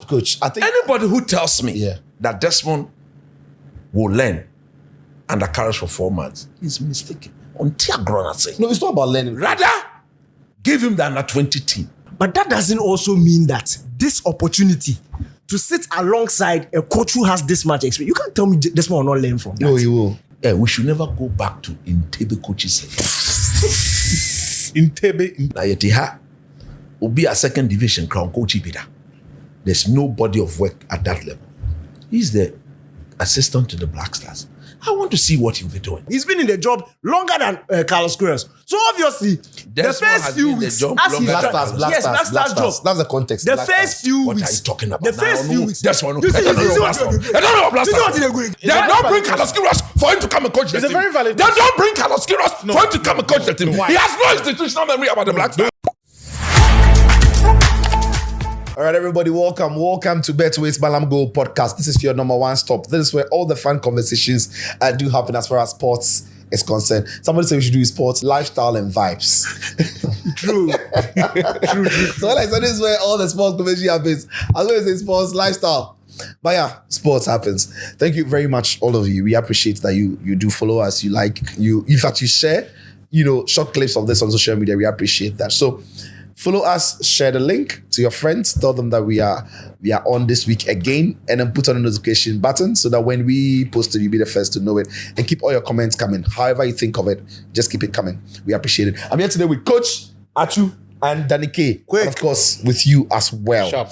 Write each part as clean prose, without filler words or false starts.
Coach, I think anybody who tells me that Desmond will learn under Koros for 4 months is mistaken. no, it's not about learning. Rather, give him the under 20 team. But that doesn't also mean that this opportunity to sit alongside a coach who has this much experience, you can't tell me Desmond will not learn from that. No, he will. Yeah, we should never go back to Intebe coaches. Intebe. Now, Yetiha will be a second division crown coach. There's no body of work at that level. He's the assistant to the Black Stars. I want to see what he'll be doing. He's been in the job longer than Carlos Queiroz. So obviously, the first few weeks, as Black Stars job. That's the context. The first few What weeks. are you talking about? The first few weeks. That's one. You see, I don't know what Black Stars. They don't bring Carlos Queiroz for him to come and coach the team. very valid. They don't bring Carlos Queiroz for him to come and coach the team. He has no institutional memory about the Black Stars. All right, everybody, welcome to Betway's Balam Go podcast. This is your number one stop. This is where all the fun conversations do happen as far as sports is concerned. Somebody said we should do sports, lifestyle, and vibes. True. So like, so this is where all the sports conversation happens. I was going to say sports, lifestyle. But yeah, sports happens. Thank you very much, all of you. We appreciate that you do follow us. You like, in fact, you share, short clips of this on social media. We appreciate that. So follow us, share the link to your friends, tell them that we are on this week again, and then put on a notification button so that when we post it, you'll be the first to know it. And keep all your comments coming. However you think of it, just keep it coming. We appreciate it. I'm here today with Coach Achu and Danny K. And of course, with you as well. Sharp.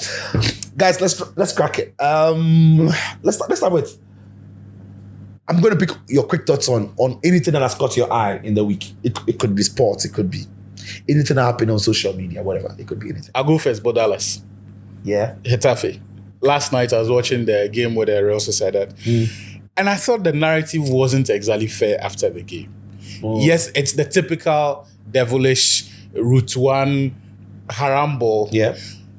Guys, let's crack it. Let's start with, I'm going to pick your quick thoughts on anything that has caught your eye in the week. It could be sports, it could be anything that happened on social media, whatever. It could be anything. I'll go first, but Dallas. Yeah. Getafe. Last night I was watching the game with the Real Sociedad, and I thought the narrative wasn't exactly fair after the game. Yes, it's the typical devilish route one haram ball. Yeah.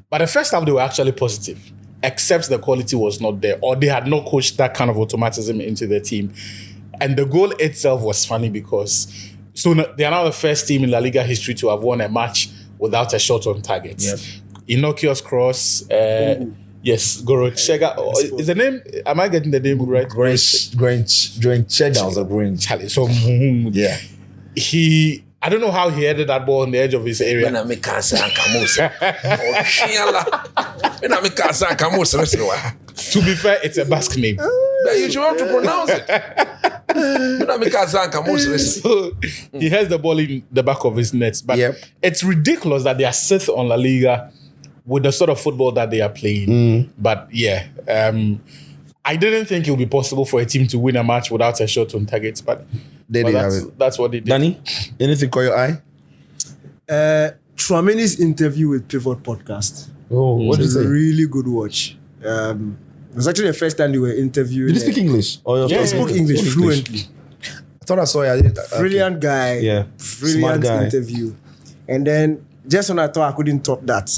But the first half they were actually positive, except the quality was not there, or they had not coached that kind of automatism into the team. And the goal itself was funny because they are now the first team in La Liga history to have won a match without a shot on target. Yep. Innocuous cross. Yes, Gorochega. Is the name? Am I getting the name right? Chega was a brain. Charlie. So Yeah. I don't know how he headed that ball on the edge of his area. To To be fair, it's a Basque name. You should have to pronounce it. So he has the ball in the back of his net. But Yep. it's ridiculous that they are sixth on La Liga with the sort of football that they are playing. But yeah, I didn't think it would be possible for a team to win a match without a shot on target. But that's what they did. Danny, anything caught your eye? Chouameni's interview with Pivot Podcast. Oh, what did he It's say? a really good watch. It was actually the first time they were interviewing. Did he speak English? Or He spoke English fluently. I thought I saw it. Brilliant guy. Yeah. Brilliant Smart guy. interview. And then just when I thought I couldn't top that,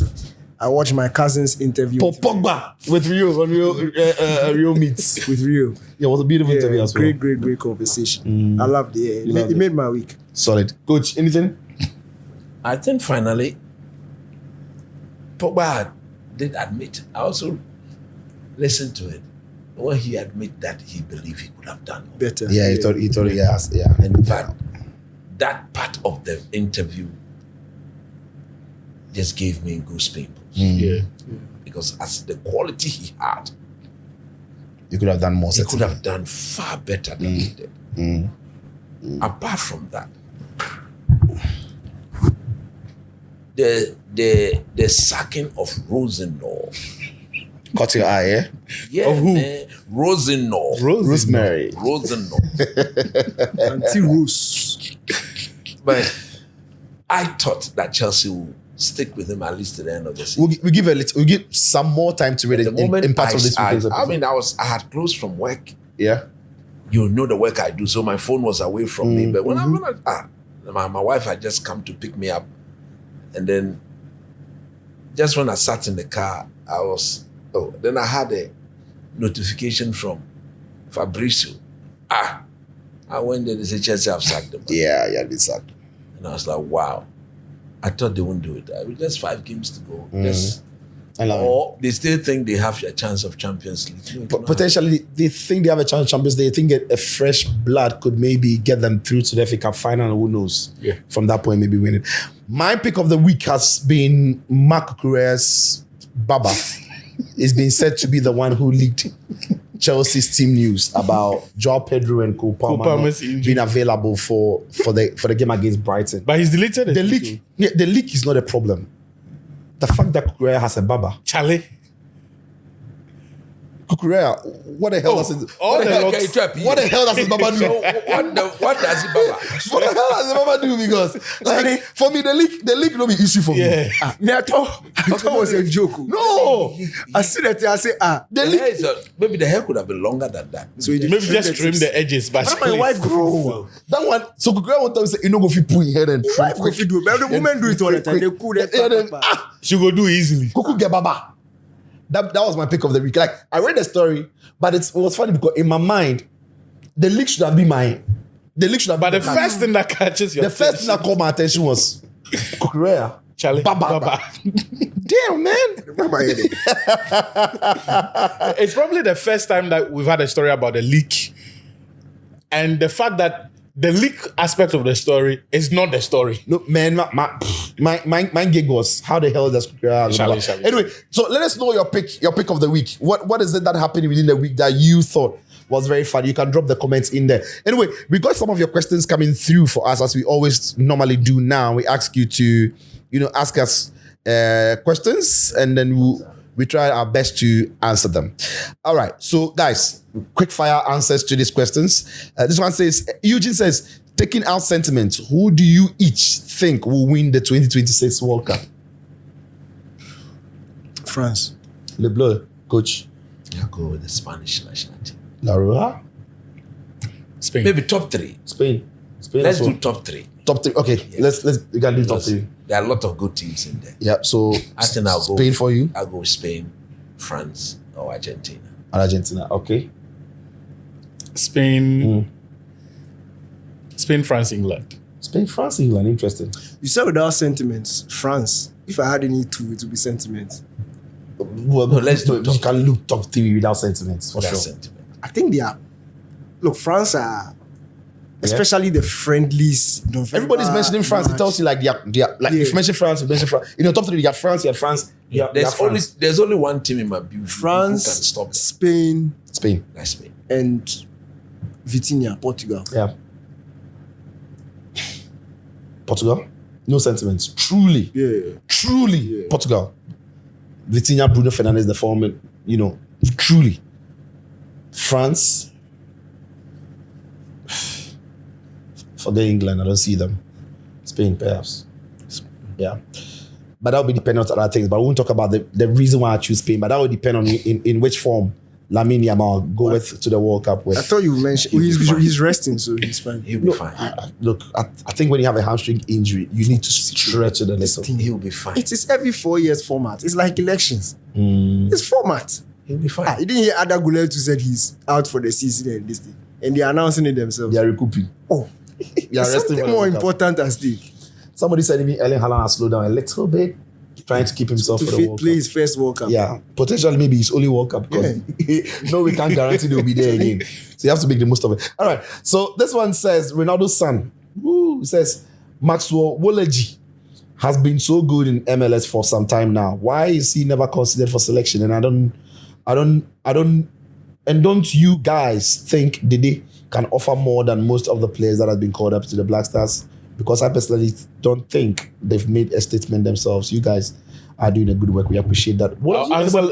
I watched my cousin's interview Pogba with Rio on Rio Meets. with Rio. Yeah, it was a beautiful interview as well. Great conversation. I loved it. Yeah. It made my week. Solid. Coach, anything? I think finally, Pogba did admit. I also listened to it when he admitted that he believed he could have done more. Better. Yeah, he thought he asked. Yeah. And in fact, that part of the interview just gave me goosebumps. Yeah. Because as the quality he had, You could have done more. he could have done far better than he did. Apart from that, the sacking of Rosenau. Caught your eye, yeah? Yeah, Of who? man. Rosenau. Rosemary. Rosenau. Until Rose. But I thought that Chelsea will stick with him at least to the end of the season. We'll give some more time to read The it moment in part of this week's episode. I mean, I had closed from work. Yeah. You know the work I do, so my phone was away from me. But when my wife had just come to pick me up, and then just when I sat in the car, then I had a notification from Fabrizio. I went there, they said Chelsea have sacked them. Yeah, they sacked. And I was like, wow. I thought they wouldn't do it. With just 5 games to go. or they still think they have a chance of Champions League. Potentially, they think they have a chance of Champions League. They think a fresh blood could maybe get them through to the FA Cup final. Who knows? Yeah. From that point, maybe win it. My pick of the week has been Marco Queiroz Baba. It's been said to be the one who leaked Chelsea's team news about Joao Pedro and Cole Palmer being available for the game against Brighton. But he's deleted it. The leak, the leak is not a problem. The fact that Kukurea has a Baba. Charlie. Kukurea, what the hell does it? What the hell does his Baba do? So what does it Baba? What the hell does the Baba do? Because like for me, the leak no be issue for me. Me, I thought it was a joke. No, I see that. I say, the leak. Maybe the hair could have been longer than that. So Maybe just trim the edges. But my wife go That one. So Kukurea one time say you know go fit put in head and trim quick. do, but the women do it all the time. They cool that. she go do easily. Kuku get Baba. That was my pick of the week. Like I read the story, but it was funny because in my mind, the leak should have been mine. The leak should have But been the mine. first thing that catches your The first thing that caught my attention was Kukurea. Charlie. Baba. Damn, man. It's probably the first time that we've had a story about the leak. And the fact that the leak aspect of the story is not the story. No, man, my gig was how the hell does Shall we? Anyway, so let us know your pick of the week. What is it that happened within the week that you thought was very funny? You can drop the comments in there. Anyway, we got some of your questions coming through for us as we always normally do now. We ask you to, ask us questions and then we try our best to answer them. All right. So, guys, quick fire answers to these questions. This one says, Eugene says, taking out sentiments, who do you each think will win the 2026 World Cup? France. Le Bleu, coach. I'll go with the Spanish national team. La Roja? Spain. Maybe top three. Spain. Let's as well. do top three. Top three. Okay, Yes. we can do top three. There are a lot of good teams in there. Yeah, so I think I'll go Spain for you I'll go with Spain, France, or Argentina. and Argentina. Okay. Spain, France, England. Spain, France, England. Interesting. You said without sentiments, France. If I had any two, it would be sentiments. Well, No, let's do you top can look top three without sentiments for That's sure. sentiment. I think they are. Look, France are, especially the friendlies. November, Everybody's mentioning France. It March. tells you like they are like Yeah. if you mention France, you mention France. In your top three, you got France, you had France. You have France. There's only one team in my view France, who can stop them. Spain, Spain. That's Spain. and Vitinha, Portugal. Yeah. Portugal. No sentiments. Truly. Yeah. Portugal. Vitinha, Bruno Fernandes, the former, truly. France. Forget England, I don't see them. Spain, perhaps. Yeah. But that would be dependent on other things. But we won't talk about the reason why I choose Spain. But that would depend on in which form Lamine Yamal go with to the World Cup with. I thought you mentioned he's resting, so he's fine. He'll be fine. I think when you have a hamstring injury, you need to stretch it a little. He'll be fine. It is every 4 years format. It's like elections. It's format. He'll be fine. You didn't hear Ada Gulel to said he's out for the season and this thing, and they're announcing it themselves. They are recouping. Oh, They are there's resting something for the more World Cup. important at stake. Somebody said even Erling Haaland has slowed down a little bit, trying to keep himself To for the World play Cup. his first World Cup. Yeah, potentially maybe his only World Cup because no, we can't guarantee they'll be there again. So you have to make the most of it. All right. So this one says Ronaldo's son. It says Maxwell Woleji has been so good in MLS for some time now. Why is he never considered for selection? And don't you guys think Dede can offer more than most of the players that have been called up to the Black Stars? Because I personally don't think they've made a statement themselves. You guys are doing a good work. We appreciate that.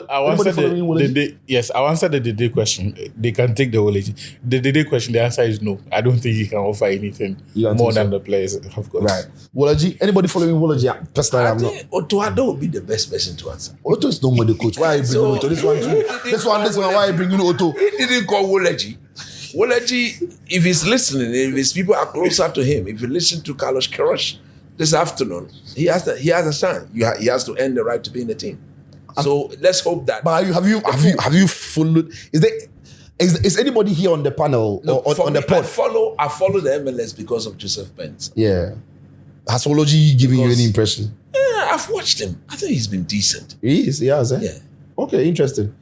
I'll answer the Dede question. They can take the Woleji. The Dede question, the answer is no. I don't think he can offer anything You don't more think than so? the players, of course. Right. Woleji, anybody following Woleji? Yeah, personally, I I'm not. think Otoado will be the best person to answer. Otto is no more the coach. Why are you bringing Otto? This one, why are you bringing Otto? He didn't call Woleji. Woleji, if he's listening, if his people are closer to him, if you listen to Carlos Queiroz this afternoon, he has a son. He has to earn the right to be in the team. So let's hope that. But have you followed? Is anybody here on the panel Look, or for on me, the pod? I follow the MLS because of Joseph Benz. Yeah. Has Woleji given you Because- any impression? Yeah, I've watched him. I think he's been decent. He is, he has, eh? Yeah. Okay, interesting.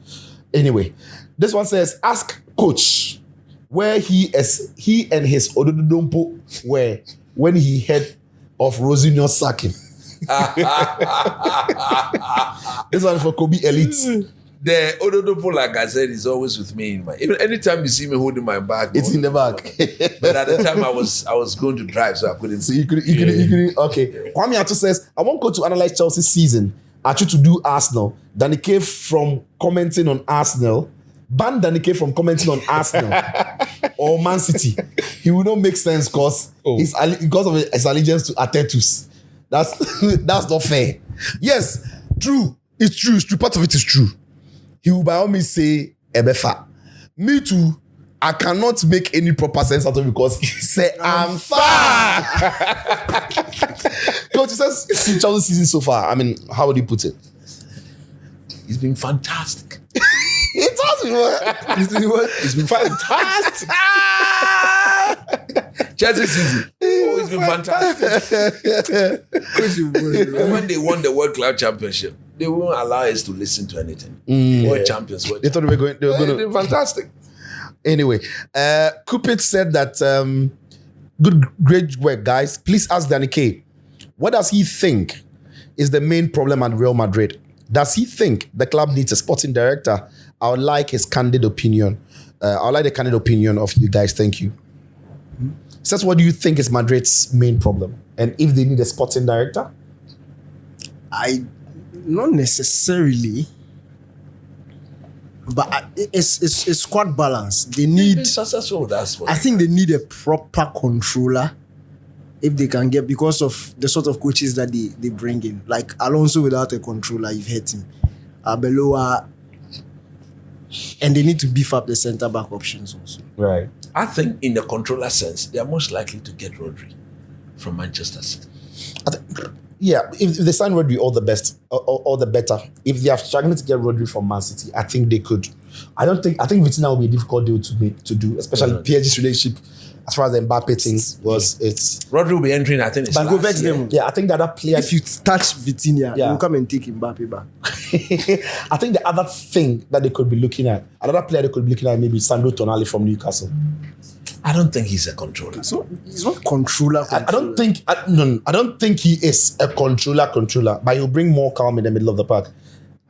Anyway, this one says, ask coach where he and his Ododompo were when he heard of Rosinho sacking. This one for Kobe Elite. The Ododopo, like I said, is always with me. Even anytime you see me holding my bag, It's in the bag. But at the time I was going to drive, so I couldn't So see. you couldn't. Okay. Kwame Ato says, I want coach to analyze Chelsea's season. Achu to do Arsenal. Danike from commenting on Arsenal. Ban Danike from commenting on Arsenal or Man City. He will not make sense because of his allegiance to Artetus. That's not fair. Yes, true. It's true. It's true. Part of it is true. He will by all means say Ebefa. Me too. I cannot make any proper sense out of it because he said I'm far. Coach, he says Chelsea's season so far. I mean, how would you put it? He's been fantastic. It has been what? It's been fantastic. Chelsea season. Oh, it's been fantastic. When they won the World Club Championship, they won't allow us to listen to anything. World champions. They thought they were going It's to. been fantastic. Anyway, Kupit said that great work, guys. Please ask Danny K. What does he think is the main problem at Real Madrid? Does he think the club needs a sporting director? I would like his candid opinion. I would like the candid opinion of you guys. Thank you. Says, what do you think is Madrid's main problem? And if they need a sporting director? Not necessarily, but it's squad balance. They need. Been successful. That's what I think they need a proper controller if they can get, because of the sort of coaches that they bring in. Like Alonso without a controller, you've hurt him. Arbeloa, and they need to beef up the centre back options also. Right. I think in the controller sense, they are most likely to get Rodri from Manchester City. Yeah, if they sign Rodri, all the best, all the better. If they are struggling to get Rodri from Man City, I think they could. I think Vitinha will be a difficult deal to do, especially PSG's relationship as far as the Mbappe thing was. It's Rodri will be entering, I think, it's But go last vex year. them. yeah. I think the other player. If you touch Vitinha, Yeah. you'll come and take Mbappe back. I think the other thing that they could be looking at, another player they could be looking at, maybe Sandro Tonali from Newcastle. I don't think he's a controller. So he's not controller. I don't think he is a controller, but he'll bring more calm in the middle of the park,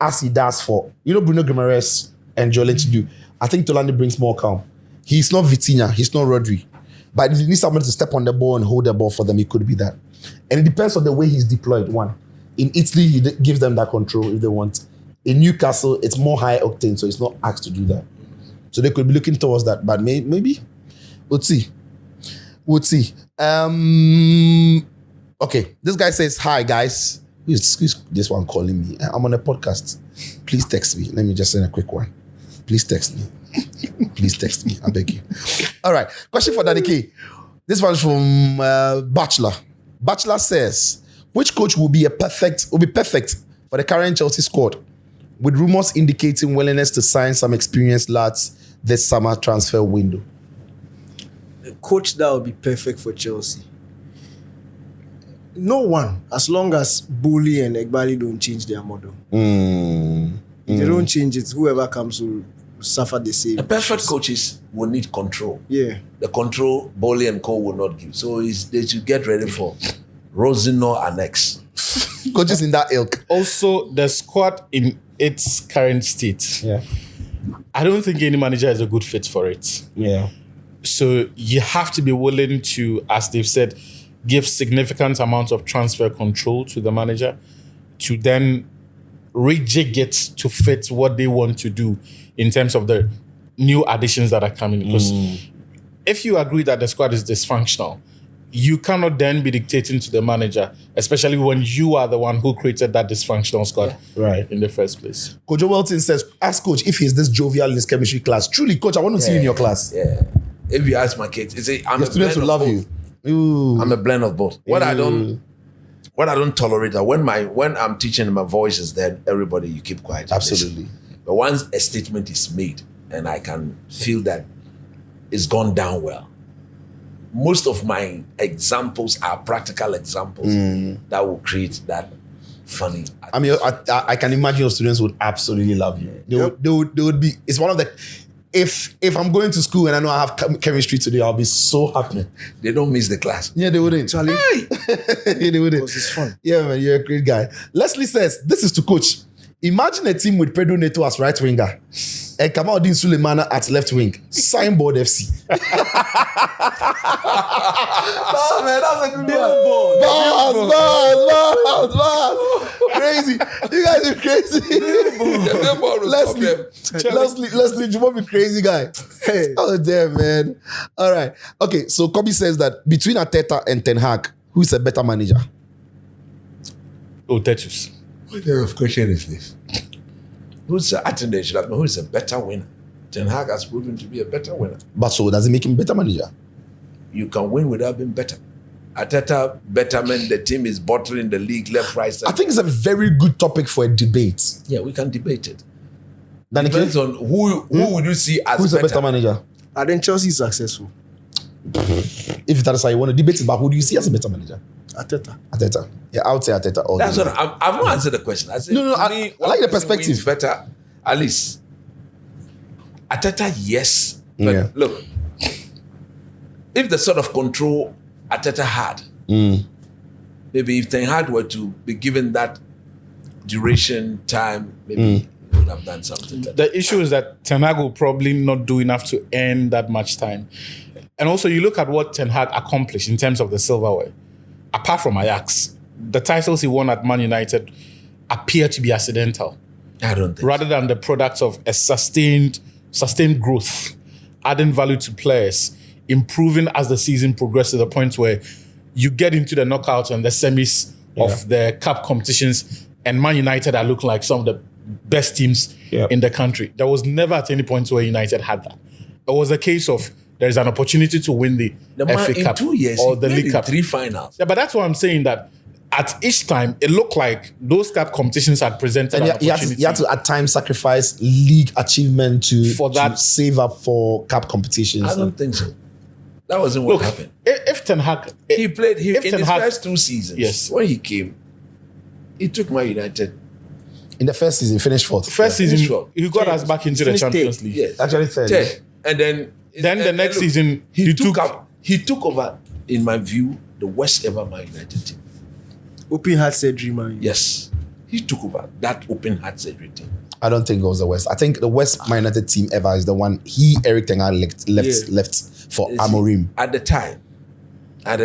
as he does for Bruno Guimaraes and Joelito do. I think Tolani brings more calm. He's not Vitinha, he's not Rodri, but if you need somebody to step on the ball and hold the ball for them, it could be that. And it depends on the way he's deployed. One, in Italy, he gives them that control if they want. In Newcastle, it's more high octane, so it's not asked to do that. So they could be looking towards that, but maybe. We'll see. Okay, this guy says, hi guys. Who's this one calling me? I'm on a podcast. Please text me. Let me just send a quick one. Please text me. I beg you. All right, question for Danny K. This one's from Bachelor. Bachelor says, which coach will be perfect for the current Chelsea squad, with rumors indicating willingness to sign some experienced lads this summer transfer window? Coach that would be perfect for Chelsea. No one, as long as Bully and Egbali don't change their model. If they don't change it, whoever comes will suffer the same. The perfect coaches will need control. Yeah. The control Bowley and Co will not give. So they should get ready for Rosinho annex. Coaches in that ilk. Also, the squad in its current state, Yeah. I don't think any manager is a good fit for it. Yeah. So you have to be willing to, as they've said, give significant amounts of transfer control to the manager to then rejig it to fit what they want to do in terms of the new additions that are coming. Because if you agree that the squad is dysfunctional, you cannot then be dictating to the manager, especially when you are the one who created that dysfunctional squad in the first place. Coach Welton says, ask coach if he's this jovial in his chemistry class. Truly, coach, I want to see you in your class. Yeah. If you ask my kids, I'm Your a students blend will of love both. you. Ooh. I'm a blend of both. What I don't tolerate are when I'm teaching, my voice is there, everybody, you keep quiet. Absolutely. But once a statement is made and I can feel that it's gone down well, most of my examples are practical examples that will create that funny. I mean, I can imagine your students would absolutely love you. They would be. It's one of the. If I'm going to school and I know I have chemistry today, I'll be so happy. They don't miss the class. Yeah, they wouldn't. Charlie. They wouldn't. Because it's fun. Yeah, man, you're a great guy. Leslie says, this is to coach. Imagine a team with Pedro Neto as right winger and Kamaldeen Sulemana at left wing. Signboard FC. Oh, man, that's a good one. Bad. Crazy. You guys are crazy. Leslie, you want to be crazy guy. Hey. Oh, damn, man. All right. Okay, so Kobe says that between Arteta and Ten Hag, who is a better manager? Oh, Tetus. What kind of question is this? Who's a better winner? Ten Hag has proven to be a better winner. But so does it make him a better manager? You can win without being better. Arteta betterment, the team is bottling the league left, right, center. I think it's a very good topic for a debate. Yeah, we can debate it. Depends on who would you see as who's a better manager? I think Chelsea is successful. If that's how you want to debate it, but who do you see as a better manager? Arteta. Yeah, I would say Arteta. That's what I've not answered the question. I said, No, I like the perspective. Better, at least. Arteta, yes. But Yeah. look, if the sort of control Arteta had, maybe if Ten Hag were to be given that duration, time, maybe he would have done something better. The issue is that Ten Hag will probably not do enough to earn that much time. And also, you look at what Ten Hag accomplished in terms of the silverware. Apart from Ajax, the titles he won at Man United appear to be accidental. I don't think Rather than the product of a sustained growth, adding value to players, improving as the season progresses to the point where you get into the knockouts and the semis of the cup competitions, and Man United are looking like some of the best teams in the country. There was never at any point where United had that. It was a case of there's an opportunity to win the FA in Cup 2 years, or he the played League in Cup. 3 finals. Yeah, but that's why I'm saying that at each time, it looked like those cup competitions had presented And an you opportunity. had to at times sacrifice league achievement to that. save up for cup competitions. I don't think so. That wasn't what Look, happened. if Ten Hag... He played in Ten his Hag- first 2 seasons. Yes. When he came, he took Man United. In the first season, finished fourth. First season, sure. he got us back into the Finished Champions third. League. Yes. Actually third. 10. And then The next season, he took over, in my view, the worst ever Man United team. Open heart surgery, man. Yes. He took over that open heart surgery team. I don't think it was the West. I think the West Man United team ever is the one Eric Ten Hag left for Amorim. At the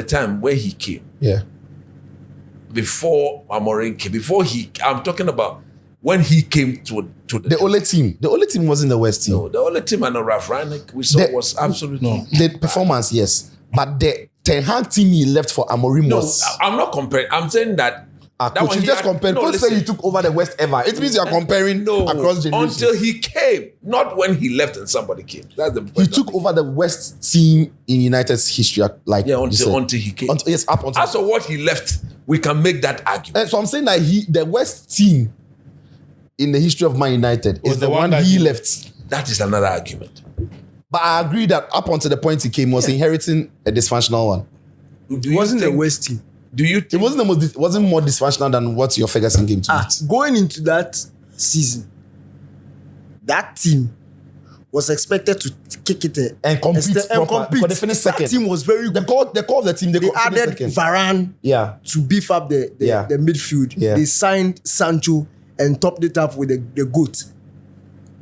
time when he came, Yeah. before Amorim came, I'm talking about when he came to The only team wasn't the West team. No, the only team under Ralph Rangnick we saw was absolutely The performance, yes. But the Ten Hag team he left for Amorim No, was... I'm not comparing. I'm saying that. that coach, one you he just had- compared. no, Coach said listen. you took over the West ever. It means you are comparing across generations. Until he came, not when he left and somebody came. That's the He point. took over the West team in United's history, like you said. until he came. Up until. As for what he left, we can make that argument. And so I'm saying that the West team in the history of Man United is the one that he he- left. That is another argument. But I agree that up until the point he came, he was inheriting a dysfunctional one. Do It you wasn't the think- West team. Do you It think wasn't wasn't more dysfunctional than what your Ferguson came to beat. Going into that season, that team was expected to kick it And compete proper, because they finished second. That team was very The good. call of the team, they They finished added second. Varane Yeah. to beef up the midfield. Yeah. They signed Sancho and topped it up with the GOAT.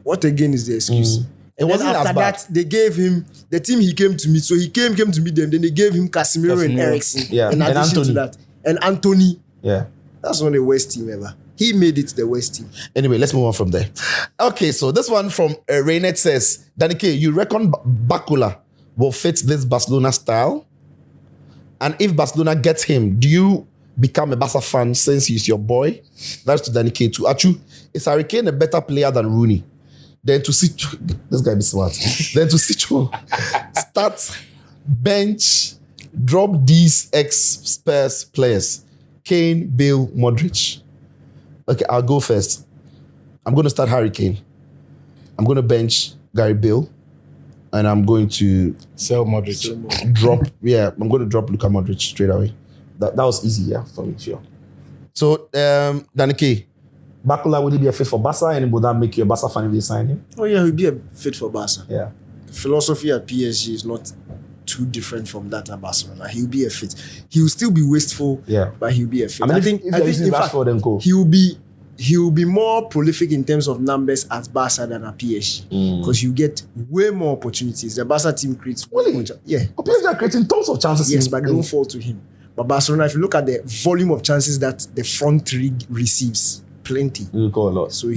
What again is the excuse? It And wasn't then as after bad. that, they gave him the team he came to meet. So he came to meet them. Then they gave him Casemiro and Casemiro. Eriksen. Yeah. In And addition Anthony. to that, and Anthony. Yeah. That's not the West team ever. He made it the West team. Anyway, let's move on from there. Okay, so this one from Raynet says, Danike, you reckon Bakula will fit this Barcelona style? And if Barcelona gets him, do you become a Barca fan since he's your boy? That's to Danike. To Achu, is Harry Kane a better player than Rooney? Then to sit, this guy be smart. Then to Sicho, start, bench, drop these ex-Spurs players. Kane, Bale, Modric. Okay, I'll go first. I'm going to start Harry Kane. I'm going to bench Gary Bale. And I'm going to Sell Modric. drop, I'm going to drop Luka Modric straight away. That was easy, yeah, for me, sure. So, Danike, Bakula, would he be a fit for Barca, and would that make you a Barca fan if they sign him? Oh yeah, he'll be a fit for Barca. Yeah. Philosophy at PSG is not too different from that at Barcelona. He'll be a fit. He'll still be wasteful, Yeah. but he'll be a fit. I mean, if you're using in fact, Rashford and co. he'll be more prolific in terms of numbers at Barca than at PSG because you get way more opportunities. The Barca team creates Really? more yeah. PSG are creating tons of chances. Yes, but they don't fall to him. But Barcelona, if you look at the volume of chances that the front three receives, plenty. You call a lot. So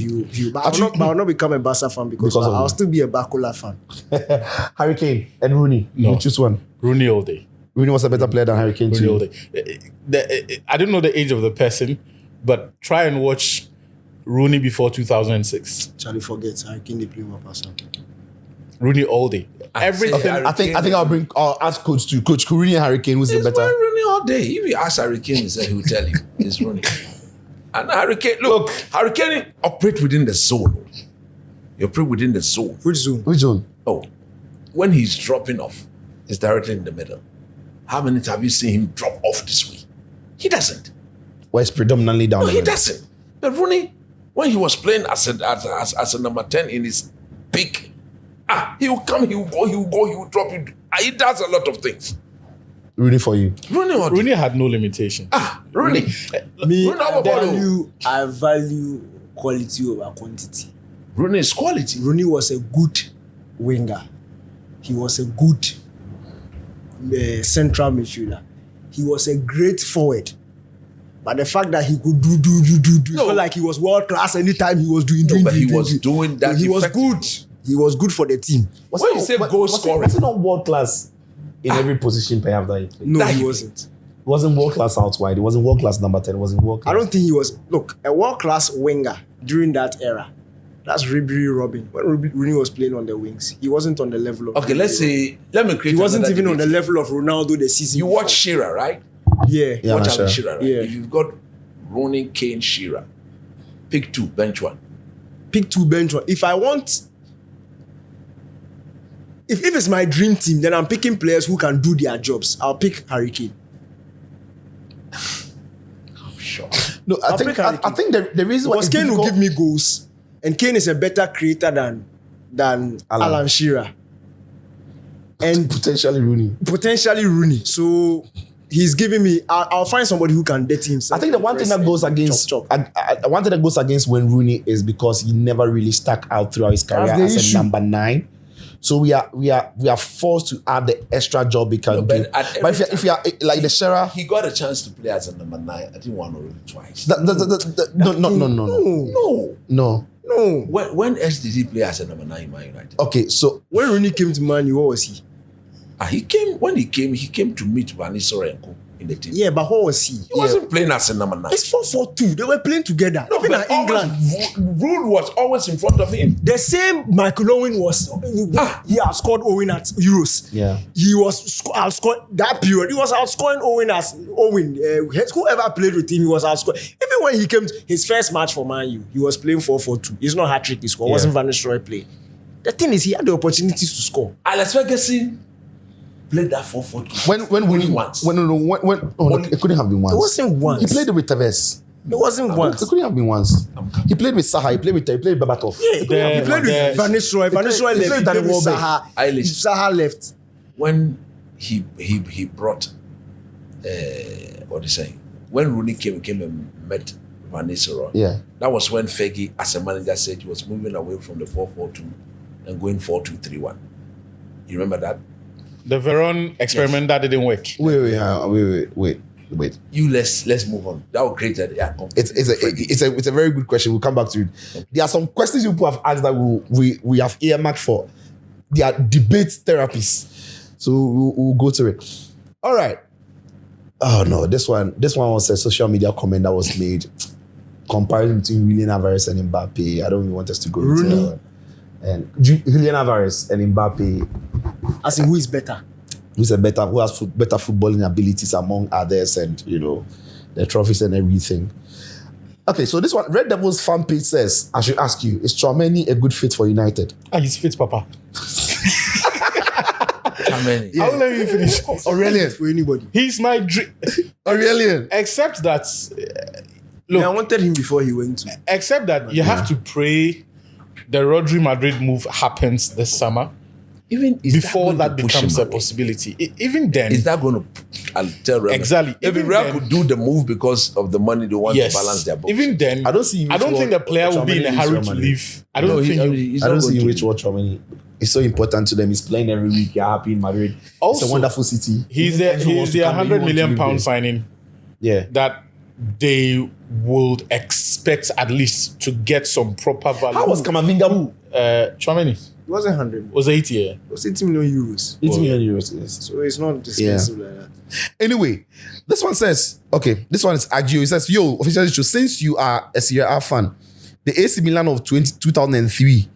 but I'll not become a Barca fan because of I'll him. still be a Bakula fan. Harry Kane and Rooney. No. You choose one. Rooney all day. Rooney was a better player than Harry Kane Rooney all too. day. I don't know the age of the person, but try and watch Rooney before 2006. Charlie forgets. I can't play more Barca. Rooney all day. Everything. Okay, I think I'll ask coach too. Coach Rooney and Harry Kane, who's the It's better? Rooney all day. If you ask Harry Kane, he will tell you it's Rooney. And Harry Kane, look, Harry Kane operate within the zone. You operate within the zone. Which zone? Which one? Oh, when he's dropping off, it's directly in the middle. How many times have you seen him drop off this way? He doesn't. Well, it's predominantly down No, the he middle. doesn't. But Rooney, when he was playing as a number 10 in his peak, he will come, he will go, he will drop. He does a lot of things. Rooney for you. Rooney had no limitation. Rooney. Me, Rooney have a ball. I value quality over quantity. Rooney is quality. Rooney was a good winger. He was a good central midfielder. He was a great forward. But the fact that he could do, it's not like he was world class anytime he was doing. But he was doing that. He was good. He was good for the team. When you say goal scoring, was it not world class in every position perhaps that he played? No, That he he wasn't. It wasn't world class out wide. It wasn't world class number 10. It wasn't world class. I don't think he was. Look, a world class winger during that era. That's Ribery Robin. When Rooney was playing on the wings, he wasn't on the level of. okay, let me create. He wasn't another even on the debate. level of Ronaldo the season. You before. watch Shearer, right? Yeah. Yeah. Watch sure. Alan Shearer, right? Yeah. If you've got Rooney, Kane, Shearer, pick two, bench one. Pick two bench one. If I want. If it's my dream team, then I'm picking players who can do their jobs. I'll pick Harry Kane. Sure. No, I think the reason why Because it's Kane will difficult- give me goals, and Kane is a better creator than Alan Shearer, and potentially Rooney. So he's giving me. I'll find somebody who can date himself. I think the one thing that goes against chop. one thing that goes against when Rooney is because he never really stuck out throughout his career That's the as issue. a number 9. So we are forced to add the extra job he can do. but at But if you are like the Shearer, He got a chance to play as a number 9. I think one or twice. no. No. When else did he play as a number 9 in Man United? Okay, so When Rooney came to Man U, what was he? He came to meet Van Nistelrooy and co in the team. Yeah, but what was he? He wasn't playing as a number 9. It's 4-4-2. They were playing together. No, Even but at England. Rude was always in front of him. The same Michael Owen was. He outscored Owen at Euros. Yeah. He was outscored that period. He was outscoring Owen as Owen. Whoever played with him, he was outscored. Even when he came to his first match for Man U, he was playing 4-4-2. It's not hat trick. He scored. Yeah. Wasn't Van Nistelrooy play. The thing is, he had the opportunities to score. Alex Ferguson played that 4-4-2. when only once. It couldn't have been once. It wasn't once. He played with Tevez. It wasn't once. It couldn't have been once. He played with Saha. He played with Berbatov. Yeah, he played with Van Nistelrooy. Van Nistelrooy he left. played He Danny played with Welbeck. Zaha. Zaha left. When he brought what do you say? When Rooney came and met Van Nistelrooy. Yeah. That was when Fergie, as a manager, said he was moving away from the 4-4-2 and going 4-2-3-1. You remember that? The Veron experiment that didn't work. Wait. Let's move on. That will create a It's a very good question. We'll come back to it. There are some questions people have asked that we have earmarked for. They are debate therapies. So we'll go to it. All right. Oh no, this one was a social media comment that was made. Comparison between Julian Alvarez and Mbappe. I don't even want us to go into that one. And Julian Alvarez and Mbappe, As in, who is better? who has better footballing abilities among others, and the trophies and everything. Okay, so this one, Red Devils fan page says, I should ask you, is Tchouaméni a good fit for United? He's fit, Papa. Yeah. I'll let you finish. Aurelian. For anybody. He's my dream. Aurelian. Except that I wanted him before he went to. Except that you have to pray the Rodri Madrid move happens this summer. Even Before that becomes a possibility. Even then. Is that going to? I'll tell Real. Exactly. Even Real could do the move because of the money they want to balance their books. Even then, I don't see. I don't think the player will be in a hurry to leave. I don't think. I don't see which watch Chomini. It's so important to them. He's playing every week. You're happy in Madrid. Also, it's a wonderful city. He's the £100 million signing. Yeah. That they would expect at least to get some proper value. How was Kamavinga? Chomini It wasn't 100. was 80. Yeah. It was 80 million euros. 80 million euros. Yes. So it's not expensive like that. Anyway, this one says, okay, this one is Agio. It says, yo, officially true, since you are a Serie A fan, the AC Milan of 2003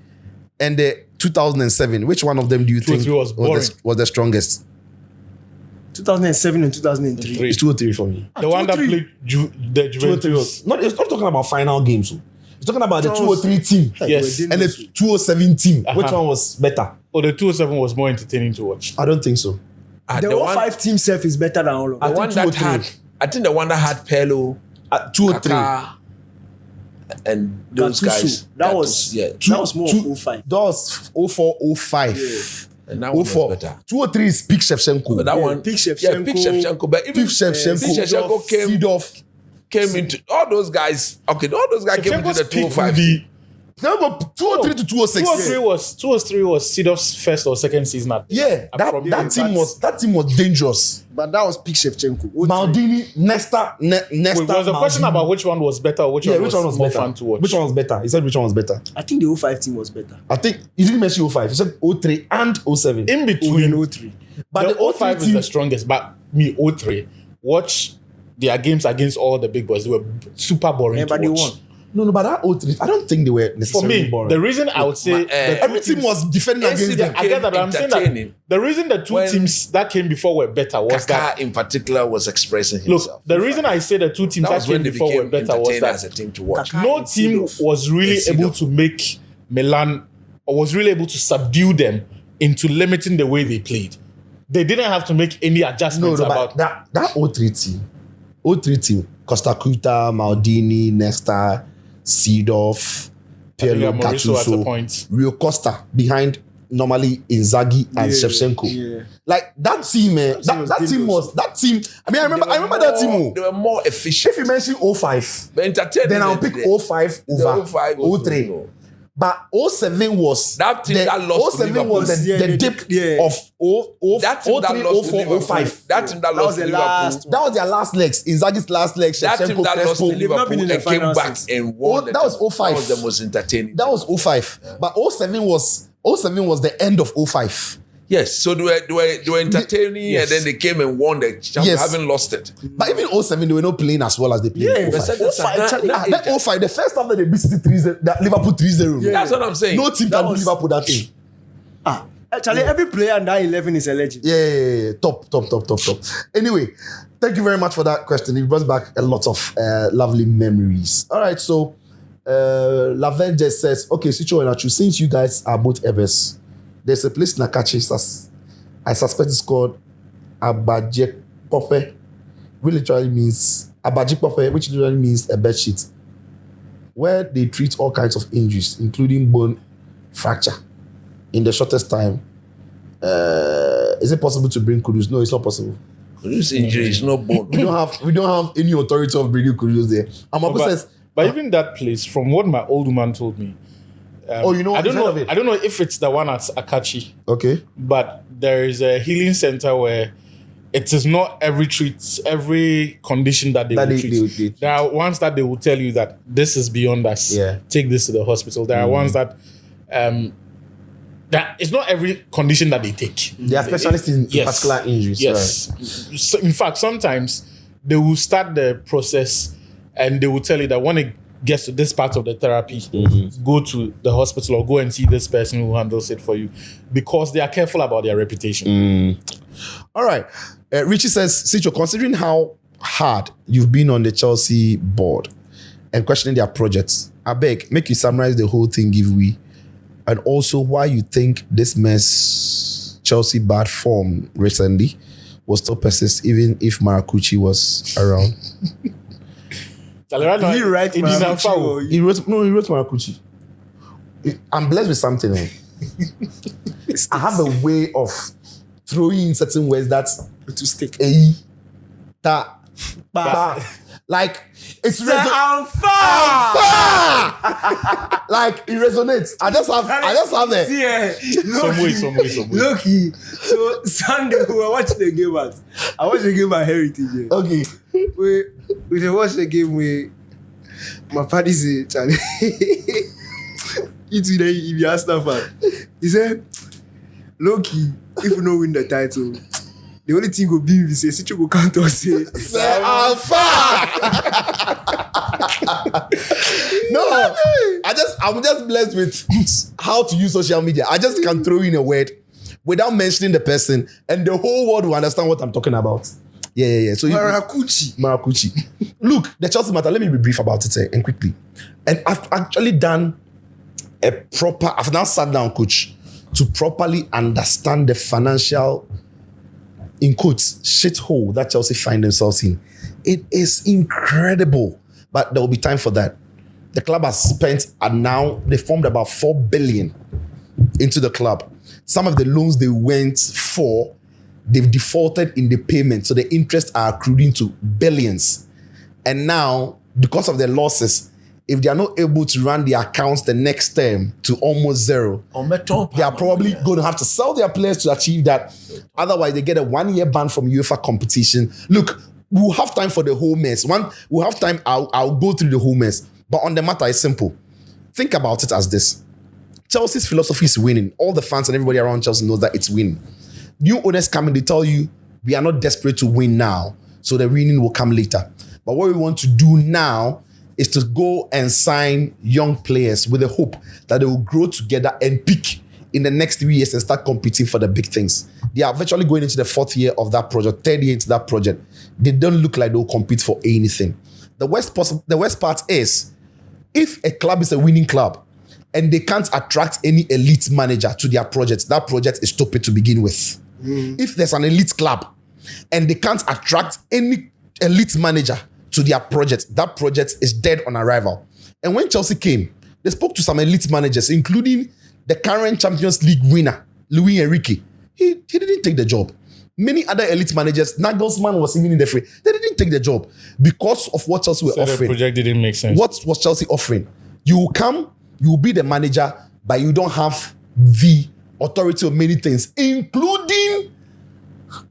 and the 2007, which one of them do you think was the strongest? 2007 and 2003. It's 2 or 3 for me. The one that played the 2 or 3 Juventus. it's not talking about final games. So. It's talking about the 2 or 3 team. Yes. And the 207 team. Which one was better? Oh, the 207 was more entertaining to watch. I don't think so. The 05 team self is better than all of them. The one that had, I think the one that had Pirlo, 2 or 3. Kaká, and those Gattuso. guys. That was that was more 05. That was 04, 05. And that one was 04. better. 2 or 3 is Pick Shevchenko. But that one, Pick Shevchenko. yeah, Pick Shevchenko. But even Pick Shevchenko. Shevchenko came into all those guys. Okay, all those guys came into the 205. Then we go 203 to 206. 203 was Seedorf's first or second season at that team was dangerous. But that was Pick Shevchenko. Maldini, Nesta. Wait, was the question about which one was better or which one was more better? fun to watch? Which one was better? He said which one was better. I think the 05 team was better. I think he didn't mention 05. He said 03 and 07. In between, 03. But the 05 is the strongest. But me, 03, watch their games against all the big boys. They were super boring to watch. They won. No, but that 03, I don't think they were necessarily For me, boring. the reason I would say every team was defending against them. I get that, but I'm saying that the reason the two teams that came before were better was Kaká that in particular was expressing himself. Look, the reason I say the two teams that came before were better was as a that team to watch. no team was really able to make Milan or was really able to subdue them into limiting the way they played. They didn't have to make any adjustments about that 03 team, Costa Curta, Maldini, Nesta, Seedorf, Pirlo, Gattuso, Rio Costa behind normally Inzaghi and Shevchenko. Yeah. Like that team, that team. I mean, I remember that team. They were more efficient. If you mention 05, then I'll pick 05 over 03. But 07 was that team that lost 07 was the dip of 03, that team that lost 04, 05. That team that lost to Liverpool. That was their last legs. Inzaghi's last legs. That team that lost to Liverpool and came back and won. That was 05. That was the most entertaining. That was 05. Yeah. But 07 was the end of 05. Yes, so they were entertaining, and then they came and won the championship, having lost it. But even 07, they were not playing as well as they played. Yeah, 05, the first time that they beat City 3-0, that Liverpool 3-0. Yeah. That's what I'm saying. No team can do Liverpool that thing. Actually, every player in that 11 is a legend. Yeah. Top. Anyway, thank you very much for that question. It brought back a lot of lovely memories. All right, so Laven just says, okay, Sicho and Achu, since you guys are both Ebers, there's a place in Akachi, I suspect it's called Abajekpope, which literally means Abajekpope, which literally means a bed sheet, where they treat all kinds of injuries, including bone fracture, in the shortest time. Is it possible to bring Kudus? No, it's not possible. Kudus injury is no bone. We don't have any authority of bringing Kudus there. But even that place, from what my old man told me. I don't know if it's the one at Akachi. Okay. But there is a healing center where it is not every condition that they will treat. There are ones that they will tell you that this is beyond us. Yeah. Take this to the hospital. There are ones that it's not every condition that they take. They are specialists in particular injuries. Yes. Right. So, in fact, sometimes they will start the process and they will tell you that when it gets to this part of the therapy, go to the hospital or go and see this person who handles it for you, because they are careful about their reputation. All right. Richie says, Sicho, considering how hard you've been on the Chelsea board and questioning their projects, I beg, make you summarize the whole thing, give we, and also why you think this mess Chelsea bad form recently will still persist even if Maracucci was around. Did he write Maracuchi or He wrote Maracuchi. I'm blessed with something. I have a way of throwing in certain words that to stick? Ta, ba. Like it's I'm far. Like it resonates. I just have it. Some way. Loki. So Sunday we were watching the game I watched the game at Heritage. Okay. We dey watch the game where my party say, Charlie, you today if you ask that fan. He said, Loki, if we don't win the title, the only thing go be if you say Sicho go count or say Alpha. No, I'm just blessed with how to use social media. I just can throw in a word without mentioning the person, and the whole world will understand what I'm talking about. Yeah. So Maracuchi. Look, the Chelsea matter. Let me be brief about it and quickly. And I've actually done I've now sat down, coach, to properly understand the financial, in quotes, shithole that Chelsea find themselves in. It is incredible, but there will be time for that. The club has spent, and now they formed about 4 billion into the club. Some of the loans they went for, they've defaulted in the payment, so the interest are accruing to billions. And now, because of their losses, if they are not able to run the accounts the next term to almost zero, they are probably going to have to sell their players to achieve that. Otherwise, they get a 1-year ban from UEFA competition. Look, we'll have time for the whole mess. We'll have time, I'll go through the whole mess. But on the matter, it's simple. Think about it as this. Chelsea's philosophy is winning. All the fans and everybody around Chelsea knows that it's winning. New owners come in, they tell you, we are not desperate to win now, so the winning will come later. But what we want to do now is to go and sign young players with the hope that they will grow together and peak in the next 3 years and start competing for the big things. They are virtually going into the 4th year of that project, 3rd year into that project. They don't look like they'll compete for anything. The worst part is, if a club is a winning club and they can't attract any elite manager to their project, that project is stupid to begin with. If there's an elite club and they can't attract any elite manager to their project, that project is dead on arrival. And when Chelsea came, they spoke to some elite managers, including the current Champions League winner, Luis Enrique. He didn't take the job. Many other elite managers, Nagelsmann was even in the free. They didn't take the job because of what Chelsea were offering. The project didn't make sense. What was Chelsea offering? You will come, you will be the manager, but you don't have the authority of many things, including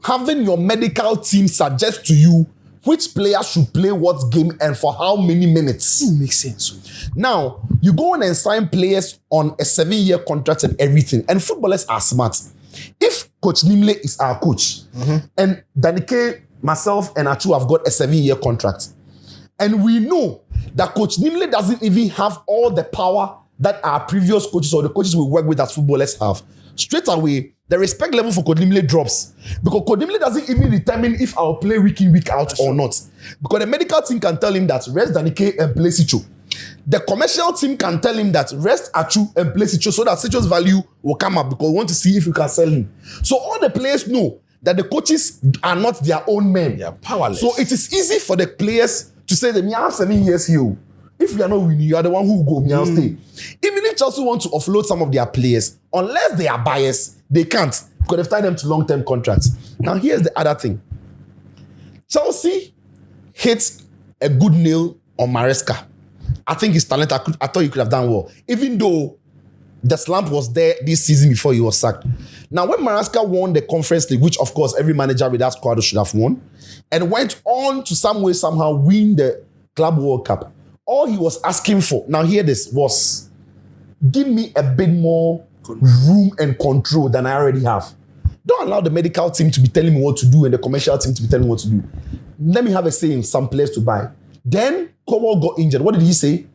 having your medical team suggest to you which player should play what game and for how many minutes. It makes sense. Now, you go on and sign players on a 7-year contract and everything, and footballers are smart. If Coach Nimle is our coach, and Danike, myself, and Achu have got a 7-year contract, and we know that Coach Nimle doesn't even have all the power that our previous coaches or the coaches we work with as footballers have, straight away, the respect level for Coach Nimle drops. Because Coach Nimle doesn't even determine if I'll play week in, week out or not. Because the medical team can tell him that rest Danike and play Sicho. The commercial team can tell him that rest Achu and play Sicho so that Sicho's value will come up because we want to see if you can sell him. So all the players know that the coaches are not their own men. They are powerless. So it is easy for the players to say that me I have 7 years here. If you are not winning, you are the one who will go, me I'll stay. Even if Chelsea want to offload some of their players, unless they are biased, they can't because they've tied them to long-term contracts. Now here's the other thing. Chelsea hit a good nail on Maresca. I think his talent, I thought he could have done well. Even though the slump was there this season before he was sacked. Now, when Maresca won the Conference League, which of course every manager with that squad should have won, and went on to some way somehow win the Club World Cup, all he was asking for, now hear this, was give me a bit more room and control than I already have. Don't allow the medical team to be telling me what to do and the commercial team to be telling me what to do. Let me have a say in some players to buy. Then Koros got injured. What did he say?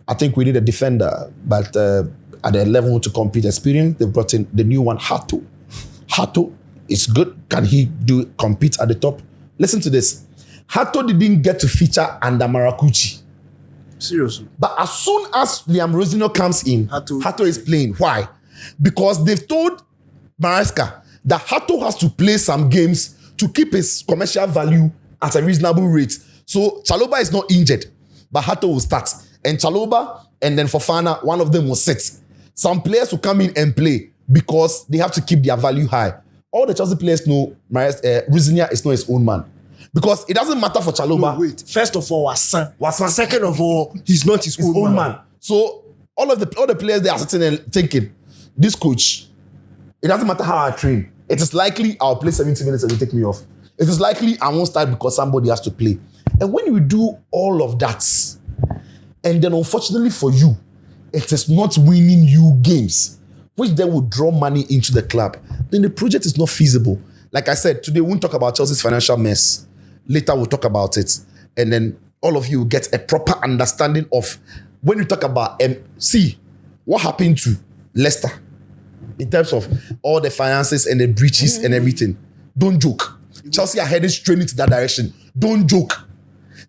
I think we need a defender, but at the level to compete experience, they brought in the new one, Hato. Hato is good. Can he compete at the top? Listen to this. Hato didn't get to feature under Maracuchi. Seriously. But as soon as Liam Rosino comes in, Hato is playing. Why? Because they've told Maresca that Hato has to play some games to keep his commercial value at a reasonable rate. So Chalobah is not injured. but Hato will start. And Chalobah and then Fofana, one of them will sit. Some players will come in and play because they have to keep their value high. All the Chelsea players know Ruzinia is not his own man. Because it doesn't matter for Chalobah. No, wait. First of all, Wassan. Second of all, he's not his own man. So all the players, they are sitting and thinking, this coach, it doesn't matter how I train. It is likely I'll play 70 minutes and he'll take me off. It is likely I won't start because somebody has to play. And when you do all of that, and then unfortunately for you, it is not winning you games, which then will draw money into the club, then the project is not feasible. Like I said, today we won't talk about Chelsea's financial mess. Later we'll talk about it. And then all of you will get a proper understanding of when you talk about see what happened to Leicester in terms of all the finances and the breaches and everything. Don't joke. Chelsea are headed straight into that direction. Don't joke.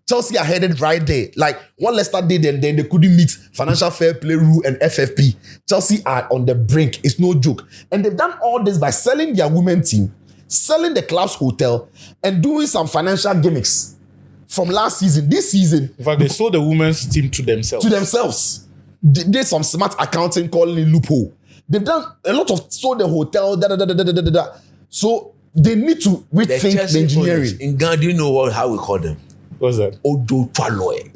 Chelsea are headed right there. Like what Leicester did and then they couldn't meet financial fair play rule and FFP. Chelsea are on the brink. It's no joke. And they've done all this by selling their women's team, selling the club's hotel, and doing some financial gimmicks from last season. This season, in fact, they sold the women's team to themselves. They did some smart accounting, calling it loophole. They've done a lot of sold the hotel. So they need to rethink the engineering. In Ghana, do you know how we call them? What's that? Ojo Chaloy.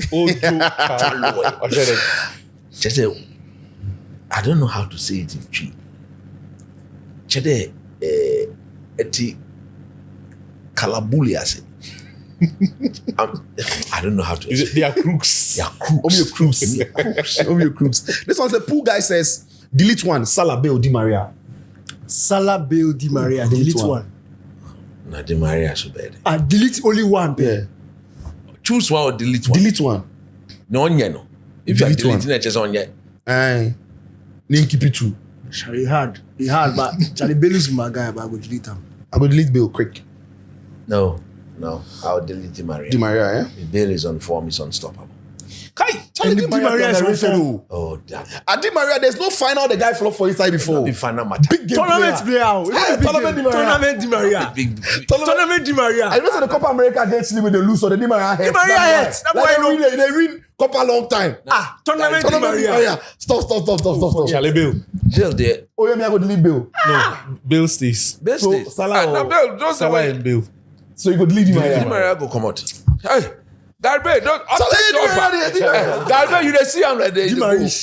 Chaloy. I don't know how to say it in Twi. Chede eti Kalabuliase. I don't know how to. They are crooks. They are crooks. This one's the pool guy says, delete one, Salah, Bale, Di Maria. Salah, Bale, Di Maria. Delete one. No, Di Maria should be there. Delete only one. Yeah. Choose one or delete one. Delete one. No one, no. If you are deleting it, just on yet. Aye. Then keep it true. He hard, but Charlie Bale is my guy, but I will delete him. I will delete Bale quick. No. I'll delete Di Maria. Di Maria, yeah? The Bale is on form, is unstoppable. Charlie Di Maria is on. Oh, damn. At Di Maria, there's no final the guy flopped for inside before. The final matter. Big game Tournament player. player. Tournament Di Maria. Tournament Di Maria. I know the Copa America against Chile with the lose, so the Di Maria head. Di Maria head. That's why I know. They win Copa long time. Tournament Di Maria. Stop. Charlie Bale. Bale there. Oh, yeah, me I go delete Bale. No, Bale stays. Best So, days. Salah No, or- Bale, don't say Salah why. and Bale. So you go delete Di Di Maria. Maria go come out. Hey. Galbe, don't I'll Salah take Di your Maria, Di Maria. offer. Galbe, you dey see him like that.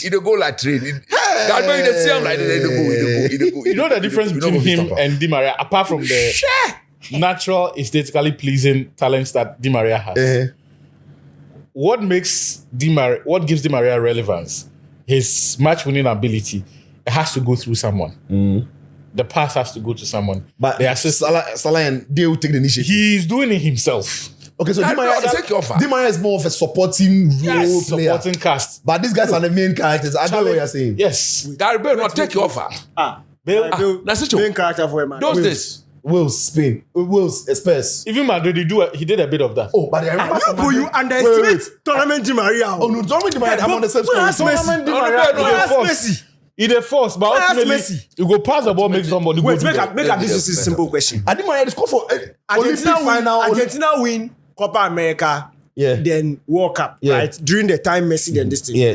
He dey go like train. Galbe, you dey see him like that. He dey go. You know the difference between him and Di Maria, apart from the natural, aesthetically pleasing talents that Di Maria has. What gives Di Maria relevance? His match-winning ability. It has to go through someone. The pass has to go to someone. But the assist, Salah and they will take the initiative. he's doing it himself. Okay, so I'll take your offer. Di Maria is more of a supporting role player. Supporting cast. But these guys are the main characters. I know what you're saying. Yes. Galbe, not take your offer. Bale, That's it. main character for a man. Those days. Wales, Spain. Wales, Spurs. Even Madrid, he did a bit of that. Oh, but I remember some But you Madrid- underestimate Wait. Tournament Di Maria. Oh no, don't Di Maria. I'm on the same Where has story. Messi? Tournament Di No, Maria, no, he Where's dey force. Messi? He dey force, but Where's ultimately, Messi? you go pass the ball, make somebody Wait, go make do up that. this is a simple question. Di Maria is called for Olympic final. Argentina win Copa America, Yeah. then World Cup, Yeah. right? During the time Messi then this thing. Yeah.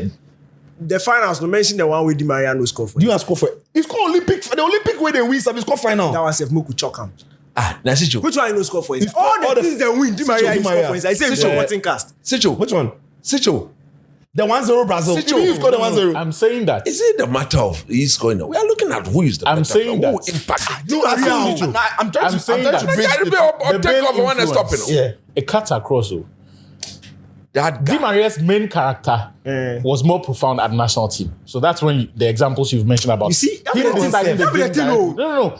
The finals, no mention the one with Di Maria no score for. Do you ask for it? It's called Olympic. The Olympic way they win, it's called final. That was if Moku choke him. That's it. Which one no score for? It's All all the the- things they win, Di Maria Di is score Maria. for. I say it's Yeah. supporting cast. Sicho. Which one? Sicho. The 1-0 Brazil. Sicho. You scored the 1-0. I'm saying that. Is it the matter of he's going? We are looking at who is the I'm better saying player, that. who impacted. No, I'm trying saying to that. bridge Galbe the- or take main off when they're influence. stopping. Yeah. It cuts across. Though. That Di guy. Maria's main character was more profound at national team. So that's when the examples you've mentioned about. You see, him that's the thing, deciding that's the game thing, directly. no. No.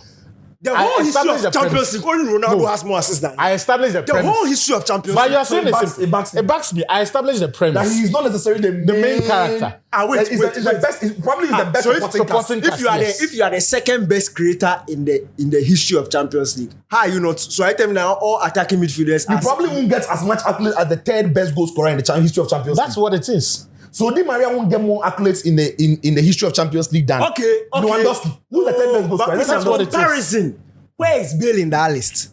The I whole history established of the Champions premise. League, only Ronaldo No. has more assists than him. I established the The premise. whole history of Champions But League. you're saying it backs- it backs me. it backs me. I established the That premise. he's not necessarily the main character. Wait, It's the best. It's probably the best so if supporting cast. supporting If you are Yes. if you are the second best creator in the history of Champions League, how are you not? So I tell me now, all attacking midfielders. You probably won't get as much accolades as the third best goal scorer in the history of Champions League. That's what it is. So Di Maria won't get more accolades in the history of Champions League than Okay. Lewandowski. Who's the third best goal But scorer? that's what it is. comparison. Where is Bale in that list?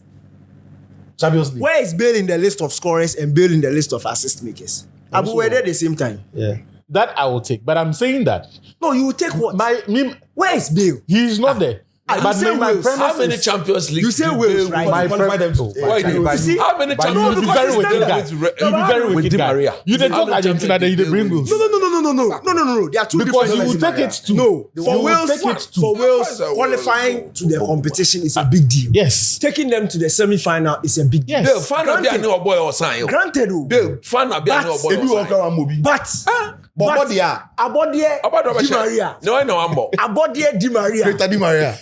Champions League. Where is Bale in the list of scorers and Bale in the list of assist makers? Abu, we're there at the same time. Yeah. That I will take. But I'm saying that No, you will take what? Where is Bale? he's not there. you But say my Wales. premise How many is- Champions League? You say did Wales, Bale right? win? My Qualify them premise. to. Why did You see? How many But you Champions be League? very wicked standard. guy. You be very With wicked Di guy. Maria. You did How talk many Argentina, Champions then you did League bring Bale Wales. No. There are two Because different you will take it to No, for you will Wales, take it to for Wales Of course I will. qualifying to the competition is a big deal. Yes. Taking them to the semi-final is a big deal. Yes. Bale, fan of Granted. Biano boy or sign. Granted, oh. Bale, fan of Biano boy Ebi or wɔ sign. ɔka Mobi. But what they are? Abodie Di Maria. No, no, I'm more. Abodie Di Maria. Greater Di Maria.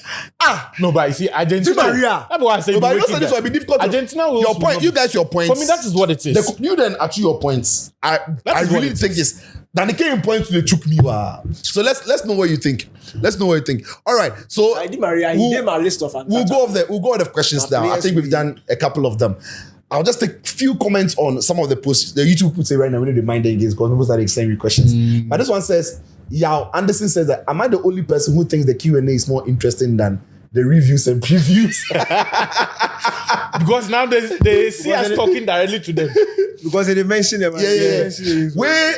No, but you see, Argentina. Di Maria. That's why I say No, but you you said this will be difficult. Argentina will. Your point, you guys, your points. For me, that is what it is. You then achieve your points. I is what really it think is that the came points to the chook me. So let's know what you think. Let's know what you think. All right. So Di Maria, he gave my list of we'll go off the questions now. I think we've done a couple of them. I'll just take a few comments on some of the posts. The YouTube puts it right now. We need to mind against because people started sending questions. But this one says, Yao Anderson says that, am I the only person who thinks the Q&A is more interesting than the reviews and previews? Because now they see us talking directly to them. because they mentioned them. Yeah. Where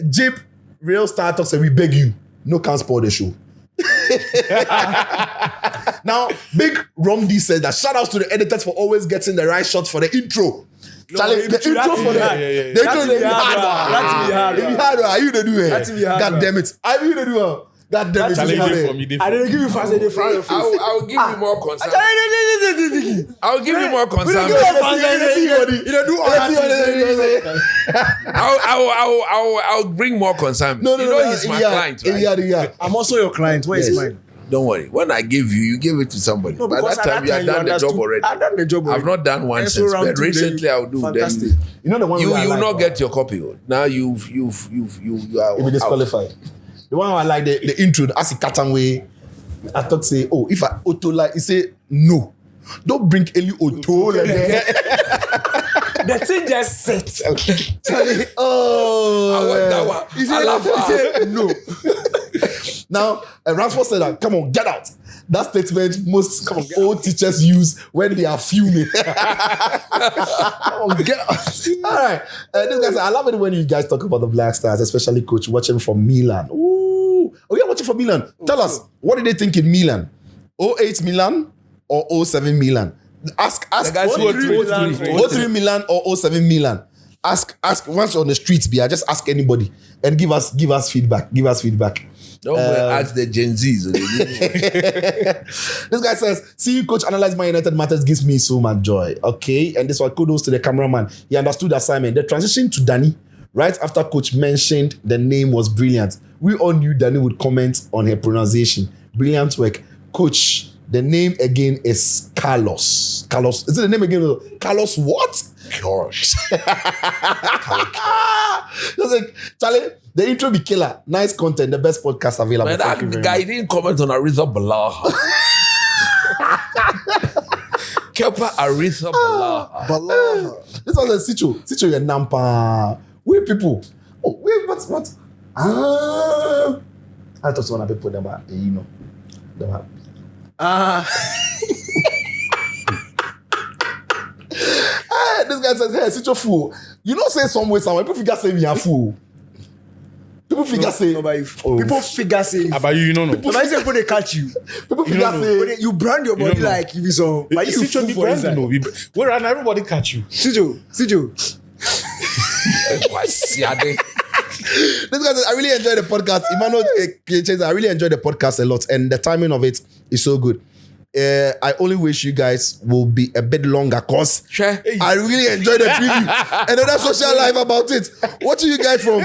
Jip Real Star talks and we beg you, no can't spoil the show. Now, Big Romdi says that shout outs to the editors for always getting the right shots for the intro. Charlie, the intro for the intro they be hard. They be hard. Are you the do it? God damn it! Are you the do? God damn it! Charlie, it's hard. they for me, they I for me. didn't give you fast. They fry your face. I'll give you more concern. I'll give you more concern. You don't do all that. I'll bring more concern. No, You know he's my client, right? Yeah. I'm also your client. Where is Yes. mine? Don't worry. When I give you give it to somebody. No, By because that at time, you have you done the job understood. already. I've done the job already. I've not done one And so since, round but two, recently I'll do. fantastic. Then You know the one you I will like, not get your copy. Now you are You'll be disqualified. The one I like the intro, as a Katan way. I thought say, oh, if I auto like, he say no. Don't bring any auto like that. The thing just set. Oh, I want that one. He said no. Now, Ransford said that, come on, get out. That statement most old teachers use when they are fuming. Come on, get out. All right. This guy said, I love it when you guys talk about the Black Stars, especially coach watching from Milan. Ooh. Oh, yeah, watching from Milan. Tell us, what did they think in Milan? 08 Milan or 07 Milan? Ask The guys who 03 Milan or 07 Milan. Ask once on the streets, just ask anybody and give us feedback. Don't ask the Gen Zs. This guy says, see you coach analyze my United matters gives me so much joy. Okay. And this one, kudos to the cameraman. He understood the assignment. The transition to Danny right after coach mentioned the name was brilliant. We all knew Danny would comment on her pronunciation. Brilliant work. Coach, the name again is Carlos. Carlos, is it the name again? Carlos what? Gosh. Just like, Charlie, the intro be killer. Nice content, the best podcast available. Man, Thank you that very guy much. didn't comment on Aretha Balaha. Kepa Aretha Balaha. This was a Sicho your Nampa. We people. Oh, wait, what? I thought one of people them are, them are. This guy says, hey, Sicho fool. You know, say some way, people figure say we are fool. People figure say, People figure say. About you know. But I say when they catch you, people figure say, you brand your body know. like if it's so. But you Sicho fool the for brand, inside. no. Where and everybody catch you. Sijo. this guy says, I really enjoy the podcast. Emmanuel says, I really enjoy the podcast a lot, and the timing of it is so good. I only wish you guys will be a bit longer because Sure. I really enjoy the preview. Another social life about it. Watching you guys from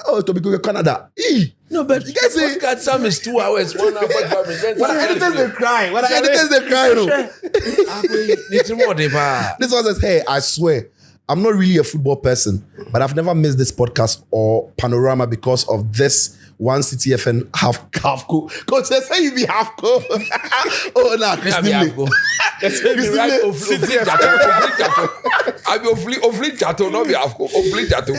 Etobicoke, Canada. No, but you guys say, podcast Sam is 2 hours, 1 hour, 45 minutes. what the editors they crying? What the editors they crying? This one says, hey, I swear, I'm not really a football person, but I've never missed this podcast or panorama because of this one CTFN half co. Coach, they say you be half co. Oh, no, Chris Nimley. I be Ofli Jato, not be Afko. Ofli Jato.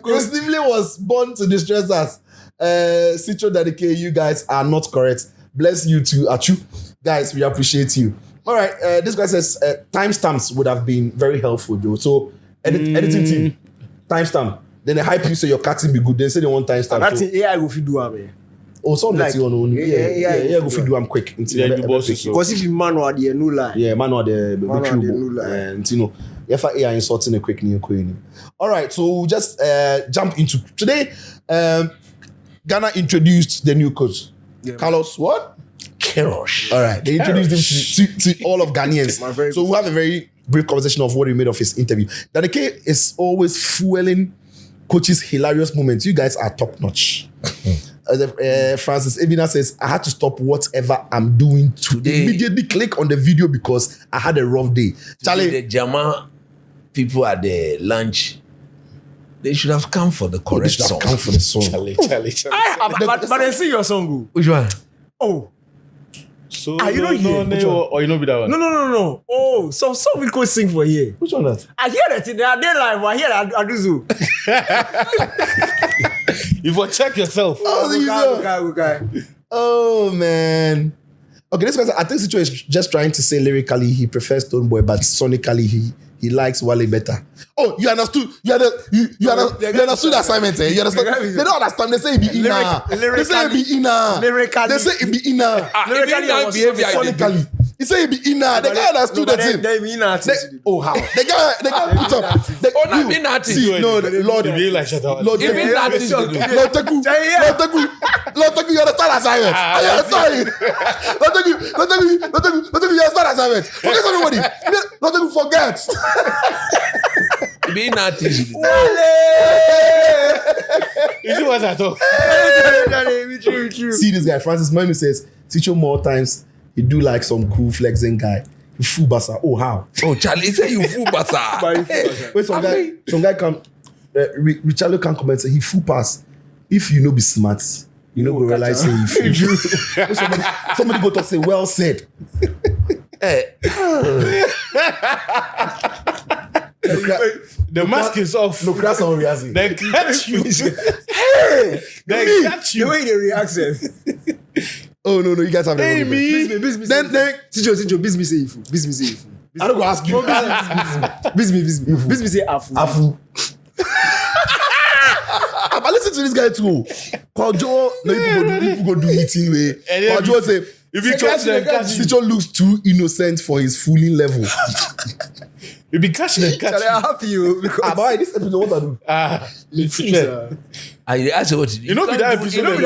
Chris Nimley was born to distress us. Citro Dedicate, you guys are not correct. Bless you too, Achu. Guys, we appreciate you. All right. This guy says timestamps would have been very helpful, Joe. So editing team, timestamp. Then they hype you say your cutting be good. They say they want timestamp. That's it. AI go fit do am. Oh, so Like, let's on. Yeah, go fit do am quick. Because if you manual the no lie. Yeah, manual the Manual the no lie. and you know, if AI insulting a quick new queen. All right, so we'll just jump into today. Ghana introduced the new coach, Carlos. What? Queiroz. All right, they introduced him to all of Ghanaians. So we'll have a very brief conversation of what he made of his interview. Danike is always fueling coaches' hilarious moments. You guys are top notch. Francis Ebina says, I had to stop whatever I'm doing today. Immediately click on the video because I had a rough day. Charlie, The Jama people at the lunch, they should have come for the correct song. come for the song. Charlie. But then sing your song. Which one? Oh. So you don't hear? Which or you know be that one? No. Oh, so we could sing for here. Which one that? I hear that in there. They live. I hear that. I do so. You for check yourself. Okay. Oh man. Okay, this guy, I think Sicho is just trying to say lyrically he prefers Stone Boy, but sonically he likes Wale better. Oh, you understood? You understood the assignment, eh? You understand? They don't understand. They say it be inner. They say it be inner. They say it be inner. Sonically. He say it be inner. The guy understood the thing. Oh, how? The guy put up. See, no, Lord. You really like shut up. Lord Teku, you understand assignment. I understand. Lord Teku, you understand assignment. Forget everybody. Lord Teku, forget. Be naughty. You see what I thought? See this guy, Francis Manu says, Sicho more times, he do like some cool flexing guy. You fool basa. Oh, how? Oh, Charlie, say you fool basa. Wait, some guy come, Richardo can comment and say he fool pass. If you know be smart, you know go realize say he fool. somebody go talk say, well said. The mask is off. No, that's not reason. They catch you. They catch you. The way they react. Oh no, you guys have Hey, me. Then Sijo, Bismi say ifu. I don't go ask you. Bismi say afu. But listen to this guy too. Kwajo, no people go do meeting way. Kwajo say, if you catch them, Sicho looks too innocent for his fooling level. You be catching them, catch I'm happy you because But this episode, what I do? I ask you what to do. You know, that episode.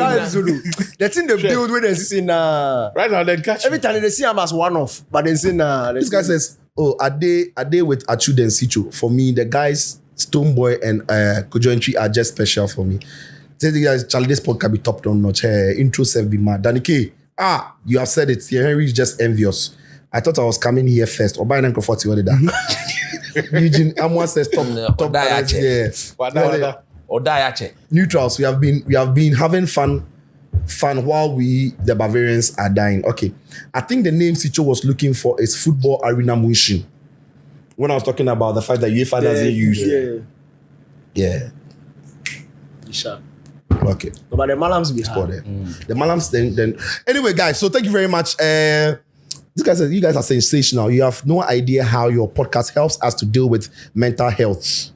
The thing they build when they say nah. Right now, then catch Every time they see him as one off, but they say nah. This guy says, "Oh, are they with Achu and Sicho? For me, the guys Stone Boy and Kojo Entry are just special for me. Say the guys, Charlie, this podcast be top notch. Intro self be mad. Danike, you have said it. Thierry Henry is just envious. I thought I was coming here first. Or buying Uncle 40 what did that? Eugene Amwa says top neutrals. We have been having fun while the Bavarians are dying. Okay. I think the name Sicho was looking for is Football Arena Munshin. When I was talking about the fact that UEFA doesn't use Yeah. Sure. Okay. But the Malams be hard. The Malams then. Anyway, guys, so thank you very much. This guy says you guys are sensational. You have no idea how your podcast helps us to deal with mental health.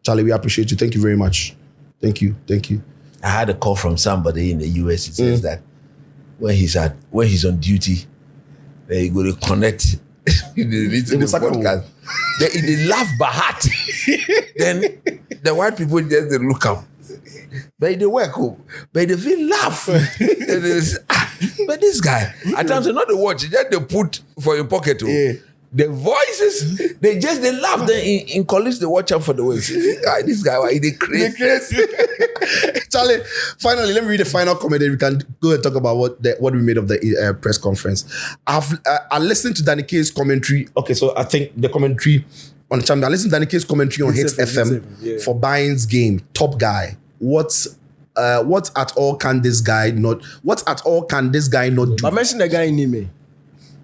Charlie, we appreciate you. Thank you very much. Thank you. I had a call from somebody in the US. It says that when he's on duty, they go to connect in the podcast. They laugh by heart. Then the white people just they look up. But they work home. But they feel laugh. But this guy, at times they not the watch, just they put for your pocket. Yeah. The voices, they laugh. Then in college they watch out for the words. This guy, why they crazy? Charlie, finally, let me read the final comment. Then we can go and talk about what we made of the press conference. I listened to Danike's commentary. Okay, so I think the commentary on the channel. I listened to Danike's commentary on Hits FM for Bayern's game. Top guy. What at all can this guy not do? But mention the guy in name.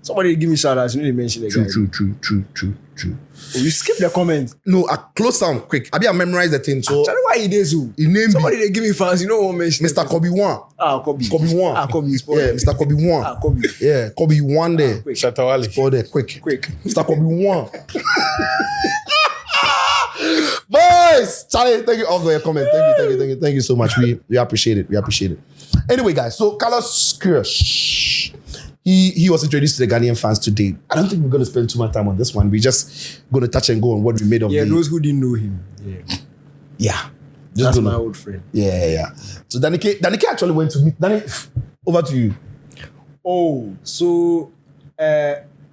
Somebody give me shout outs. You know they mention the guy. True. Oh, you skip the comment. No, I close down quick. I memorize the thing. So Tell me why he did so. he named Somebody they give me fans. You know what mention? Mr. Kobe One. Kobe. Kobe One. Kobe. Yeah, Mr. Kobe One. Kobe. Yeah, Kobe One there. Quick. Shatawali. Score there, quick. Mr. Kobe One. Boys, Charlie, thank you all for your comment. Thank you so much. We appreciate it. Anyway, guys, so Carlos Queiroz, he was introduced to the Ghanaian fans today. I don't think we're going to spend too much time on this one. We're just going to touch and go on what we made of those who didn't know him. Yeah. That's my old friend. Yeah. So Danike actually went to meet Danny. Over to you. Oh, so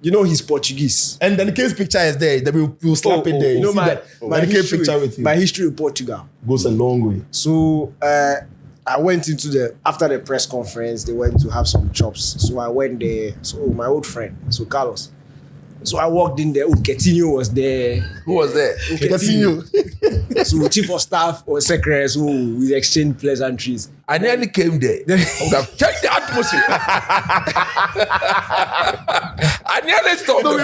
you know he's Portuguese. And Danike's picture is there. Then we'll slap it there. You know my Danike picture with him. My history in Portugal Goes a long way. So I went into after the press conference, they went to have some chops. So I went there. So my old friend, so Carlos. So I walked in there. Coutinho was there. Who was there? Coutinho. So chief of staff or secretary, so we exchanged pleasantries. I nearly came there. I would have checked the atmosphere. I nearly stopped. No, we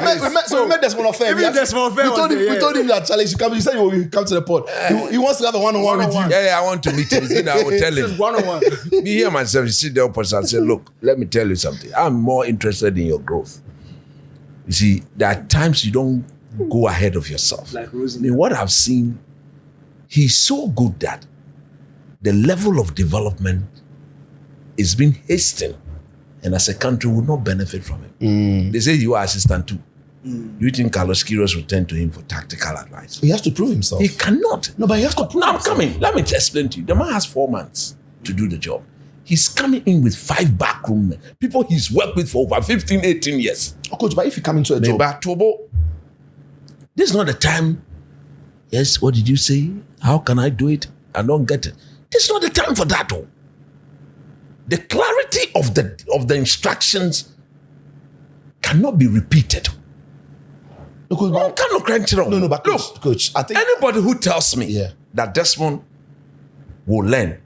met Desmond Affair. Even Desmond Affair we told him that challenge. You said you will come to the pod. He wants to have a one-on-one with you. Yeah, I want to meet him. I will tell him. One-on-one. Me here myself, you sit there opposite and say, look, let me tell you something. I'm more interested in your growth. You see, there are times you don't go ahead of yourself. Like Rosie. I mean, what I've seen, he's so good that the level of development is being hastened, and as a country, will not benefit from it. They say you are assistant too. Do you think Carlos Queiroz will turn to him for tactical advice? He has to prove himself. He cannot. No, but he has to prove Now I'm himself. coming. Let me just explain to you. The man has 4 months to do the job. He's coming in with 5 backroom men. People he's worked with for over 15, 18 years. Oh, coach, but if you come into a job, But Tobo, this is not the time. Yes, what did you say? How can I do it? I don't get it. This is not the time for that. Oh. The clarity of the instructions cannot be repeated. no, coach, No, but, cannot grant it wrong. no, but Look, coach, I think anybody who tells me Yeah. that Desmond will learn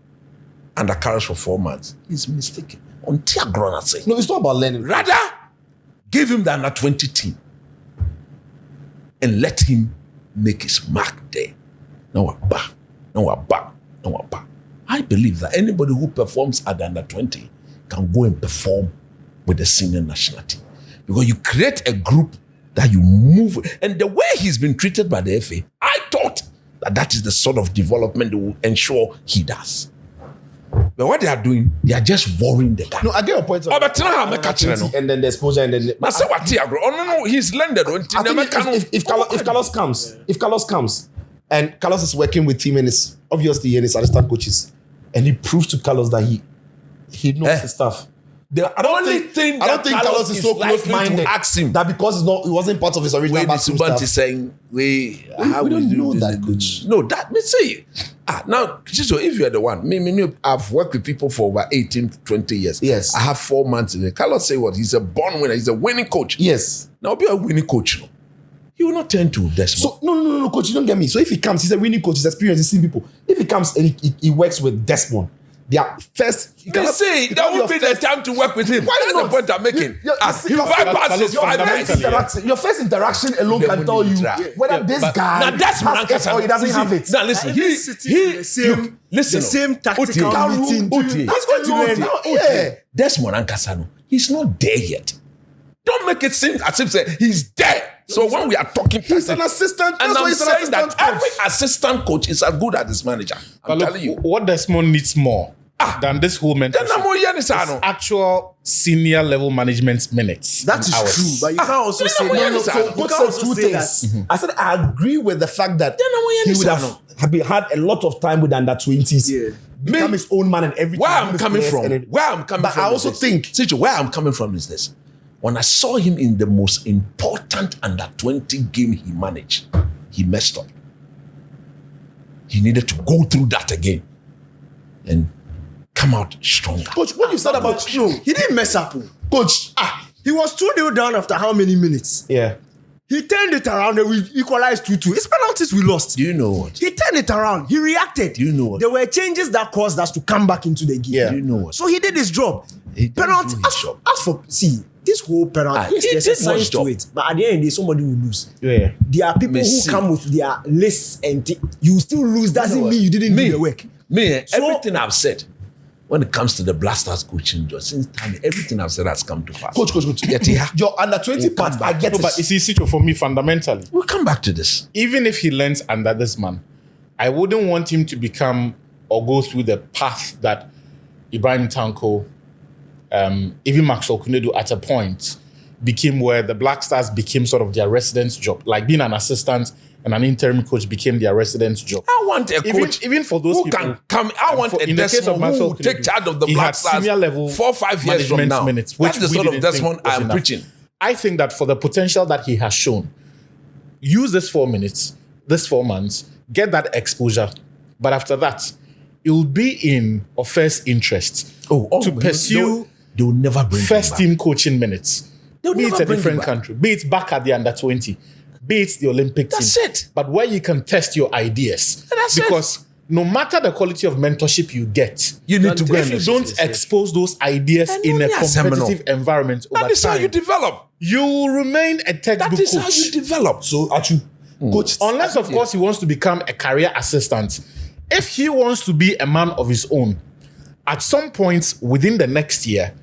under Koros for 4 months is mistaken. Until Grona say. no, it's not about learning. Rather, give him the under 20 team and let him make his mark there. No, we're back. I believe that anybody who performs at the under 20 can go and perform with the senior national team. Because you create a group that you move. And the way he's been treated by the FA, I thought that is the sort of development that will ensure he does. But what they are doing, they are just worrying the guy. No, I get your point. Oh, but now I'm a catcher. And then the exposure, and then I say what he agree. Oh no, he's landed. I think if Carlos comes, and Carlos is working with him and it's obviously and his assistant coaches, and he proves to Carlos that he knows his stuff. I don't think Carlos is so close-minded to ask him that because it wasn't part of his original when backroom Subant stuff. is saying we don't know that, coach. No, that me say. Now, so if you are the one, me, I've worked with people for over 18, 20 years. Yes. I have 4 months in there. Carlos say what? He's a born winner. He's a winning coach. Yes. Now, be a winning coach. No. He will not turn to Desmond. So no, coach, you don't get me. So if he comes, he's a winning coach, he's experienced, he's seen people. If he comes and he works with Desmond, their first. You say that would be the time to work with him. Why That's not? the point I'm making. He bypasses your first interaction alone They can will tell you interact. whether this guy Now that's has it or he doesn't have it. Now listen, the same tactical meeting. He's going to learn. Yeah. Desmond Ankasano, he's not there yet. Don't make it seem as if say, he's there. So when we are talking, He's an assistant. and That's why I'm he's an saying that assistant coach. every assistant coach is as good as his manager. I'm But telling you. look, what Desmond needs more than this whole Then mentorship I'm here, is actual senior level management minutes. That is hours. true, but you can't also say no, no, that. so You Coach can't said also two say things. that. I said I agree with the fact that Then I'm he here, would have had a lot of time with under 20s. Yeah. Become his own man and everything. Where I'm coming from. But I also think Sicho, where I'm coming from is this. When I saw him in the most important under 20 game he managed, he messed up. He needed to go through that again and come out stronger. Coach, what you said about No, he didn't mess up. Coach. He was 2-0 down after how many minutes? Yeah. He turned it around and we equalized 2-2. It's penalties we lost. Do you know what? He turned it around. He reacted. Do you know what? There were changes that caused us to come back into the game. Yeah. Do you know what? So he did his job. He didn't Penalty. do his job. As for this whole penalty, he there's a did science watch to job. it. But at the end of the day, somebody will lose. Yeah. There are people Messi. who come with their lists and you still lose. Doesn't mean you didn't do the work. Everything I've said when it comes to the Blasters coaching job, since time, everything I've said has come to pass. Coach. Your under 20 part, I get No, it. but you see, Sito, for me, fundamentally, We'll come back to this. even if he learns under this man, I wouldn't want him to become or go through the path that Ibrahim Tanko, even Maxwell Kunedu at a point became, where the Black Stars became sort of their residence job. Like being an assistant and an interim coach became their residence job. I want a coach Even for those who people can come. I want a in the case of Desmond who Maxwell will take Kunedu, charge of the he Black had Stars senior level 4-5 years from management now. minutes, which That's the we sort of didn't think Desmond was I'm enough. preaching. I think that for the potential that he has shown, use this 4 minutes, this 4 months, get that exposure. But after that, it will be in Ofe's interest to pursue They will never bring first him back. team coaching minutes. They'll Be it never a bring different him back. country, be it back at the under 20, be it the Olympic That's team. it. But where you can test your ideas. That's it. Because no matter the quality of mentorship you get, You need to go if and you don't expose those ideas And in a only a seminar. competitive environment over That is how time, you develop. you will remain a textbook That is coach. how you develop. So, Achu, coach. Unless, of course, he wants to become a career assistant. If he wants to be a man of his own, at some point within the next year,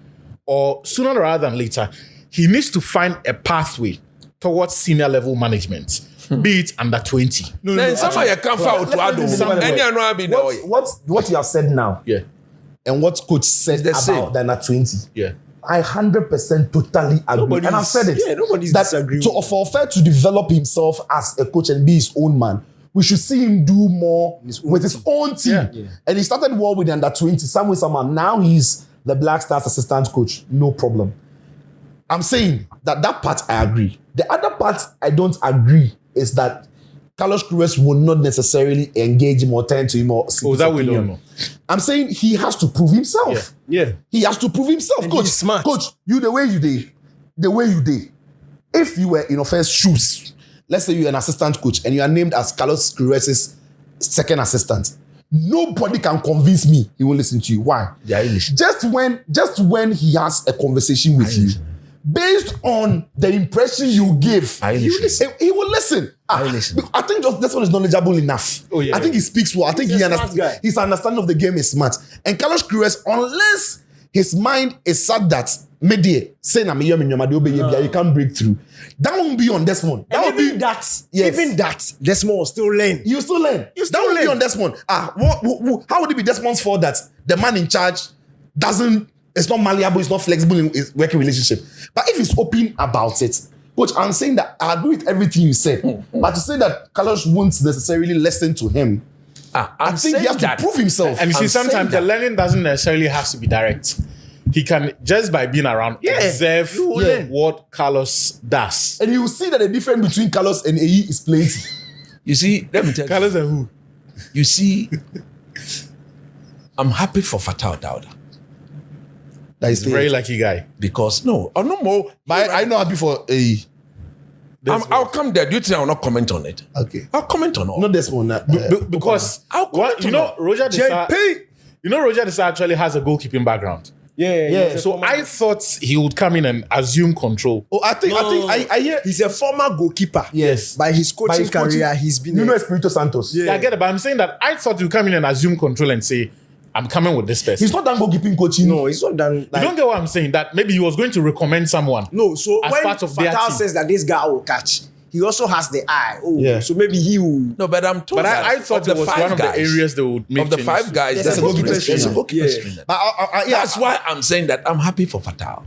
or sooner rather than later, he needs to find a pathway towards senior level management, be it under 20. Then somebody you can't fall to let me Ado. somewhere. And you know I be the way. What you have said now, Yeah, and what coach said the about same. the under 20, yeah. I 100% totally agree. And I've said it. Yeah, nobody's that disagreeing. to, for Fair to develop himself as a coach and be his own man, we should see him do more with his own team. Yeah. And he started well with the under 20, somehow. Now he's the Black Stars assistant coach. No problem. I'm saying that part I agree. The other part I don't agree is that Carlos Queiroz will not necessarily engage him or turn to him or seek Oh, his that we opinion. don't know. I'm saying he has to prove himself. Yeah. He has to prove himself. And Coach, he's smart. Coach, you the way you did. If you were in your first shoes, let's say you're an assistant coach and you are named as Carlos Queiroz's second assistant, nobody can convince me he will listen to you. Why? They are listening. Just when he has a conversation with you, based on the impression you give, I he will listen. listen. He will listen. I listen. I think just this one is knowledgeable enough. Oh, yeah. I think he speaks well. I think He's a smart guy. his understanding of the game is smart. And Carlos Queiroz, unless his mind is set that media say na me you can't break through. That won't be on this one. That And will even be that, Yes. even that, Desmond will still learn. you still learn. You still that will be learn. on Desmond. How would it be Desmond's fault that the man in charge it's not malleable, it's not flexible in his working relationship? But if he's open about it, coach, I'm saying that I agree with everything you said. But to say that Carlos won't necessarily listen to him, I think he has to prove himself. And you see, I'm saying sometimes the that. learning doesn't necessarily have to be direct. He can, just by being around, observe you will learn. what Carlos does. And you will see that the difference between Carlos and AE is plenty. You see, let me tell you. Carlos and who? You see, I'm happy for Fatal Dauda That is He's a very lucky guy. because no more. But I'm not happy for AE. I'll come there. Do you think I will not comment on it? Okay. I'll comment on all. Not this one. Because I'll comment on Roger Desa, Roger Desa actually has a goalkeeping background. Yeah. So I thought he would come in and assume control. Oh, I think I hear. He's a former goalkeeper. Yes. By his coaching career, he's been. Espirito Santos. Yeah. I get it, but I'm saying that I thought he would come in and assume control and say, I'm coming with this person. He's not done goalkeeping coaching. No, he's not done. You don't get what I'm saying? That maybe he was going to recommend someone. No, so As when part of their Fatal team. says that this guy will catch, he also has the eye. Oh, Yeah. so maybe he will. No, but I'm told But that I thought of it was one of the areas they would make of the changes 5 to. guys. There's That's a goalkeeper There's a trainer. goalkeeper Yeah. trainer. But That's why I'm saying that I'm happy for Fatal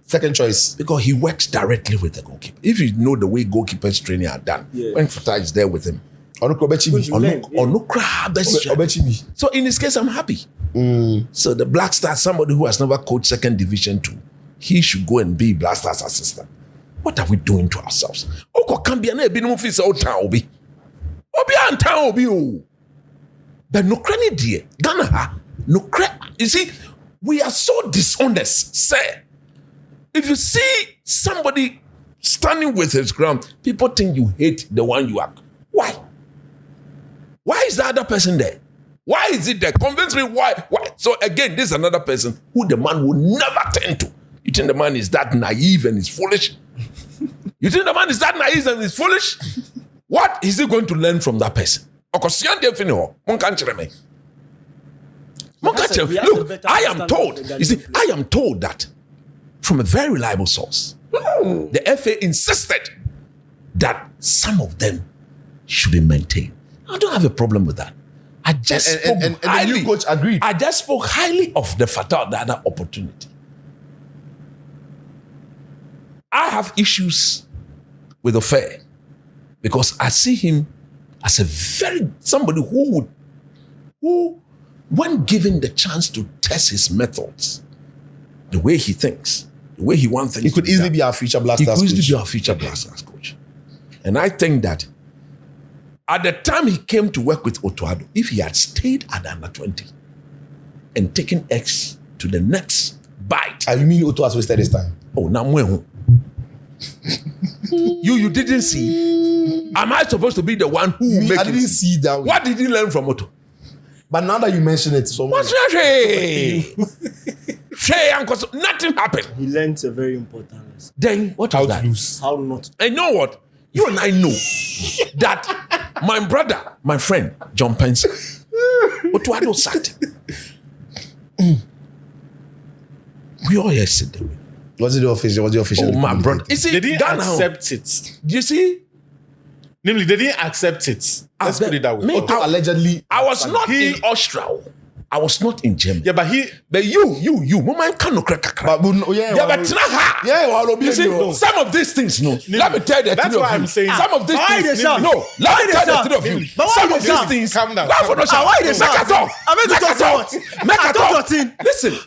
second choice. because he works directly with the goalkeeper. If you know the way goalkeepers training are done, when Fatal is there with him, Obechibi. so in this case, I'm happy. So the Black Stars, somebody who has never coached second division 2, he should go and be Black Stars assistant. What are we doing to ourselves? But no credit dear. Ghana, no credit. You see, we are so dishonest, sir. If you see somebody standing with his ground, people think you hate the one you are. Why? Why is the other person there? Why is it there? Convince me why. So again, this is another person who the man will never turn to. You think the man is that naive and is foolish? You think the man is that naive and is foolish? What is he going to learn from that person? Look, I am told. You see, I am told that from a very reliable source. The FA insisted that some of them should be maintained. I don't have a problem with that. I just spoke highly. And the new coach agreed. I just spoke highly of the Fatah Dada opportunity. I have issues with Ofe because I see him as somebody who, when given the chance to test his methods, the way he thinks, the way he wants things, He could easily be our future Blasters coach. He could easily be our future Blasters coach. And I think that at the time he came to work with Otuado, if he had stayed at under 20 and taken X to the next bite. I mean, Otto has wasted his time. Oh, now you didn't see. Am I supposed to be the one who make I didn't see that way. What did you learn from Otto? But now that you mention it, so What's that? Nothing happened. He learned a very important lesson. Then what was that? How not to. I know what? You and I know that my brother, my friend, John Pence, Otuado sat. We all yesterday. Was it the official? Oh, my brother. You see, They didn't Ghana, accept it. do you see? Namely, they didn't accept it. Let's put it that way. Me, Otto allegedly. I was not in Austria. I was not in Germany. Yeah, but you, woman can't crack. But yeah, But you see, some of these things, no. Let me tell you the That's truth. why I'm saying. Some of these Why things, they sound? no. Let me tell you the truth of you. But why Some they of these sound? things. Calm down, Why calm for no down. shout? Why they Make sound? a talk. I mean, Make a talk talk. what? Make a I talk. talk what? Listen. Wait.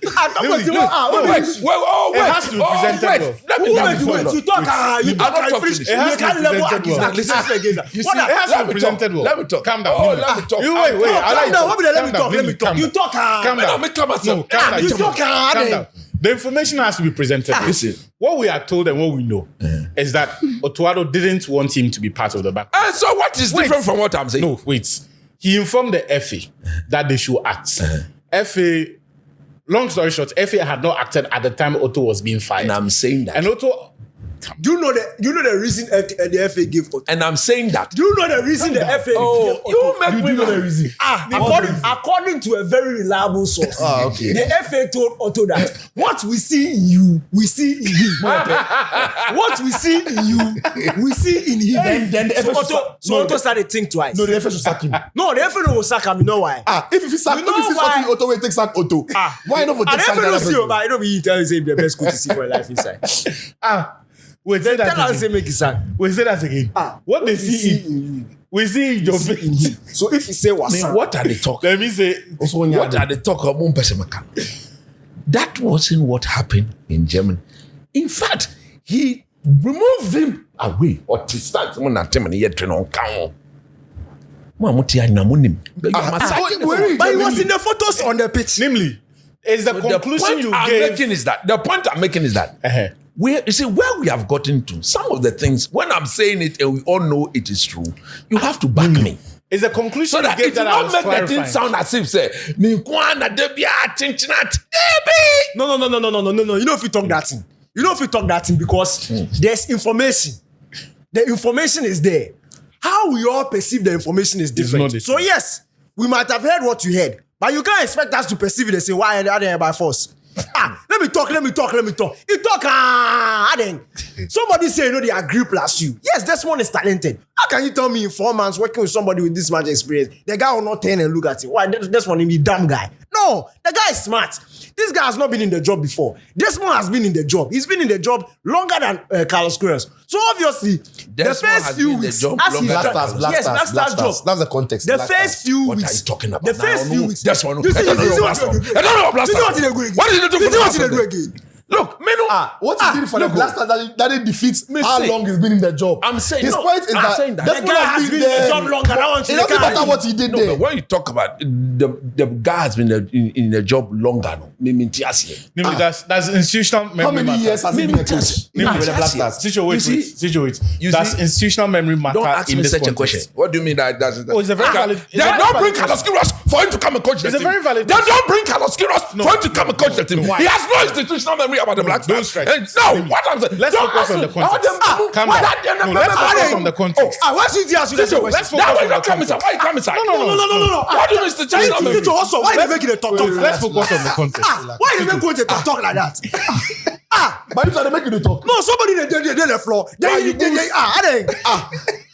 Wait. It has to be presented well. Let me You talk. You I'm not talk. talking. You can't level accusation. You see, What? It has to be presented well. Let me talk. Calm down. Oh, let me talk. You wait. Calm down. Let me talk. You talk. Calm down. Let me come No, calm down. You talk. Calm down. The information has to be presented. Listen. What we are told and what we know is that Otuado didn't want him to be part of the back. And so what is different from what I'm saying? No, wait. He informed the FA that they should act. FA, long story short, FA had not acted at the time Otto was being fired. And I'm saying that. And Otto, Do you know the reason the FA gave Otto? And I'm saying that. Do you know the reason the FA gave Otto? You make me know the reason. According to a very reliable source, okay. the FA told Otto that what we see in you, we see in him. What we see in you, we see in him. Then the FA Otto started to think twice. No, the FA should sack him. No, the FA will sack him. You know why? If you sack, You know if you why? sack Otto, we take sack Otto. Why not for take And the sack FA the will other see you, person? but I don't be tell you say the best coach to see for life inside. wait, say that Tell us say again. make it sack. Wait, say that again. What they see in you. we see in your See in face. him. So if you say I mean, wasa, what are they talking? Let me say, Also, when you What are they talking about? One person can. That wasn't what happened in Germany. In fact, he removed him away. Or to start someone at him and he had to know. But he was in the photos on the pitch. namely, is the conclusion you gave. The point I'm making is that where you see where we have gotten to, some of the things, when I'm saying it and we all know it is true, you have to back me. Is the conclusion So that you it gave will that I not was make the thing clarifying. sound as if say, No. You know if you talk that thing. You know if you talk that thing because there's information. The information is there. How we all perceive the information is different. not the So yes, we might have heard what you heard, but you can't expect us to perceive it and say, why are they by force? Let me talk. You talk, then. Somebody say, they agree plus you. Yes, this one is talented. How can you tell me in 4 months working with somebody with this much experience, the guy will not turn and look at him? Why? This one is a dumb guy. No, the guy is smart. This guy has not been in the job before. This one has been in the job. He's been in the job longer than Carlos Queiroz. So obviously, the first few weeks, Blasters. That's the context. the first few what weeks, are you talking about? the first few weeks. That's one. You see what What did they do again? What did you do for You see what the did they do Blasters? again? Look, Menu. What he did for the Blasters that it defeats how say- long he's been in the job. I'm saying his no, point is I'm that saying that. this The one guy has been in the job longer. That one It doesn't matter what he did No, there. but when you talk about the guy has been in the job longer, no, Namely, that's institutional memory. How many matter. years has he been a coach? Namely, With the Blasters. Situate. That's institutional memory matter. Don't ask in me this such a context. question. What do you mean that doesn't? Oh, it's a very valid. They don't bring Carlos Queiroz for him to come and coach the It's a team. very valid Then question. don't bring Carlos Queiroz for him to come and coach the team. Why? He has no institutional memory about the Black don't Stars. stress. No, what I'm saying. Let's don't focus ask on the him. context. Calm down. No, let's focus on the context. Why should you ask you that Let's question? focus on on the the context. Why you come inside? No. What do you institutional memory? Also, why are you making a talk? Let's focus on the context. Why are you making coach a talk like that? But you try to make you talk. No, somebody they the floor. They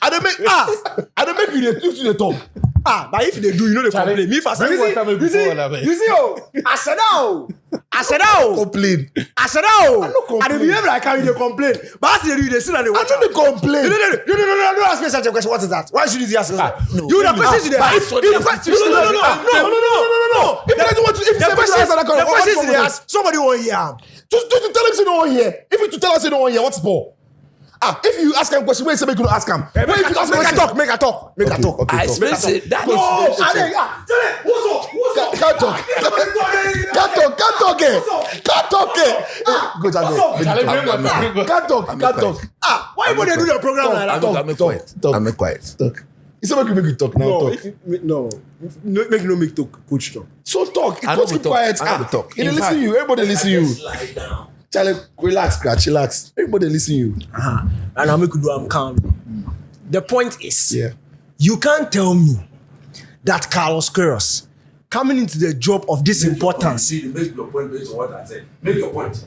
I don't make you the talk. but if they do, you know they complain. Me first. Bring water maybe before that, man. You see, I said Complain. and they behave like how you complain. But as they do, they sit and they watch. I don't complain. No, ask me such a question. What is that? Why should you ask that? You the questions you ask. No. If you don't want to, if you The questions they ask, somebody won't hear. just tell him you don't want to hear. If you tell us you don't want to hear, what's for? If you ask him a question, wait, say make you don't ask him. Make a talk. Okay, talk. I explain that. No, can't talk. Go Can't talk. Why would they do the program like that? I'm quiet. Talk. It's not make you talk now. No, Talk. make no make talk, coach talk. So talk. I It know goes we keep talk. quiet. I know we talk. They In listen fact, to you. Everybody listen to you. Slide down. Charlie, relax, scratch, relax. Everybody listen to you. And I make you do I'm calm. The point is, Yeah. you can't tell me that Carlos Queiroz coming into the job of this importance. Make your point based on what I said. Make your point.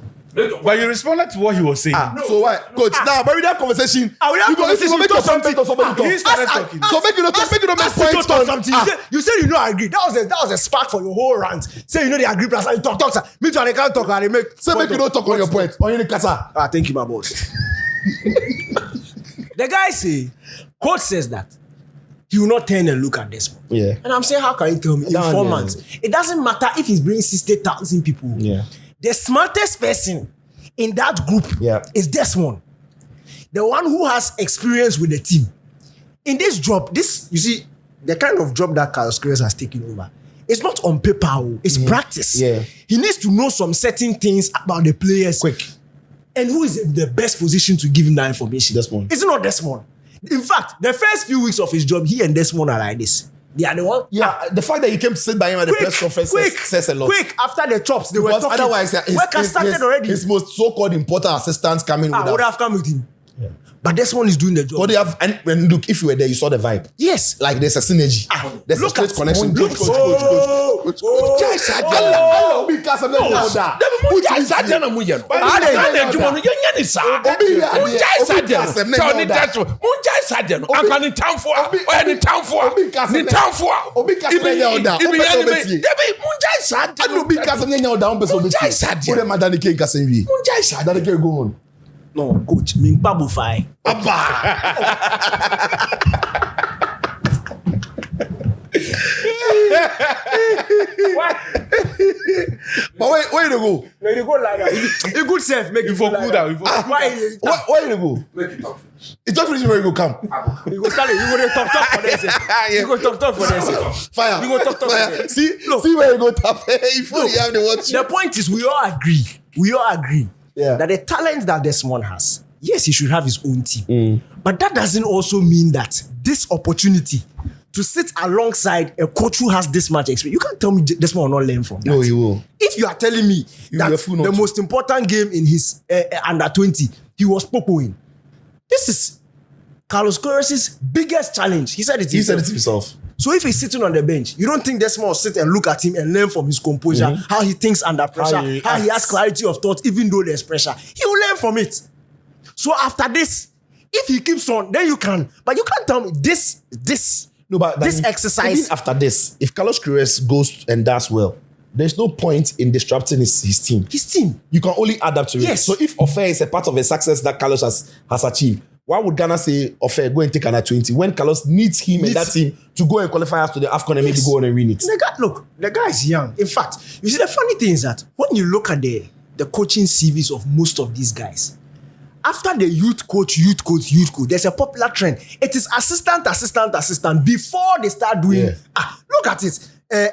But you responded to what he was saying. So why, coach? Now, but with that conversation, we have you go conversation, make talk your point something. based on somebody He talk. started talking. So make you not make point on Something. You said you know I agree. That was a spark for your whole rant. Say you know they agree plus I talk. Me too, and they can't talk and they make. Say make you don't talk on your point. On your casa. Thank you, my boss. The guy say, coach says that he will not turn and look at this one. Yeah. And I'm saying, how can you tell me in 4 Yeah. months? It doesn't matter if he's bringing 60,000 people. Yeah. The smartest person in that group is this one. The one who has experience with the team. In this job, you see, the kind of job that Carlos Queiroz has taken over, it's not on paper, it's practice. Yeah. He needs to know some certain things about the players. Quick. And who is in the best position to give him that information? Desmond. It's not Desmond. In fact, the first few weeks of his job, he and Desmond are like this. They are the one. Yeah, the fact that he came to sit by him at the press conference says a lot. Quick, after the chops, they were Because talking. otherwise, Work has started already. his most so-called important assistants coming with would us. have come with him. Yeah. But Desmond is doing the job. But they have, and look, if you were there, you saw the vibe. Yes. Like there's a synergy. There's a Look straight at- connection. look- Coach. No, coach. Mingpabu fai. But where you go? When you go like that, you good self make you for go like cool that. down. Where you go? Make it talk. It's not finishing where you go. Come. You go start it. You go dey talk for them. You go talk for them. Fire. You go talk for Fire. them. See where you go. Tap. If you have the watch. The point is, we all agree Yeah. that the talent that Desmond has, yes, he should have his own team. But that doesn't also mean that this opportunity to sit alongside a coach who has this much experience, you can't tell me Desmond will not learn from that. No, he will. If you are telling me You that were fool not the to. most important game in his under 20, he was popoing. This is Carlos Queiroz's biggest challenge. He said it himself. So if he's sitting on the bench, you don't think Desmond will sit and look at him and learn from his composure, how he thinks under pressure, how he has clarity of thought, even though there's pressure. He will learn from it. So after this, if he keeps on, then you can. But you can't tell me this exercise. Even after this, if Carlos Queiroz goes and does well, there's no point in disrupting his team. His team. You can only add up to it. Yes. So if Ofer is a part of the success that Carlos has achieved, why would Ghana say Ofer go and take under 20 when Carlos needs him and that team to go and qualify us to the AFCON and maybe go on and win it? The guy is young. In fact, you see, the funny thing is that when you look at the coaching CVs of most of these guys, after the youth coach, there's a popular trend. It is assistant before they start doing. Look at it.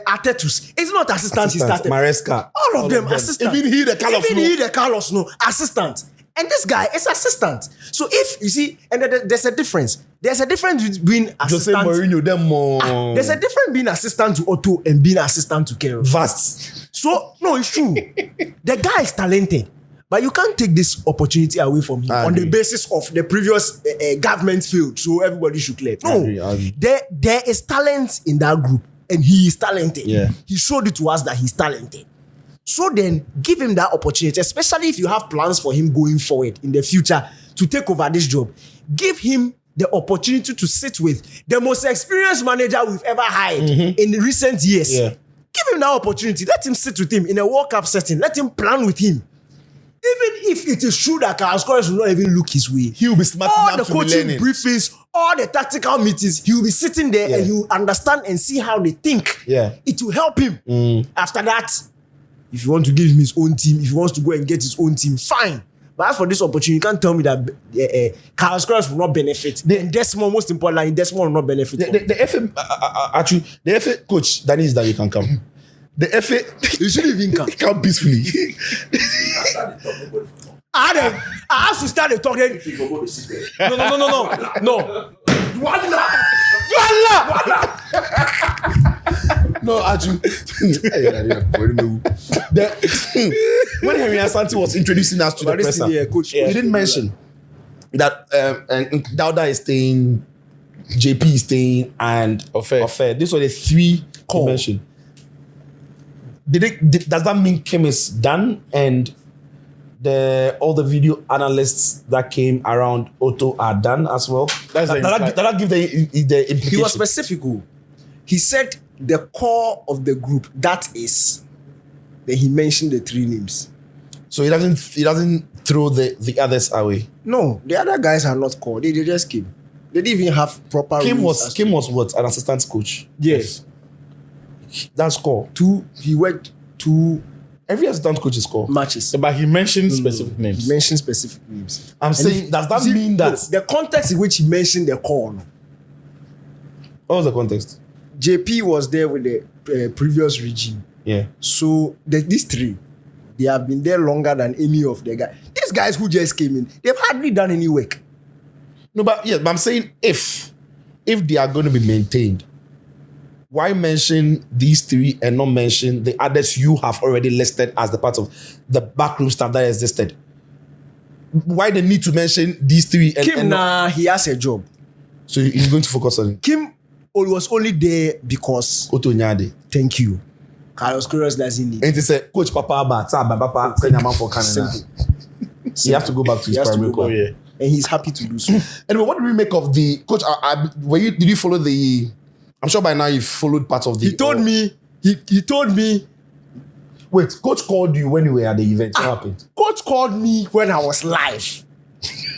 Artetus. It's not assistant. He started. Maresca. All of them assistant. Even he, the Carlos, assistant. And this guy is assistant. So if you see, and there's a difference. There's a difference between Jose assistant. Mourinho, them more. There's a difference being assistant to Otto and being assistant to Queiroz. vast. So no, it's true. The guy is talented, but you can't take this opportunity away from him I on the agree. basis of the previous government field. So everybody should clear. No, I agree. there is talent in that group, and he is talented. Yeah. He showed it to us that he's talented. So then, give him that opportunity, especially if you have plans for him going forward in the future to take over this job. Give him the opportunity to sit with the most experienced manager we've ever hired in recent years. Yeah. Give him that opportunity. Let him sit with him in a World Cup setting. Let him plan with him. Even if it is true that Koros will not even look his way, He will be smart all enough the to be coaching learning. briefings, all the tactical meetings, he will be sitting there Yeah. and he will understand and see how they think. Yeah. It will help him. After that, if you want to give him his own team, if he wants to go and get his own team, fine. But as for this opportunity, you can't tell me that Koros will not benefit. Then Desmond, most importantly, Desmond will not benefit. The FA, actually, the FA coach, that is that you can come. The FA, You shouldn't even come. come peacefully. I have to start the talking. No. No, actually, when Henry Asante was introducing us to the But this presser, thing here, coach, he didn't mention that Dauda is staying, JP is staying, and Ofe. These were the three he mentioned. Does that mean Kim is done and all the video analysts that came around Otto are done as well? That's the that give the implication. He was specific. He said the core of the group, that is. Then he mentioned the three names. So he doesn't throw the others away. No, the other guys are not core. They just came. They didn't even have proper. Kim rules as was what? An assistant coach. Yes. That's core. He went 2 Every assistant coach is core. matches. But he mentioned specific He names. mentioned specific names. I'm saying, does that See, mean that? the context in which he mentioned the core? No? What was the context? JP was there with the previous regime. Yeah. So these three, they have been there longer than any of the guys. These guys who just came in, they've hardly done any work. No, but I'm saying if they are going to be maintained, why mention these three and not mention the others you have already listed as the part of the backroom staff that existed? Why they need to mention these three? Kim, he has a job. So he's going to focus on Kim was only there because, Otto Nyade. thank you, Queiroz doesn't need. And he said, Coach Papa, Papa, for Canada. Simple. He has to go back to his He has to primary go club. back. Yeah. And he's happy to do so. Anyway, what do we make of the coach? Did you follow the? I'm sure by now you've followed part of the. He told me. He told me. Wait, coach called you when you were at the event. What happened? Coach called me when I was live.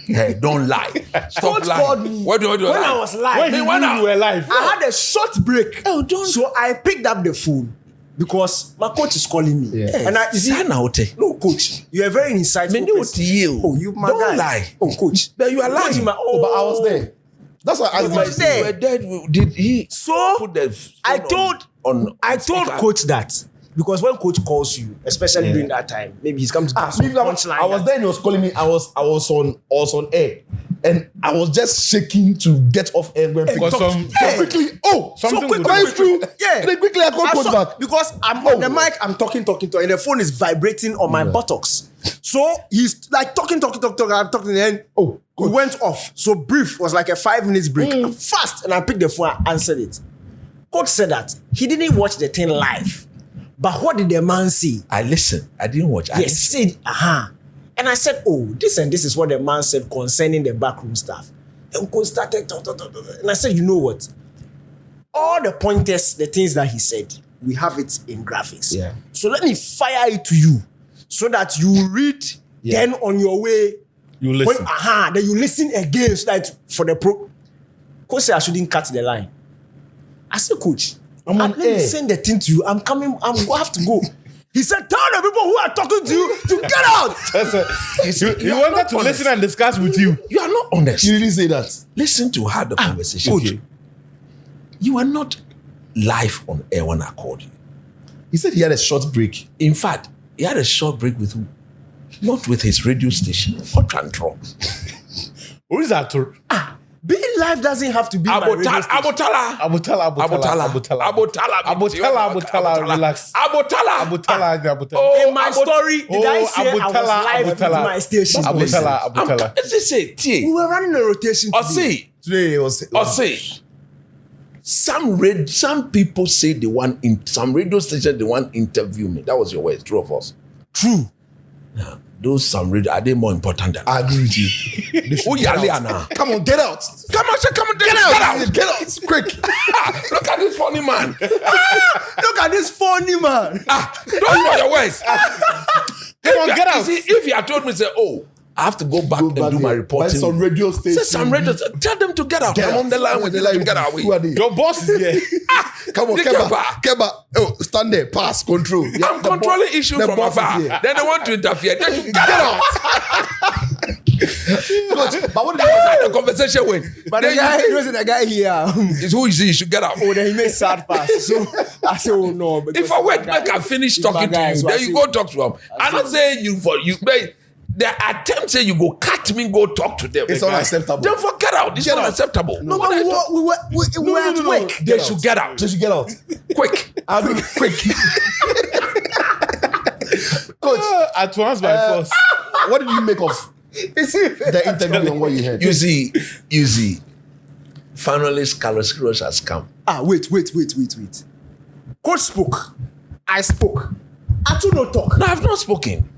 Hey, don't lie. Stop Coach lying. called me What do when I was live. When you were live. I had a short break. Oh, don't. So I picked up the phone because my coach is calling me. Yeah. And you see, no, coach, you are very insightful. Many would person. yield. Oh, you my Don't guy. lie. Oh, coach. But you are Coach, lying. my- But I was there. That's why I was asked you. there. You were dead. Did he So put the I phone told on coach that because when coach calls you, especially during that time, maybe he's come to give some punchline. I was there and he was calling me. I was on air. And I was just shaking to get off air when Because so quickly. Oh, something quick, would- that's true. Yeah. Then quickly I called I coach saw- back. because I'm on the mic, I'm talking, and the phone is vibrating on my buttocks. So he's like talking, I'm talking, and then we went off. So brief was like a 5 minutes break. Fast, and I picked the phone and answered it. Coach said that he didn't watch the thing live. But what did the man say? I listened. I didn't watch. I Yes, he said, And I said, this is what the man said concerning the backroom staff. And coach started talk. And I said, you know what? All the pointers, the things that he said, we have it in graphics. Yeah. So let me fire it to you so that you read, then on your way, You listen. then you listen again so that for the pro. Coach said I shouldn't cut the line. I said, coach, let me send the thing to you. I'm coming, I have to go. He said, tell the people who are talking to you to get out. He wanted to listen and discuss with you. You are not honest. You didn't say that. Listen to how the conversation. coach. You are not live on air when I called you. He said he had a short break. In fact, he had a short break with who? Not with his radio station. Or Trantro. Who is that? Being life doesn't have to be my radio station. Abotala. Relax. Abotala. In my story, did I say I was live with my station? Abotala. Let's say, We were running a rotation today. Today it was. Some people say they want some radio station they want interview me. That was your words, true or false? True. Now, those some radio are they more important than I agree with you. who now? Come on, get out. Come on, get out. Get out. Quick. Look at this funny man. Look at this funny man. Those were your words. Come on, get out. You see, if you had told me, say, oh, I have to go back and do my reporting. By some radio station. Say some radio. Tell them to get out. I'm on the line with them to get out. Who are they? Your boss is here. Come on, Keba. Oh, stand there. Pass. Control. Yeah, I'm controlling issues the from boss afar. is here. Then they want to interfere. Then you get out. Coach, but what did That's how the conversation went. But Then the guy, you wasn't the guy here. think, who is he? You should get out. Oh, then he made sad pass. So I said, oh no. because If I wait, my guy- make I finish he's my talking to guy, you, so I then you say- go talk to him. I'm not saying you for you. But the attempt say you go cut me, go talk to them. It's unacceptable. Then forget out. It's Get not out. acceptable. No, but we were at work. They should get out. They should get out. Quick. I mean, quick. Coach, At once by force. what did you make of the interview and what you heard? You see. Finalist Koros has come. Wait. Coach spoke. I spoke. I do not talk. No, I've not spoken.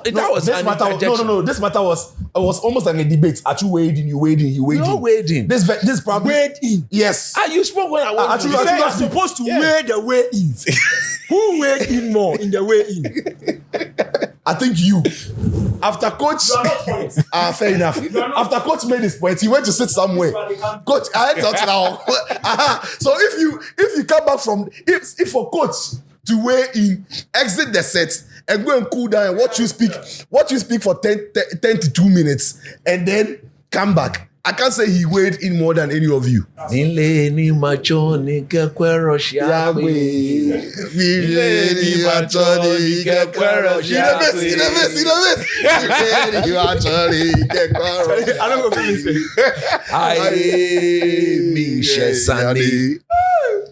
That was this an matter. interjection. No. This matter was almost like a debate. Are you wading? You wading? You wading? You're wading. This probably Wade in. Yes. You spoke when I was. Actually, You I say think you're that's supposed to weigh the way in. Who weighed in more in the way in? I think you. After coach, fair enough. After coach made his point, he went to sit somewhere. Coach, I thought now. So if you come back from if for coach to weigh in, exit the set and go and cool down and what you speak for 10 to 2 minutes and then come back. I can't say he weighed in more than any of you.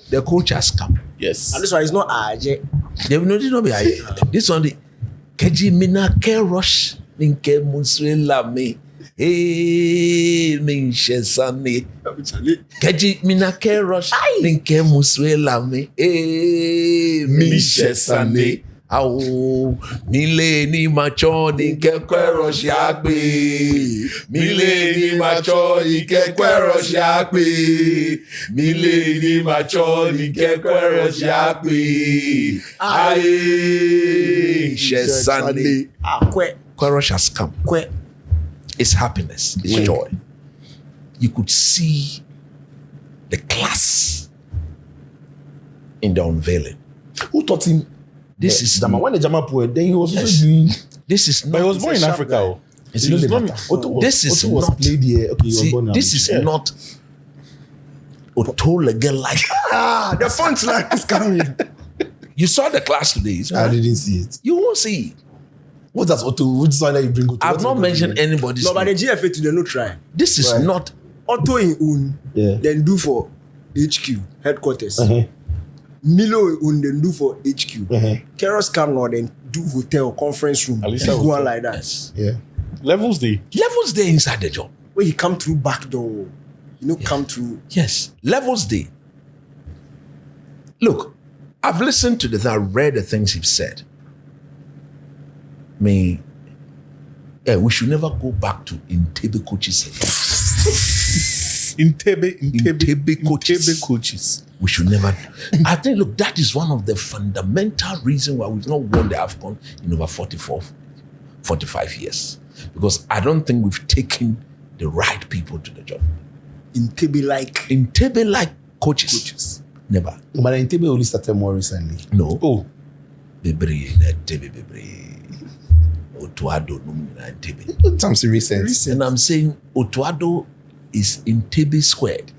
The coach has come. Yes. And this one is not Aje. They will not be this one. The Keji Mina Queiroz Ninke Muswela me. Hey, Minchesani. Keji Mina Queiroz Ninke Muswela me. Hey, Minchesani. Awo mile ni macho ni Queiroz yagbe. Mile ni macho ni Queiroz yagbe. Mile ni macho ni Queiroz yagbe. Aye, Shesani. Queiroz has come. It's happiness. It's joy. You could see the class in the unveiling. Who taught him? This is Jama. When the Jama poet, then he was also doing. This is not. But he was born in Africa. Oh. This It is doesn't not. matter. Otto This is was not. played here. Okay, he was See, born in this is America. not Otto again like. The punchline is coming. You saw the class today. I didn't see it. You won't see. What does Otto? Which side that you bring Otto? I've not mentioned anybody's No, but the name. GFA today no try. This is Right. not. Otto in Un, Yeah. then do for HQ, headquarters. Uh-huh. Milo in Un, then do for HQ. Uh-huh. Keros come now, then do hotel, conference room. At least and that go hotel. on like that. Yes. Yeah. Levels day. Levels day inside the job. When he come through back door, come through. Yes. Levels day. Look, I've listened to this. I read the things you've said. We should never go back to Intebe coaches. Intebe coaches. coaches. We should never. I think, look, that is one of the fundamental reasons why we've not won the AFCON in over 45 years. Because I don't think we've taken the right people to the job. Intebe like coaches. Never. But Intebe only started more recently. No. Oh. Bebre, Otuado, Intebe. Some recent. And I'm saying Otuado is Intebe squared.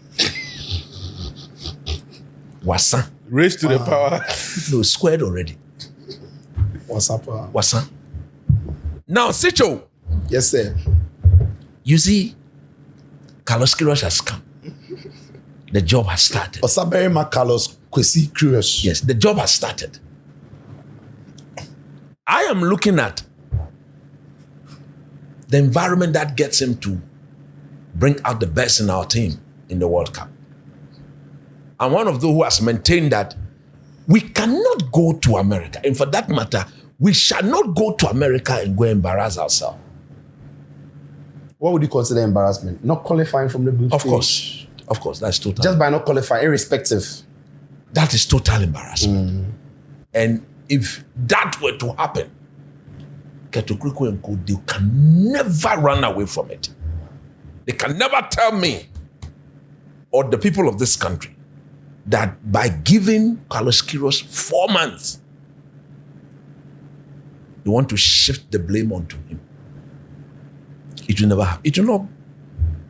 Wasan. Raised to the power. No, squared already. What's up? Wasan. Now, Sicho, Yes, sir. you see, Carlos Queiroz has come. The job has started. Osaberima Carlos Kwesi Queiroz. Yes, the job has started. I am looking at the environment that gets him to bring out the best in our team in the World Cup. I'm one of those who has maintained that we cannot go to America. And for that matter, we shall not go to America and go embarrass ourselves. What would you consider embarrassment? Not qualifying from the group Of stage? course, that's total. Just by not qualifying, irrespective. That is total embarrassment. And if that were to happen, Ketokriku and Co, they can never run away from it. They can never tell me or the people of this country that by giving Carlos Queiroz 4 months, they want to shift the blame onto him. It will never happen. It will not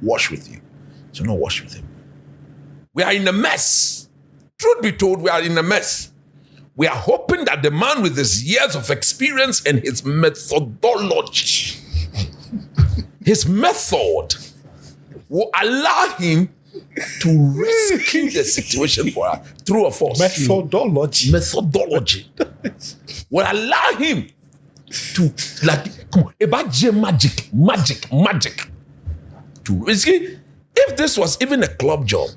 wash with you. It will not wash with him. We are in a mess. Truth be told, we are in a mess. We are hoping that the man with his years of experience and his methodology, his method, will allow him to rescue the situation for us through a force. Methodology. Will allow him to, like, come on, about magic. To risky. If this was even a club job,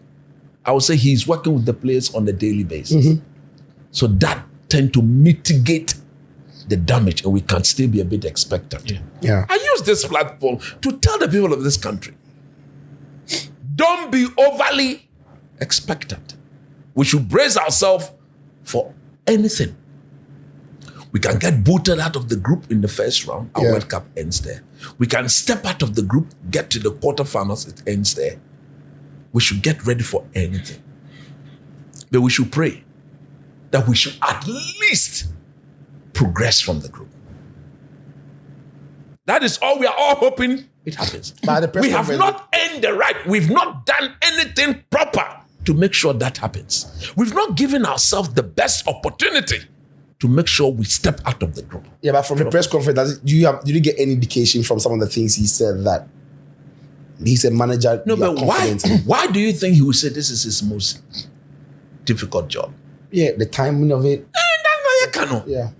I would say he's working with the players on a daily basis. So that tend to mitigate the damage, and we can still be a bit expectant. Yeah. I use this platform to tell the people of this country, don't be overly expectant. We should brace ourselves for anything. We can get booted out of the group in the first round. Our World Cup ends there. We can step out of the group, get to the quarterfinals, it ends there. We should get ready for anything. But we should pray that we should at least progress from the group. That is all we are all hoping it happens. We have not earned the right. We've not done anything proper to make sure that happens. We've not given ourselves the best opportunity to make sure we step out of the group. Yeah, but from the press conference, did you get any indication from some of the things he said that he's a manager? No, but why do you think he would say this is his most difficult job? Yeah, the timing of it. Yeah.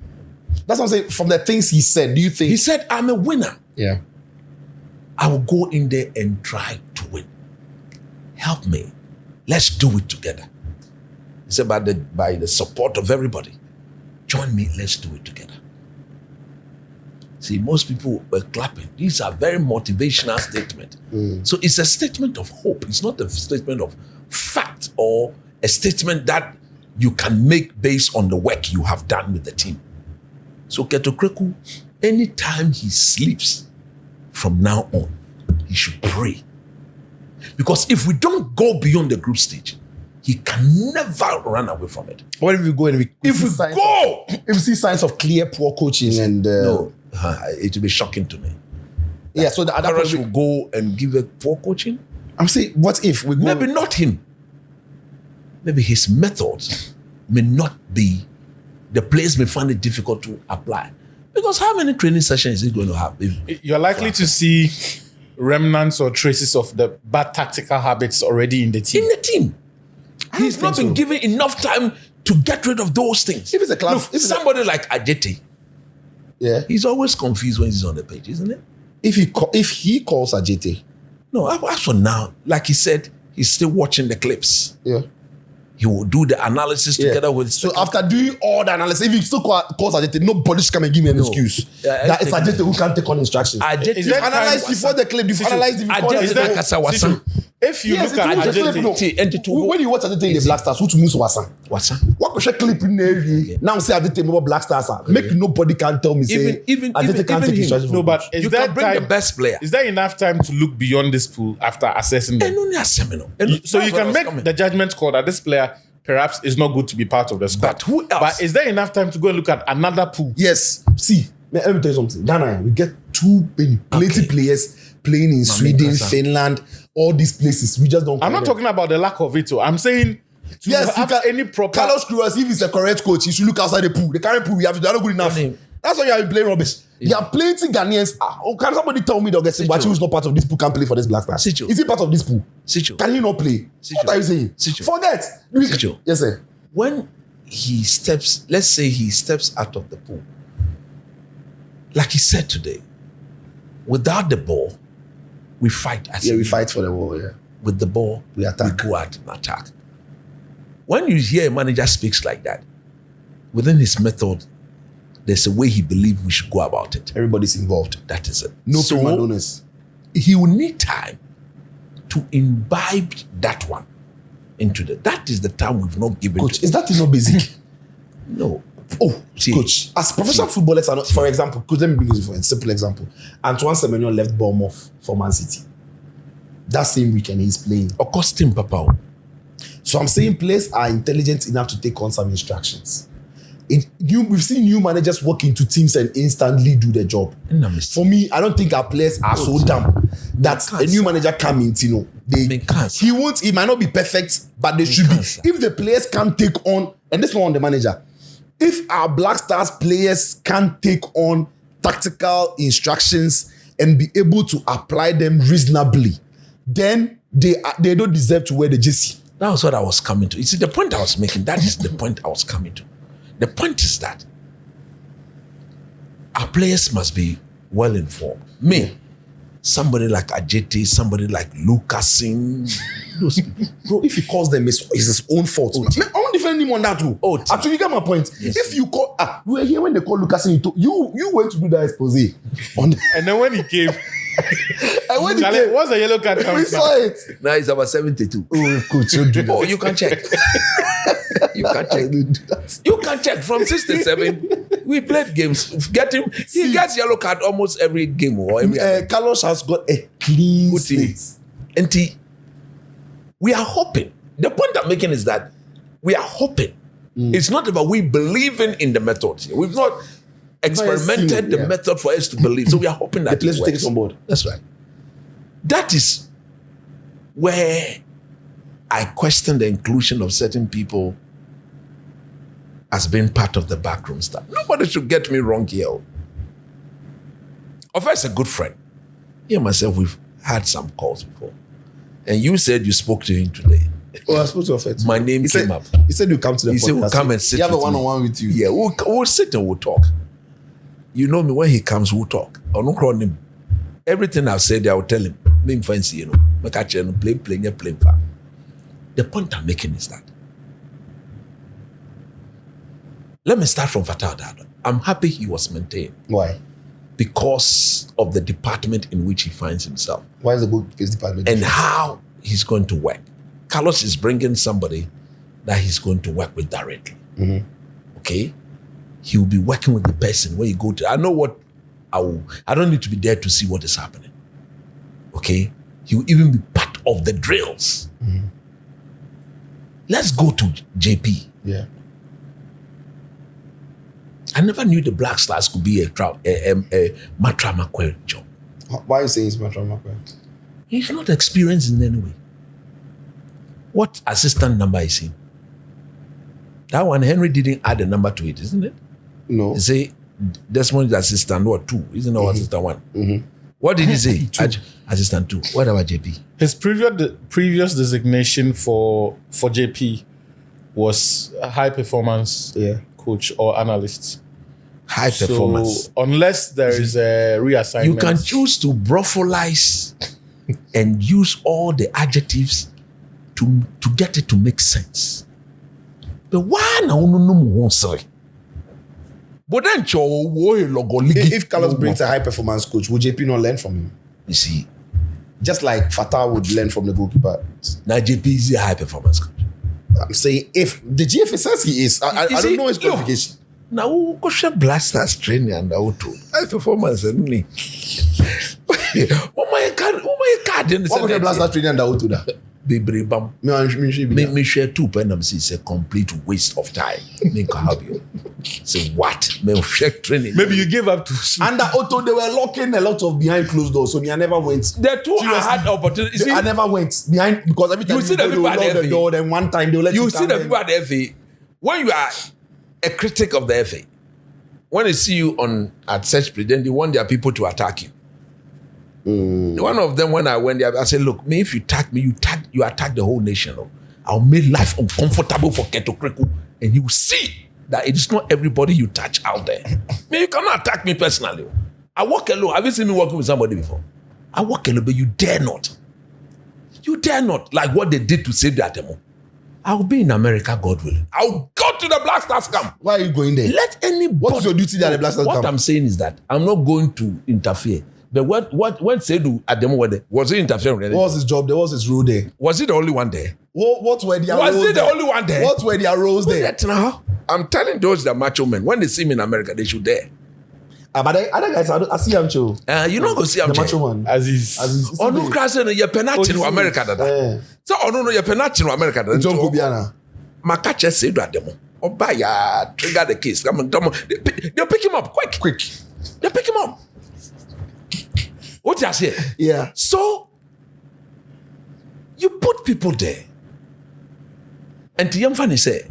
That's what I'm saying. From the things he said, do you think... He said, I'm a winner. Yeah. I will go in there and try to win. Help me. Let's do it together. He said, by the support of everybody, join me, let's do it together. See, most people were clapping. These are very motivational statements. So it's a statement of hope. It's not a statement of fact or a statement that you can make based on the work you have done with the team. So Ketokriku, anytime he sleeps from now on, he should pray. Because if we don't go beyond the group stage, he can never run away from it. What if we go and if we see signs of clear poor coaching and... no, it will be shocking to me. Yeah, so the other Koros will go and give a poor coaching? I'm saying, what if we go... Maybe not him. Maybe his methods may not be, the players may find it difficult to apply. Because how many training sessions is he going to have? You're likely to see remnants or traces of the bad tactical habits already in the team. In the team. He's not been given enough time to get rid of those things. If it's a class... Look, somebody like Arteta, he's always confused when he's on the page, isn't it? If he calls Arteta... No, as for now, like he said, he's still watching the clips. Yeah. He will do the analysis together with... So after doing all the analysis, if he still calls Arteta, nobody should come and give me an excuse. That it's Arteta who can't take on instructions. You've analyzed before the clip. You've analyzed it before. If you look at Arteta... When you watch Arteta in the Black Stars, who's Musa Wasan? What was clip in there? Now say Arteta about Black Stars. Make nobody can tell me say Arteta can't take instructions. No, but you can bring the best player. Is there enough time to look beyond this pool after assessing them? So you can make the judgment call that this player perhaps is not good to be part of the squad. But who else? But is there enough time to go and look at another pool? Yes. See, let me tell you something. Ghana, we get too many plenty players playing in Sweden, Finland, all these places. We just don't. I'm not talking about the lack of it. I'm saying have any proper... Carlos Queiroz, if he's a correct coach, he should look outside the pool. The current pool we have, they're not good enough. That's why you are playing rubbish. There are plenty Ghanaians. Can somebody tell me that Wachi is not part of this pool, can't play for this Black Stars? Sicho. Is he part of this pool? Sicho. Can he not play? Sicho. What are you saying? Sicho. Forget. Sicho. Yes, sir. When he steps, let's say he steps out of the pool, like he said today, without the ball, we fight. We fight for the ball, yeah. With the ball, we attack. We go out and attack. When you hear a manager speaks like that, within his method, there's a way he believes we should go about it. Everybody's involved. That is it. No prima donnas. He will need time to imbibe that one into that is the time we've not given. Coach, is that not basic? No. Oh, Coach, as professional footballers are not, for example, Coach, let me bring this for a simple example. Antoine Semenyo left Bournemouth for Man City. That same weekend he's playing. Augustine Papa. So I'm saying players are intelligent enough to take on some instructions. We've seen new managers walk into teams and instantly do the job. For me, I don't think our players are so dumb that a new manager come in, he might not be perfect, but they should be. If the players can't take on, and this one on the manager, if our Black Stars players can't take on tactical instructions and be able to apply them reasonably, then they don't deserve to wear the jersey. That was what I was coming to. You see, the point I was making, that is the point I was coming to. The point is that our players must be well informed. Me, somebody like Ajete, somebody like Lucasin. Bro, if he calls them, it's his own fault. I won't defend him on that too. Actually, you get my point. Yes. If you call, we were here when they called Lucasin, you went to do that expose. And then when he came, what's the yellow card? We saw it. Now it's about 72. Oh, Coach, you do that. Oh, you can check. You can check. You can check from 67. We played games. He gets yellow card almost every game or every Carlos has got a clean slate. And we are hoping. The point I'm making is that we are hoping. It's not about we believing in the method. We've not experimented the method for us to believe. So we are hoping that the players will take it on board. That's right. That is where I question the inclusion of certain people as being part of the backroom staff. Nobody should get me wrong here. Of course, a good friend. He and myself, we've had some calls before. And you said you spoke to him today. Oh, I spoke to Arteta. My name came up. He said you come to the podcast. He said we'll come and sit. You have a one-on-one with you. Yeah, we'll sit and we'll talk. You know me, when he comes, we'll talk. I'll not call him. Everything I've said, I will tell him. Being fancy, you know. Playing. The point I'm making is that. Let me start from Fatal Dada. I'm happy he was maintained. Why? Because of the department in which he finds himself. Why is the goalkeepers department? And how he's going to work. Carlos is bringing somebody that he's going to work with directly. Mm-hmm. Okay? He will be working with the person where you go to. I know what I don't need to be there to see what is happening. Okay? He will even be part of the drills. Mm-hmm. Let's go to JP. Yeah. I never knew the Black Stars could be a Matra Makwel job. Why are you saying it's Matra Makwel? He's not experienced in any way. What assistant number is he? That one, Henry didn't add a number to it, isn't it? No. He say Desmond is assistant, what, 2? Isn't it assistant 1? Mm-hmm. What did he say? Assistant 2. What about JP? His previous designation for JP was a high performance coach or analyst. High performance. So unless there is a reassignment. You can choose to brothelize and use all the adjectives to get it to make sense. But why now no say? But then if Carlos brings a high performance coach, would JP not learn from him? You see, just like Fatah would learn from the goalkeeper. Now JP is a high performance coach. I'm saying if the GFA says he is, I don't know his qualification. Now who question Black Stars training and auto high performance and me. Oh my God! What was the Black Stars training and auto that? Me share 2 penams. It's a complete waste of time. Me can help you. Say what? Me share training. Maybe you gave up to. Under Otto, they were locking a lot of behind closed doors, so I never went. The 2 I had opportunity. I never went behind because every time you see the people at the door, then one time they'll let you see the people at the FA. When you are a critic of the FA, when they see you at such place, then they want their people to attack you. One of them, when I went there, I said, look, me, if you attack me, you attack the whole nation. Oh. I'll make life uncomfortable for Keto Kreku, and you will see that it is not everybody you touch out there. Me, you cannot attack me personally. I walk alone. Have you seen me walking with somebody before? I walk alone, but you dare not. You dare not. Like what they did to save the Atemo. I'll be in America, God willing. I'll go to the Black Stars camp. Why are you going there? Let anybody. What's your duty at the Black Stars camp? What I'm saying is that I'm not going to interfere. But when Seydou Ademo were there, was he interfering? What was his job there? What was his role there? Was he the only one there? What were their roles there? Was he the only one there? What were their roles there? That now, I'm telling those that macho men, when they see me in America, they should dare. But other guys, I see him too. You know, go see him. The macho man. Aziz. Oh no, crazy! You're penalty in America, dada. So oh no, you're penalty in America, dada. John Kubiana. Makache Seydou Ademo. Obaya trigger the case. Come on. They'll pick him up quick. They'll pick him up. What you say? Yeah. So you put people there, and Tiyamfani say,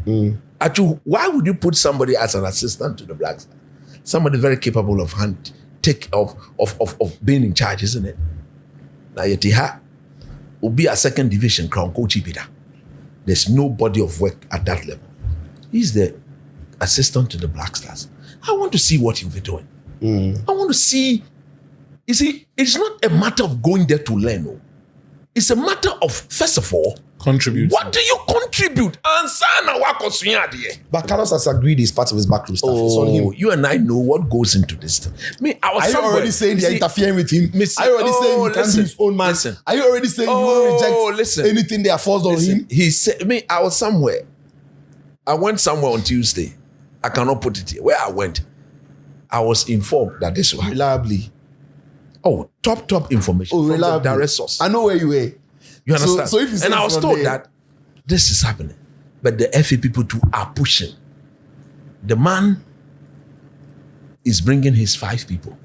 Achu, why would you put somebody as an assistant to the Black Stars? Somebody very capable of being in charge, isn't it? Now Yetiha will be a second division crown coach. There's no body of work at that level. He's the assistant to the Black Stars. I want to see what he'll be doing. I want to see. You see, it's not a matter of going there to learn. No. It's a matter of, first of all, Contribute. what do you contribute? But Carlos has agreed he's part of his backroom staff. It's on him. You and I know what goes into this thing. Me, I was Are you already saying they're interfering with him? Are you already saying he can't be his own man? Listen. Are you already saying you won't reject anything they are forced on him? He said, me, I was somewhere. I went somewhere on Tuesday. I cannot put it here. Where I went, I was informed that this was Reliably. Oh, top information from the direct source. I know where you were. You understand? So if you say and I was told there, that this is happening. But the FA people too are pushing. The man is bringing his 5 people.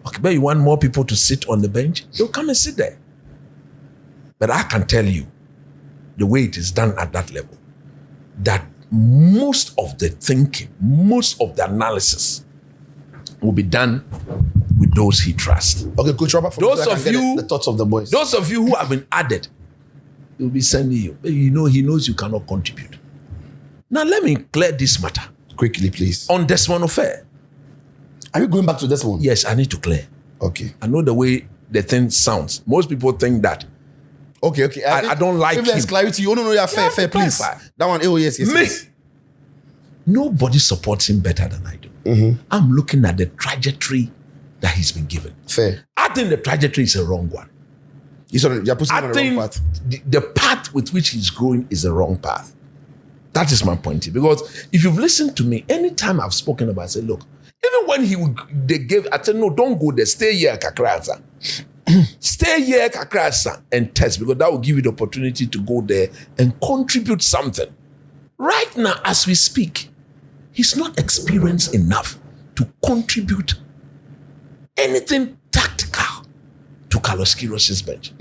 Okay, but you want more people to sit on the bench? They'll come and sit there. But I can tell you, the way it is done at that level, that most of the thinking, most of the analysis will be done with those he trusts. Okay, Coach Robert, those of you, the thoughts of the boys. Those of you who have been added, he'll be sending you. You know, he knows you cannot contribute. Now, let me clear this matter. Quickly, please. On Desmond Affair. Are you going back to this one? Yes, I need to clear. Okay. I know the way the thing sounds. Most people think that. Okay. I don't like if there's him. clarity, you don't know you're fair, please. Clarify. That one, yes. Me. Nobody supports him better than I do. I'm looking at the trajectory that he's been given. Fair. I think the trajectory is a wrong one. You're putting him on the wrong path. The path with which he's growing is a wrong path. That is my point here. Because if you've listened to me, anytime I've spoken about it, I said, look, even when I said, no, don't go there. Stay here, Kakrasa. Stay here, Kakrasa, and test, because that will give you the opportunity to go there and contribute something. Right now, as we speak, he's not experienced enough to contribute anything tactical to Carlos Queiroz's bench.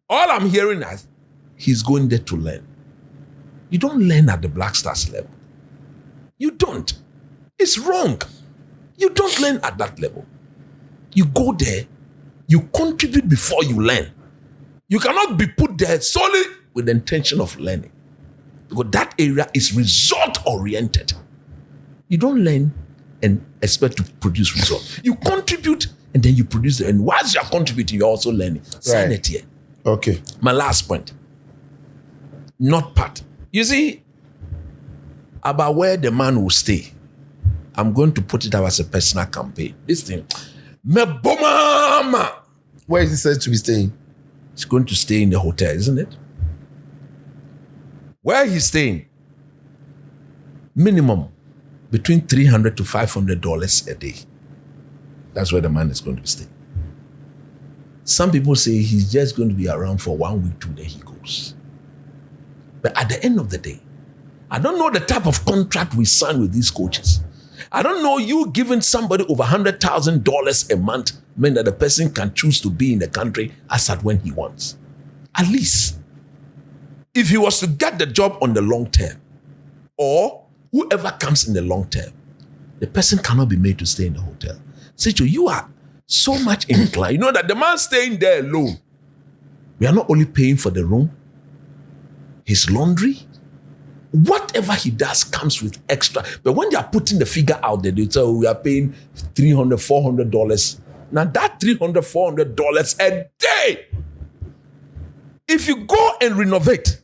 All I'm hearing is he's going there to learn. You don't learn at the Black Stars level. You don't. It's wrong. You don't learn at that level. You go there, you contribute before you learn. You cannot be put there solely with the intention of learning, because that area is result-oriented. You don't learn and expect to produce results. You contribute and then you produce it. And whilst you're contributing, you're also learning. Sign it here. Okay. My last point. Not part. You see, about where the man will stay, I'm going to put it up as a personal campaign. This thing. Mebomama. Where is he said to be staying? He's going to stay in the hotel, isn't it? Where he's staying, minimum between $300 to $500 a day. That's where the man is going to be staying. Some people say he's just going to be around for 1 week, 2 days, he goes. But at the end of the day, I don't know the type of contract we sign with these coaches. I don't know you giving somebody over $100,000 a month mean that the person can choose to be in the country as at when he wants. At least, if he was to get the job on the long term, or whoever comes in the long term, the person cannot be made to stay in the hotel. Sicho, you are so much inclined. You know that the man staying there alone, we are not only paying for the room, his laundry, whatever he does comes with extra. But when they are putting the figure out there, they tell we are paying $300, $400. Now that $300, $400 a day, if you go and renovate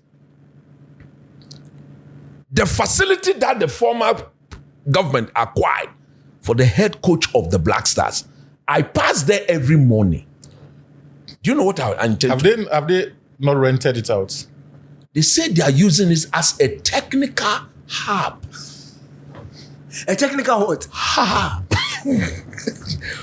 the facility that the former government acquired for the head coach of the Black Stars, I pass there every morning. Do you know what I intend to? Have they not rented it out? They say they are using it as a technical hub. A technical what? Hub.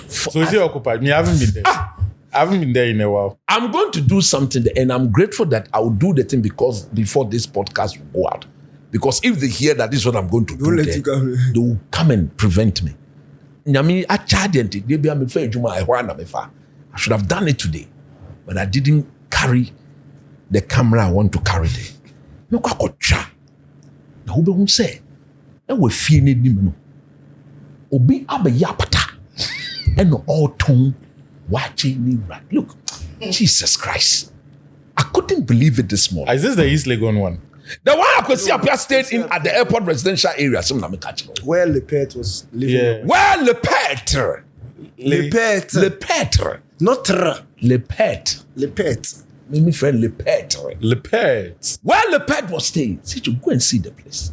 So is it occupied? Me, I haven't been there. I haven't been there in a while. I'm going to do something there, and I'm grateful that I will do the thing because before this podcast will go out. Because if they hear that this is what I'm going to do, there, they will come and prevent me. I should have done it today, but I didn't carry the camera I want to carry there. No, now who be say? And we fear need Obi abayapata, and no all tongue watching me right. Look, Jesus Christ! I couldn't believe it this morning. Is this the East Legon one? The one I could see appear stayed in at the airport residential area. Where Lepet was living. Yeah. Where Lepet? Lepet. Not Tra. Lepet. Lepet. My friend Lepet. Lepet. Where Lepet was staying. See, you go and see the place.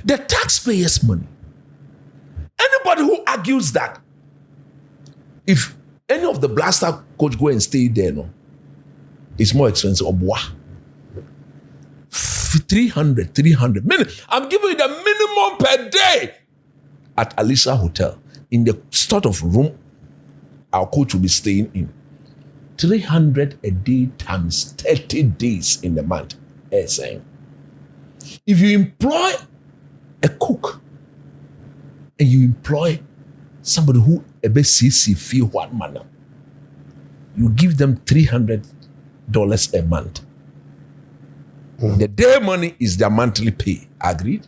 The taxpayers' money. Anybody who argues that if any of the blaster coach go and stay there, no, it's more expensive. 300. I'm giving you the minimum per day at Alicia Hotel in the sort of room our coach will be staying in. 300 a day times 30 days in the month. Saying, if you employ a cook and you employ somebody who a bit feel what manner, you give them $300 a month. The day money is their monthly pay. Agreed?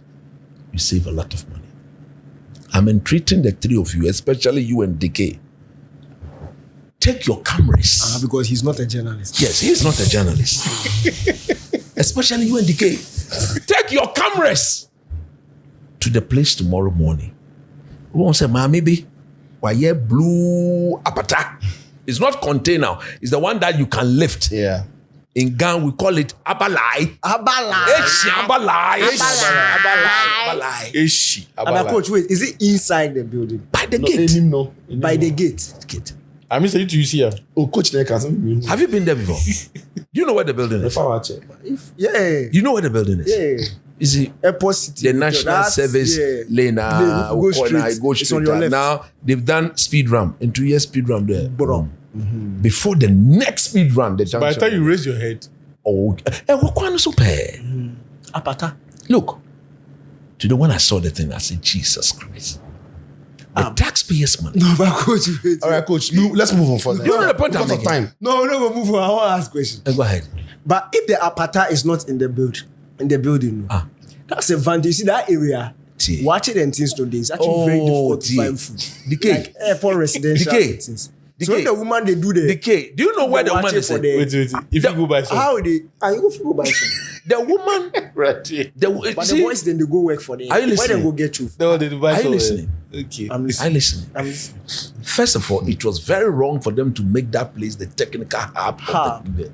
You save a lot of money. I'm entreating the three of you, especially you and DK. Take your cameras. Because he's not a journalist. Yes, he's not a journalist. Especially you and DK. Take your cameras to the place tomorrow morning. We won't say, maybe why blue apata. It's not container. It's the one that you can lift. Yeah. In Ghana, we call it abalai. Abalai. And coach, wait, is it inside the building? By the gate. By the gate. I mean, you see here. Oh, coach, have you been there before? You know where the building is? Yeah. You know where the building is? Yeah. Is it Airport City? the National Service lane? Go straight. It's on your left. Now they've done speed ramp in 2 years. Speed ramp there. Before the next speed run, the junction. By the time you raise your head, Apata. Look, today when I saw the thing, I said, Jesus Christ. The taxpayers' money. No, but coach, wait. All right, coach, let's move on further. You know the point I'm because of making. time. No, we're not gonna move on. I want to ask a question. Go ahead. But if the apata is not in the building, that's a vantage. You see that area? Watch it and things today. It's actually very difficult to find food. Like airport residential things. So when the woman they do the decay. Do you know where the woman is? Wait. If you go buy some. How they? Are you go buy some? The woman, But the boys then they go work for them. Are you listening? Where they go get you? No, they buy Are you some. listening? Okay. I'm I listening. listen. First of all, it was very wrong for them to make that place the technical hub of the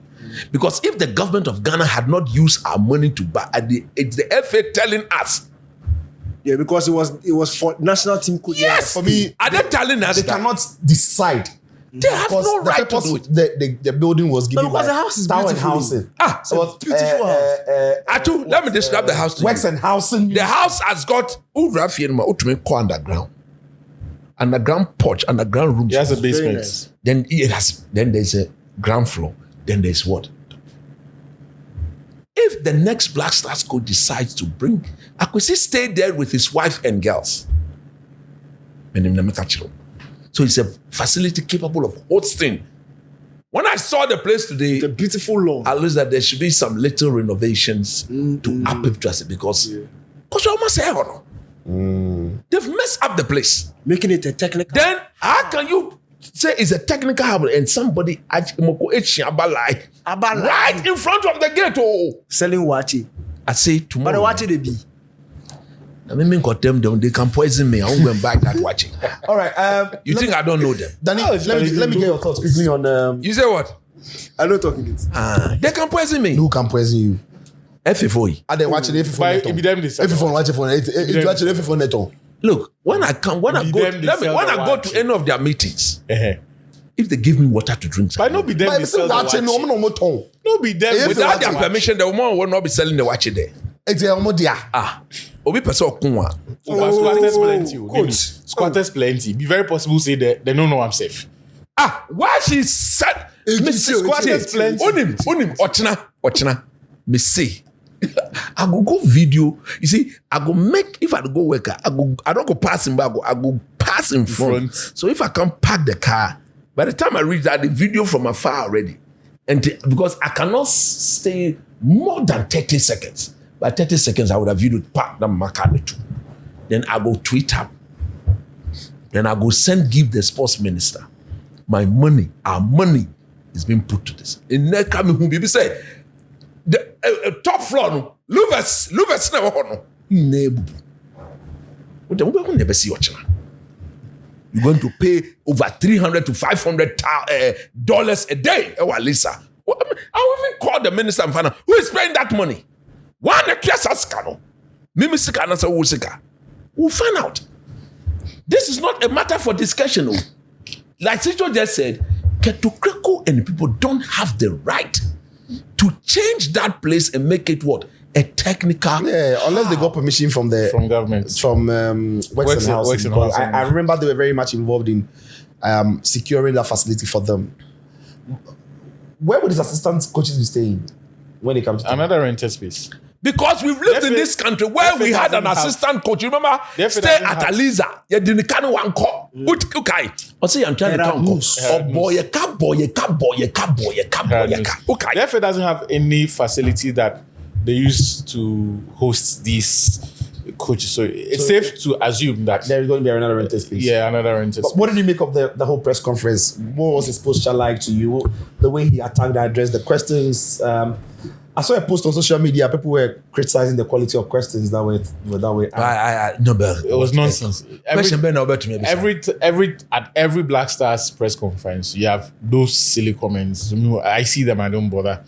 because if the government of Ghana had not used our money to buy, it's the FA telling us. Yeah, because it was for national team coach. Yes, For me, are they telling us they that? cannot decide. They have no right to do it. The building was given because by the house is Town and beautiful. Housing. It's a beautiful house. Atu, let me describe the house to Works you. and Housing. The house has got underground porch, underground rooms. It has a Very basement. nice. Then there's a ground floor. Then there's what? If the next Black Stars coach decides to bring, Akwesi stayed there with his wife and girls. So it's a facility capable of hosting. When I saw the place today, The beautiful lawn. I realized that there should be some little renovations to up it because we almost say, They've messed up the place. Making it a technical. Then how can you say it's a technical habit and somebody right in front of the gate? Oh, selling wachi. I say But tomorrow. the wachi they be. I mean, got them down. They can poison me. I won't go and buy that watching. All right. You think I don't know them? Danny, let me get your thoughts quickly on You say what? I know talking it. They can poison me. who can poison you. FFOE. Are they watching if But it be them they sell. If you watch it for it, you watch it if for net on. Look, when I go them they to sell any of their meetings, Uh-huh. if they give me water to drink, But no be them But they if sell you the watching no watch. more tone. No be them If without watch their it. permission, the woman will not be selling the watch there. It's a modia. Obi person okunwa. But squatters plenty. coach. Coach. Squatters plenty. Be very possible say that they don't know I'm safe. Why she said Squatters plenty. Onim, ochina. Me say, I go video. You see, I go make if I go work, I don't go pass him back. I go pass in front. So if I can park the car, by the time I reach that, the video from afar already, and because I cannot stay more than 30 seconds. By 30 seconds, I would have videoed park the car too. Then I go tweet up. Then I go give the sports minister my money. Our money is being put to this. In next coming, who people say the top floor, no, Luvers never no. We never see what you're going to pay over $300 to $500 a day. Oh, Lisa, I will even call the minister and find out who is paying that money. One scano. Mimisika and Wusika. We'll find out. This is not a matter for discussion. Oh. Like Sicho just said, Ketukreko and people don't have the right to change that place and make it what? A technical. Yeah, unless they got permission from government. From Western House. Western House. I remember they were very much involved in securing that facility for them. Where would these assistant coaches be staying when they come to Another rented space. Because we've lived in this country where we had an assistant coach. You remember? Stay at Aliza. You didn't can one call. Okay. I say I'm trying to count. Oh boy, boy. Okay. Therefore, doesn't have any facility that they use to host these coaches. So it's safe to assume that there is going to be another rented space. Yeah, another rented space. What did you make of the whole press conference? What was his posture like to you? The way he attacked, addressed the questions. I saw a post on social media. People were criticizing the quality of questions that way. No, but it was nonsense. At every Black Stars press conference, you have those silly comments. I see them. I don't bother.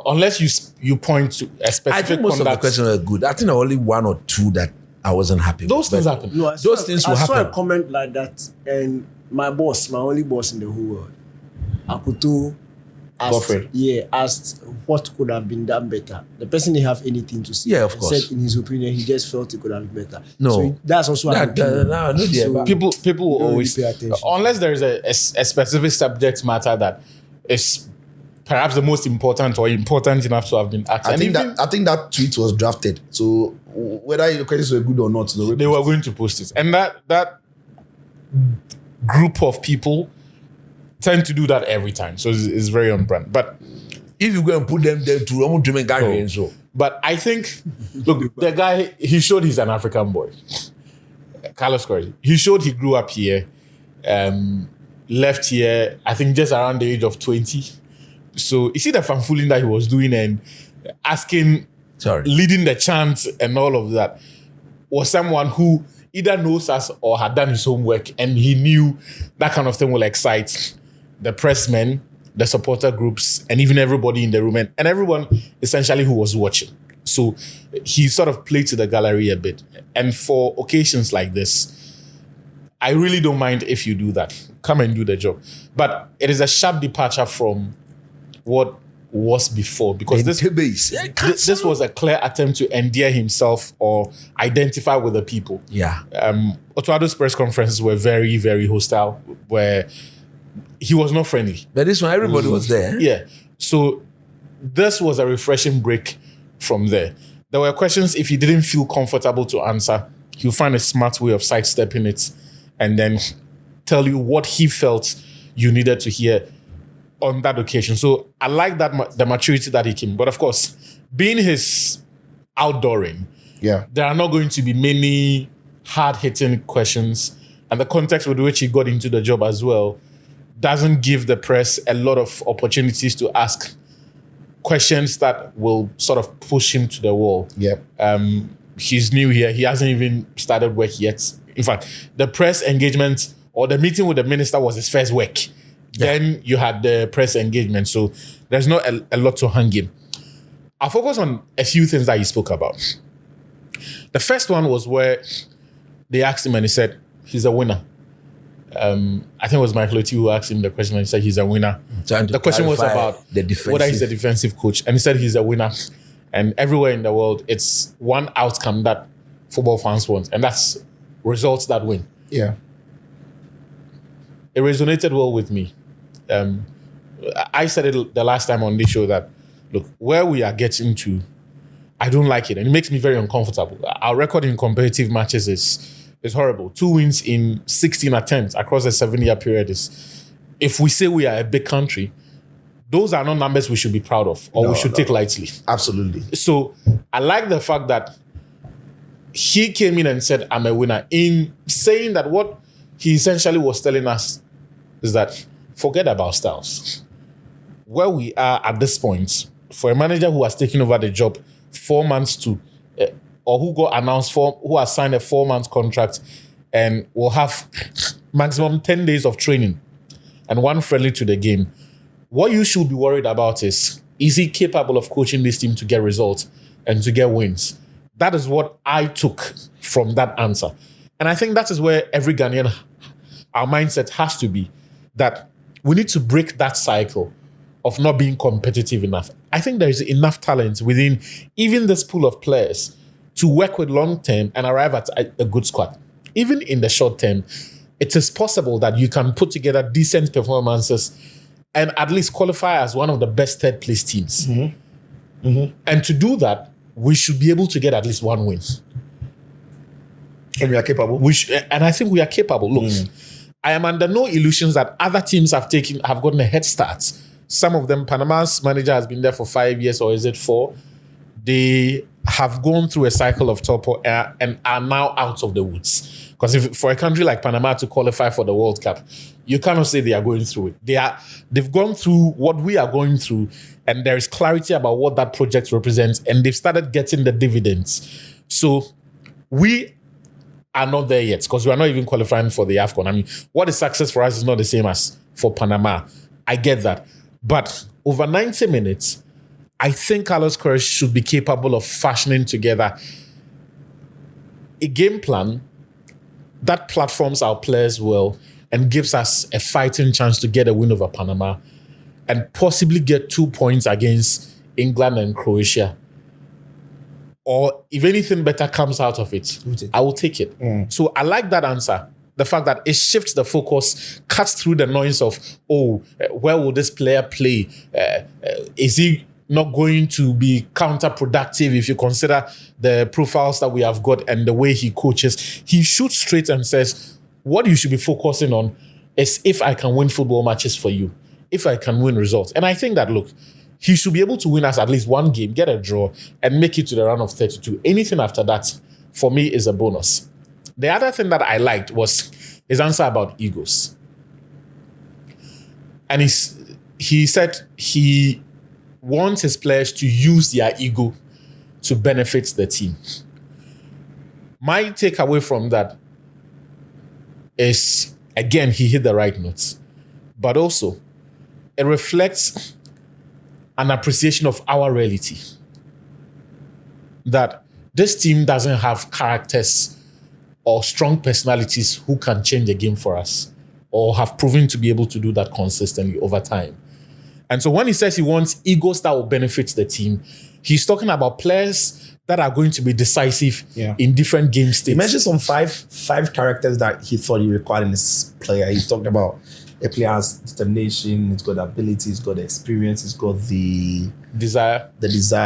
Unless you point to a specific. I think most of the questions were good. I think only one or two that I wasn't happy with. Those things happen. No, Those things will happen. I saw a comment like that, and my only boss in the whole world, Akutu, asked what could have been done better. The person didn't have anything to say. Yeah, of course. Said in his opinion, he just felt it could have been better. No. So that's also an opinion. So people will don't always really pay attention. unless there is a specific subject matter that is perhaps the most important or important enough to have been asked. I think that tweet was drafted. So whether the questions were good or not, they were going to post it, and that group of people tend to do that every time. So it's very on brand. But if you go and put them there to I'm to make Ghanaians, so. But I think, look, the guy, he showed he's an African boy. Carlos Queiroz. He showed he grew up here, left here, I think just around the age of 20. So you see the fanfooling that he was doing and asking, leading the chant and all of that, was someone who either knows us or had done his homework, and he knew that kind of thing will excite the pressmen, the supporter groups, and even everybody in the room, and everyone essentially who was watching. So he sort of played to the gallery a bit. And for occasions like this, I really don't mind if you do that. Come and do the job. But it is a sharp departure from what was before, because this was a clear attempt to endear himself or identify with the people. Yeah. Otuado's press conferences were very, very hostile, where he was not friendly. But this one, everybody was there. Yeah. So this was a refreshing break from there. There were questions, if he didn't feel comfortable to answer, he'll find a smart way of sidestepping it and then tell you what he felt you needed to hear on that occasion. So I like that the maturity that he came. But of course, being his outdooring, there are not going to be many hard-hitting questions. And the context with which he got into the job as well doesn't give the press a lot of opportunities to ask questions that will sort of push him to the wall. He's new here. He hasn't even started work yet. In fact, the press engagement or the meeting with the minister was his first week. Then you had the press engagement. So there's not a lot to hang him. I'll focus on a few things that he spoke about. The first one was where they asked him and he said, he's a winner. I think it was Michael Oti who asked him the question and he said he's a winner. The question was about whether he's a defensive coach. And he said he's a winner. And everywhere in the world, it's one outcome that football fans want. And that's results that win. Yeah. It resonated well with me. I said it the last time on this show that, look, where we are getting to, I don't like it. And it makes me very uncomfortable. Our record in competitive matches is horrible. 2 wins in 16 attempts across a 7-year period is, if we say we are a big country, those are not numbers we should be proud of or we should take lightly. Absolutely. So I like the fact that he came in and said, I'm a winner. In saying that, what he essentially was telling us is that forget about styles. Where we are at this point, for a manager who has taken over the job 4 months to, or who got announced who has signed a 4-month contract and will have maximum 10 days of training and 1 friendly to the game, what you should be worried about is he capable of coaching this team to get results and to get wins? That is what I took from that answer. And I think that is where every Ghanaian, our mindset has to be, that we need to break that cycle of not being competitive enough. I think there is enough talent within even this pool of players to work with long term and arrive at a good squad. Even in the short term, it is possible that you can put together decent performances and at least qualify as one of the best third place teams. And to do that, we should be able to get at least 1 win. And we are capable. And I think we are capable. Look, I am under no illusions that other teams have gotten a head start. Some of them, Panama's manager has been there for 5 years, or is it 4? They have gone through a cycle of torpor and are now out of the woods. Because if for a country like Panama to qualify for the World Cup, you cannot say they are going through it. They've gone through what we are going through, and there is clarity about what that project represents, and they've started getting the dividends. So we are not there yet because we are not even qualifying for the AFCON. I mean, what is success for us is not the same as for Panama. I get that. But over 90 minutes, I think Carlos Queiroz should be capable of fashioning together a game plan that platforms our players well and gives us a fighting chance to get a win over Panama and possibly get 2 points against England and Croatia. Or if anything better comes out of it, I will take it. So I like that answer. The fact that it shifts the focus, cuts through the noise of, where will this player play? Is he not going to be counterproductive if you consider the profiles that we have got and the way he coaches? He shoots straight and says, what you should be focusing on is if I can win football matches for you, if I can win results. And I think that, look, he should be able to win us at least 1 game, get a draw, and make it to the round of 32. Anything after that, for me, is a bonus. The other thing that I liked was his answer about egos. And he said he wants his players to use their ego to benefit the team. My takeaway from that is, again, he hit the right notes. But also, it reflects an appreciation of our reality. That this team doesn't have characters or strong personalities who can change the game for us or have proven to be able to do that consistently over time. And so when he says he wants egos that will benefit the team, he's talking about players that are going to be decisive in different game states. He mentioned some five characters that he thought he required in this player. He talked about a player has determination, it's got ability, it's got the experience, it's got the desire.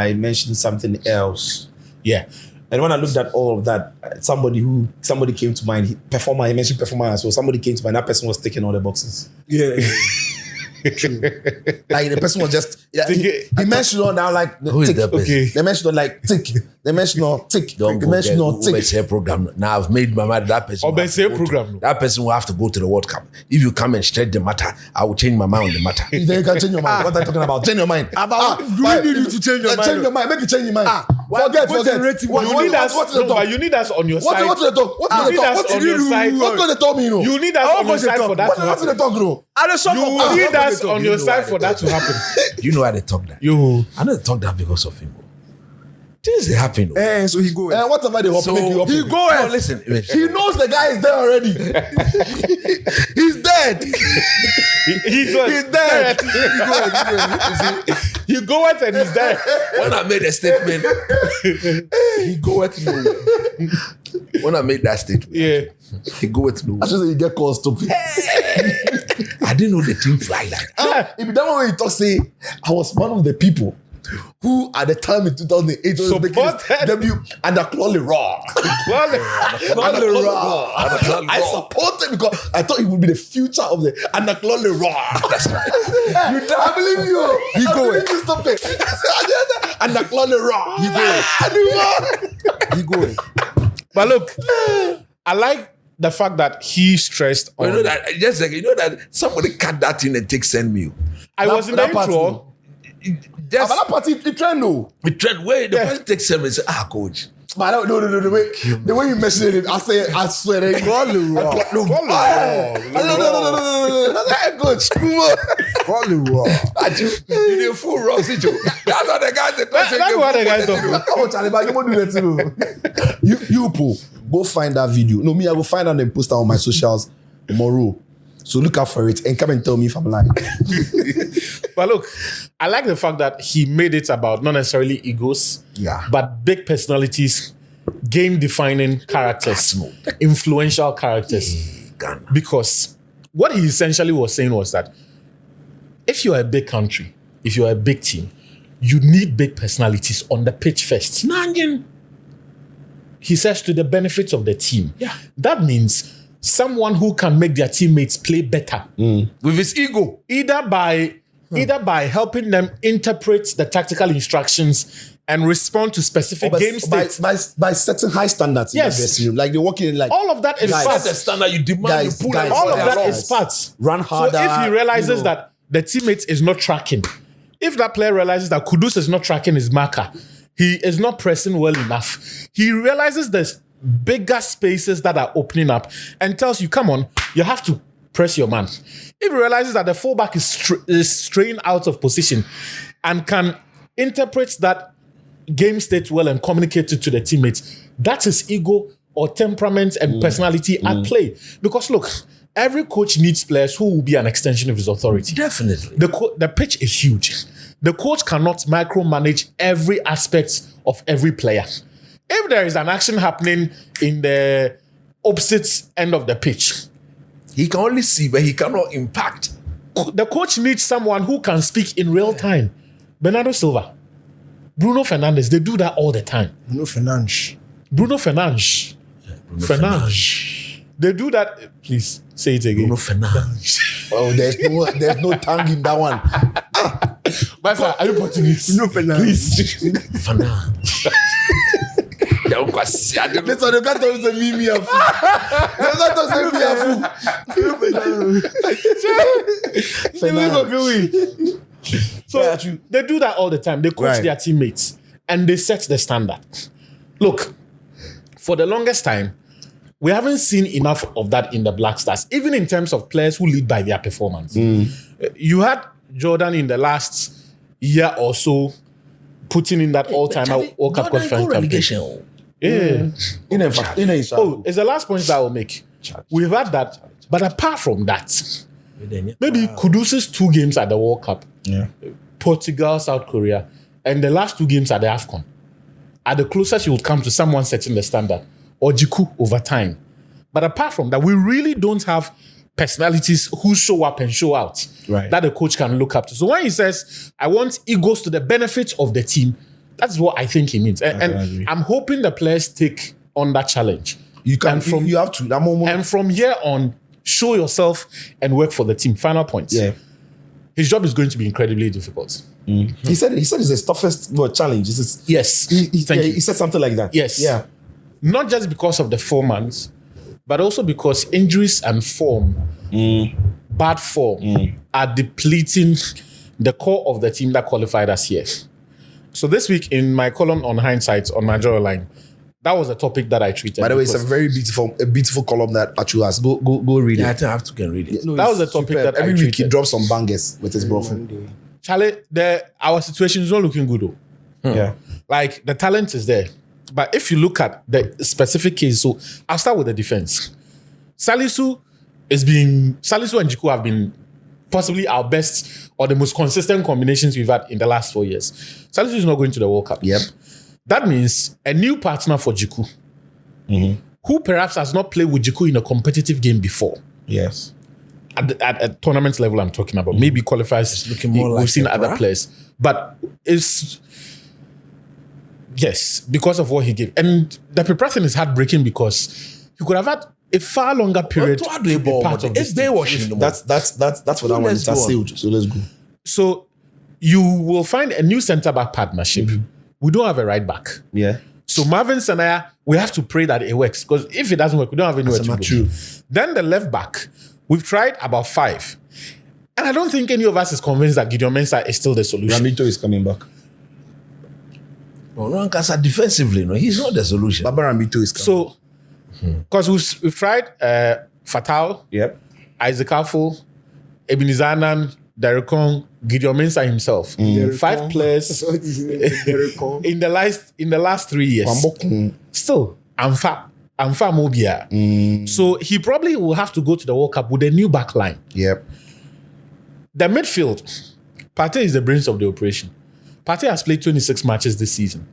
He mentioned something else. Yeah. And when I looked at all of that, somebody came to mind. He mentioned performer as well. Somebody came to mind. That person was ticking all the boxes. Yeah. Like the person was just he mentioned on now like Who is tick. that person? Okay. They mentioned on like tick. They mentioned on tick. Don't They go mentioned get on tick. Ubese program. Now I've made my mind that person. will have to Ubese go program. That person will have to go to the World Cup. If you come and stretch the matter, I will change my mind on the matter. Then you can change your mind. What are you talking about? Change your mind. Do we need you to change your mind? Change your mind. Make you change your mind. What's Forget. the rating? You need us. What's the No, talk? but you need us on your side. What do they talk? What do You they need talk? us What on do your side. What do they talk me? You need us on your side for that to What do they happen. talk, bro? You need us on your side for that to happen. You know how they talk that. You. I know they talk that because of him. Things they happen. So he go. Whatever they hope, So make you he up. go and listen. He knows the guy is there already. He's dead. He's dead. He goeth and he's there. When I made a statement, he goeth nowhere. When I made that statement, Yeah. he goeth I nowhere. should say you get called stupid. I didn't know the team fly like that. If that one when you talk, say I was one of the people who at the time in 2008 was making his Supported. debut under Clolly Raw. I supported because I thought he would be the future of the under Clolly Raw. I believe you. He I go. believe you. Stop it. Under Clolly Raw. He go. But look, I like the fact that he stressed You on. know that just like you know that somebody cut that in and take send me. I was in the that part intro. Just But that party, it trend though. we tried where the person takes send me and say, coach. But I don't no, the way you mentioned it, I swear they Clolly Raw. No, good. Clolly Raw. You didn't fool Ross, did you? That's what the guys That's what the guys do. Oh, Charlie, but you won't do that too. You, Paul, go find that video. No, me, I go find out and post it on my socials tomorrow. So look out for it and come and tell me if I'm lying. But look, I like the fact that he made it about not necessarily egos, Yeah. but big personalities, game-defining characters, influential characters. Ghana. Because what he essentially was saying was that if you're a big country, if you're a big team, you need big personalities on the pitch first. He says to the benefits of the team. Yeah. That means someone who can make their teammates play better. With his ego. Either by helping them interpret the tactical instructions and respond to specific game states. By setting high standards Yes. in the dressing room. Like they're working in like All of that is Guys, part. That's the standard you demand. Guys, you pull guys, and All of follow that along. is part. run harder. So if he realizes you know. that the teammate is not tracking, if that player realizes that Kudus is not tracking his marker, he is not pressing well enough, he realizes there's bigger spaces that are opening up and tells you, come on, you have to press your man. If he realizes that the fullback is straying out of position and can interpret that game state well and communicate it to the teammates, that's his ego or temperament and personality at play. Because look, every coach needs players who will be an extension of his authority. Definitely. The pitch is huge. The coach cannot micromanage every aspect of every player. If there is an action happening in the opposite end of the pitch, He can only see, but he cannot impact. the coach needs someone who can speak in real time. Bernardo Silva, Bruno Fernandes, they do that all the time. No finance. Bruno Fernandes. They do that. Please say it again. Bruno Fernandes. Oh, there's no tongue in that one. Master, are you Portuguese? No finance. Fernandes. Listen, you can't always say me a fool. You can't always say me a fool. So they do that all the time. They coach Right. their teammates and they set the standard. Look, for the longest time, we haven't seen enough of that in the Black Stars, even in terms of players who lead by their performance. You had Jordan in the last year or so putting in that all-time World Cup qualifying campaign. Yeah. Oh, it's the last point that I will make. We've had that, but apart from that, maybe Kudus's 2 games at the World Cup, Portugal, South Korea, and the last 2 games at the AFCON are the closest you would come to someone setting the standard, or Jiku over time. But apart from that, we really don't have personalities who show up and show out that the coach can look up to. So when he says, I want egos to the benefit of the team, that's what I think he means. And I'm hoping the players take on that challenge. You can. And You have to. That moment. And from here on, show yourself and work for the team. Final points. Yeah. his job is going to be incredibly difficult. He said it's his toughest challenge. Yes. Thank you. He said something like that. Yes. Yeah. Not just because of the 4 months, but also because injuries and form, bad form, are depleting the core of the team that qualified us here. So this week in my column on hindsight on Managerial line, that was a topic that I treated. By the way, it's a very beautiful column that Achu has. Go read it. Yeah, I think I have to go and read it. No, That was it's a topic superb. that I every week he treated. drops some bangers with his girlfriend. Charlie, our situation is not looking good though. Yeah. Like the talent is there. But if you look at the specific case, so I'll start with the defense. Salisu and Jiku have been possibly our best or the most consistent combinations we've had in the last 4 years. Salisu is not going to the World Cup. Yep. That means a new partner for Jiku, who perhaps has not played with Jiku in a competitive game before. Yes. At a tournament level, I'm talking about. Maybe qualifiers. It's looking more We've like seen a other bra. players. But it's... Yes, because of what he gave. And the Pepra thing is heartbreaking because he could have had a far longer period to be part of this team. That's for that one. Let's It's go on. sealed. So let's go. So you will find a new centre-back partnership. We don't have a right-back. Yeah. So Marvin Sanaya, we have to pray that it works. Because if it doesn't work, we don't have anywhere to go. True. Then the left-back, we've tried about 5. And I don't think any of us is convinced that Gideon Mensah is still the solution. Ramito is coming back. No, Rankasa defensively, no, he's not the solution. Baba Ramito is coming. So, because we've tried Fatal, Yep. Isaac Affle, Ebenezer Annan, Derek Kong, Gideon Mensah himself. 5 players in the last 3 years. Wambokun. Still, Amfa Mobia. So he probably will have to go to the World Cup with a new back line. Yep. The midfield, Partey is the brains of the operation. Partey has played 26 matches this season.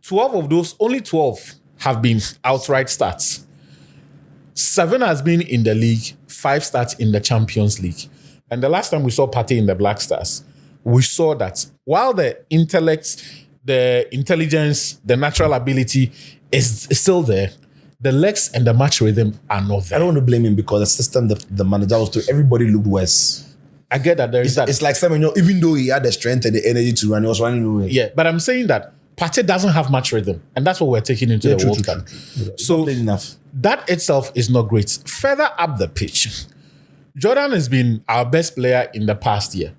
12 of those, only 12 have been outright starts. 7 has been in the league, 5 starts in the Champions League. And the last time we saw Partey in the Black Stars, we saw that while the intellect, the intelligence, the natural ability is still there, the legs and the match rhythm are not I there. don't want to blame him because the system the manager was doing, everybody looked worse. I get that there is that. It's like Semenyo, even though he had the strength and the energy to run, he was running away. Yeah, but I'm saying that Partey doesn't have much rhythm, and that's what we're taking into the true, World true, Cup. true. So Played enough. that itself is not great. Further up the pitch, Jordan has been our best player in the past year,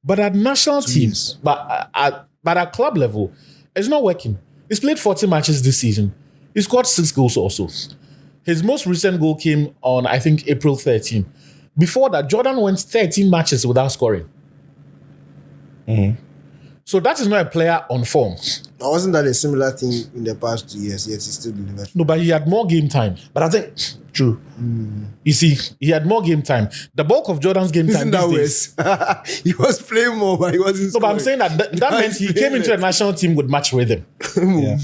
but at national teams, but at club level, it's not working. He's played 40 matches this season. He scored 6 goals also. His most recent goal came on, I think, April 13. Before that, Jordan went 13 matches without scoring. So that is not a player on form. But wasn't that a similar thing in the past 2 years? Yet he still delivered. No, but he had more game time. But I think, true. You see, he had more game time. The bulk of Jordan's game time Isn't that these days. worse? He was playing more, but he wasn't. No, but I'm scoring. saying that meant he came into the national team with much rhythm,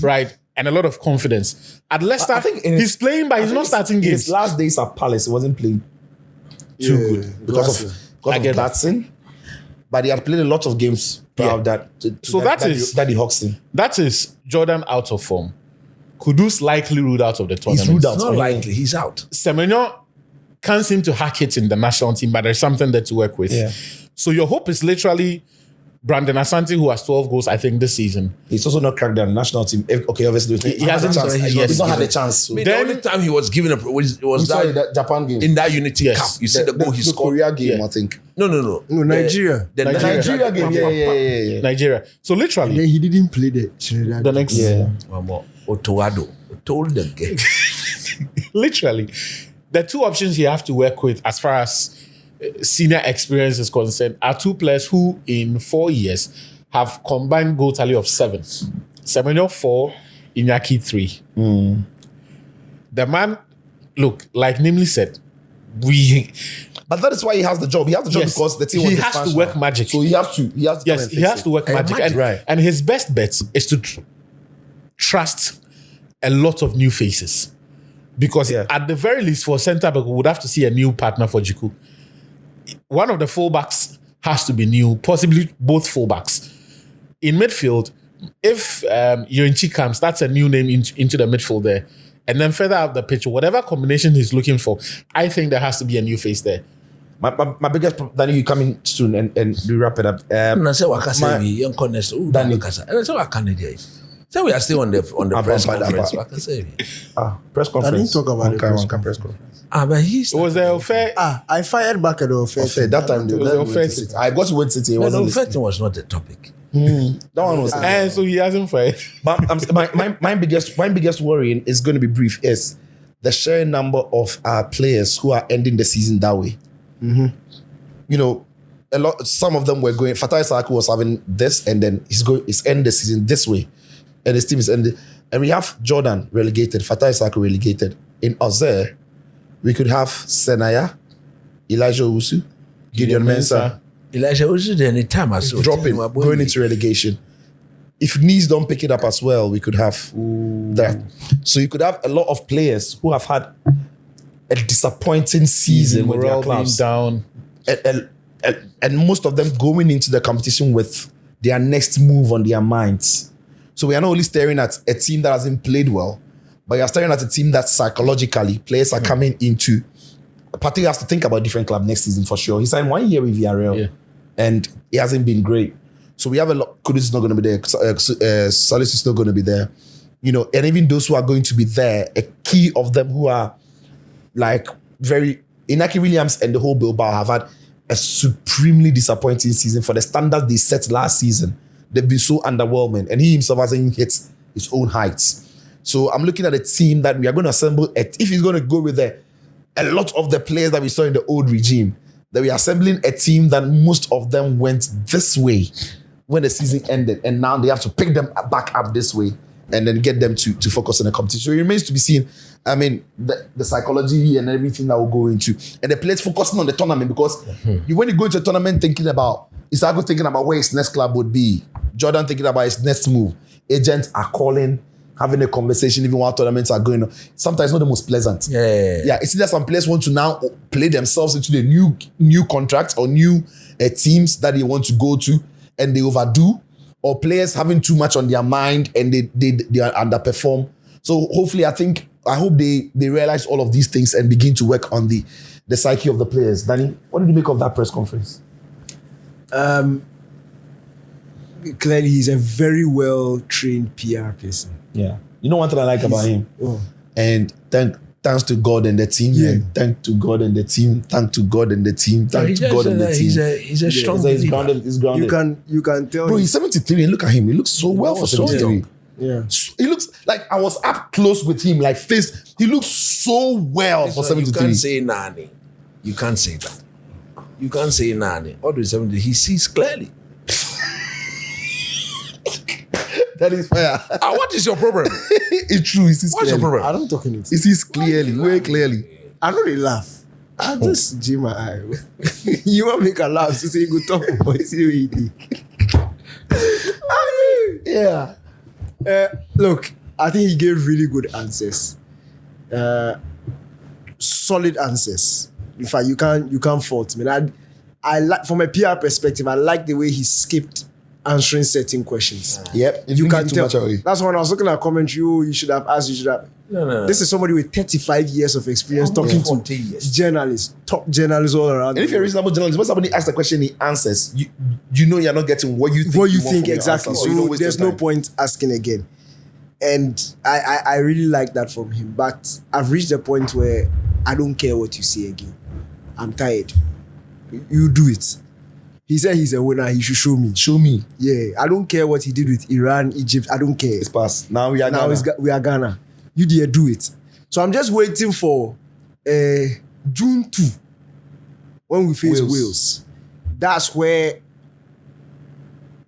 right? And a lot of confidence. At Leicester, I think he's playing, but he's not starting In games. his last days at Palace, he wasn't playing too Yeah, good because I of get that. Datsun. But he had played a lot of games throughout that. So that is- Daddy Hoxton. That is Jordan out of form. Kudus likely ruled out of the tournament. He's ruled out. It's not likely, he's out. Semenyo can't seem to hack it in the national team, but there's something there to work with. Yeah. So your hope is literally Brandon Asante, who has 12 goals, I think, this season. He's also not cracked down the national team. Okay, obviously, He hasn't- had a chance. yes, He's not had given- a chance. So. I mean, Then- the only time he was given up was We saw in that that Japan game. in that Unity Yes. Cup. You see the goal he the scored. Korea game, Yeah. I think. No. No, Nigeria. The The Nigeria game, yeah. Nigeria. So literally, Then he didn't play the the next... Yeah. Otoado told the game. Literally, the 2 options you have to work with as far as senior experience is concerned are 2 players who in 4 years have combined goal tally of 7. Semenyo 4, Iñaki 3. The man, look, like Namely said, But that is why he has the job. He has the job Yes. because the team He was has to dysfunctional. work magic. So he has to. He has to. come yes, and he fix has it. to work magic. And, Right. and his best bet is to trust a lot of new faces. Because Yeah. at the very least, for centre back, we would have to see a new partner for Jiku. One of the fullbacks has to be new, possibly both fullbacks. In midfield, if Yoinchi comes, that's a new name into the midfield there. And then further up the pitch, whatever combination he's looking for, I think there has to be a new face there. My biggest Danny, you coming soon and we wrap it up. And I say what I my- say young honest. Danny. And I say what can it. So we are still on the press conference. What can I say? Press conference. I didn't talk about Okay, the press conference. But he's Was there a fair? I fired back at the fair. Okay, that time It was unfair. I got to wait City. It wasn't listening. Vetting was not the topic. That one was. And so he hasn't fired. But my biggest worrying is going to be brief. Is the sheer number of players who are ending the season that way. You know, some of them were going. Fatai Saku was having this, and then he's ending the season this way, and his team is ending. And we have Jordan relegated, Fatai Saku relegated. In Ozer, we could have Senaya, Elijah Usu, Gideon Mensah Elijah was there any time I saw dropping, going into relegation. If Nice don't pick it up as well, we could have that. So you could have a lot of players who have had a disappointing season with their Morale being clubs. down. And most of them going into the competition with their next move on their minds. So we are not only staring at a team that hasn't played well, but you are staring at a team that psychologically players are coming into. Partey has to think about different club next season for sure. He signed 1 year with Villarreal, and he hasn't been great. So we have a lot. Kudus is not going to be there. Salis is not going to be there. You know, and even those who are going to be there, a key of them who are like very Inaki Williams and the whole Bilbao have had a supremely disappointing season for the standards they set last season. They've been so underwhelming, and he himself hasn't hit his own heights. So I'm looking at a team that we are going to assemble. If he's going to go with a lot of the players that we saw in the old regime, that we are assembling a team that most of them went this way when the season ended, and now they have to pick them back up this way and then get them to focus on the competition. So it remains to be seen. I mean, the psychology and everything that will go into, and the players focusing on the tournament, because when you go into a tournament thinking about, Isago thinking about where his next club would be, Jordan thinking about his next move, agents are calling, having a conversation even while tournaments are going on. Sometimes not the most pleasant. Yeah. It's either some players want to now play themselves into the new contracts or new teams that they want to go to, and they overdo, or players having too much on their mind and they underperform. So hopefully, I hope they realize all of these things and begin to work on the psyche of the players. Danny, what did you make of that press conference? Clearly, he's a very well-trained PR person. Yeah. You know one thing I like about him? Oh. And thanks to God and the team. Yeah. And thank to God and the team. Thank to God and the team. Thank to God and the team. He's a strong He's believer. grounded. You can tell. Bro, he's 73 and look at him. He looks so well for so 73. young. Yeah. He looks like I was up close with him, like face. He looks so well for You 73. can't say Nani. You can't say that. You can't say Nani. All the 70, he sees clearly. That is fair. What is your problem? It's true. He sees What's your clearly. problem? I don't talk in it. He sees clearly, way clearly. I know they laugh. I just jam my eye. You want make a laugh, so say you go talk about it. See what he did. Yeah. Look, I think he gave really good answers. Solid answers. In fact, you can't fault me. I like, from a PR perspective, I like the way he skipped answering certain questions. Yep. You can too tell. much away. That's when I was looking at commentary. Oh, you should have asked. You should have. No. This is somebody with 35 years of experience talking 40 to years. journalists, top journalists all around. And if you're a reasonable journalist, when somebody asks a question, he answers. You know you're not getting what you think. what you want think from your exactly. answer, So you don't waste there's your no time. point asking again. And I really like that from him. But I've reached a point where I don't care what you say again. I'm tired. You do it. He said he's a winner. He should show me. Show me. Yeah, I don't care what he did with Iran, Egypt. I don't care. It's past. Now we are Now Ghana. we are Ghana. You dare do it. So I'm just waiting for June 2 when we face Wales. That's where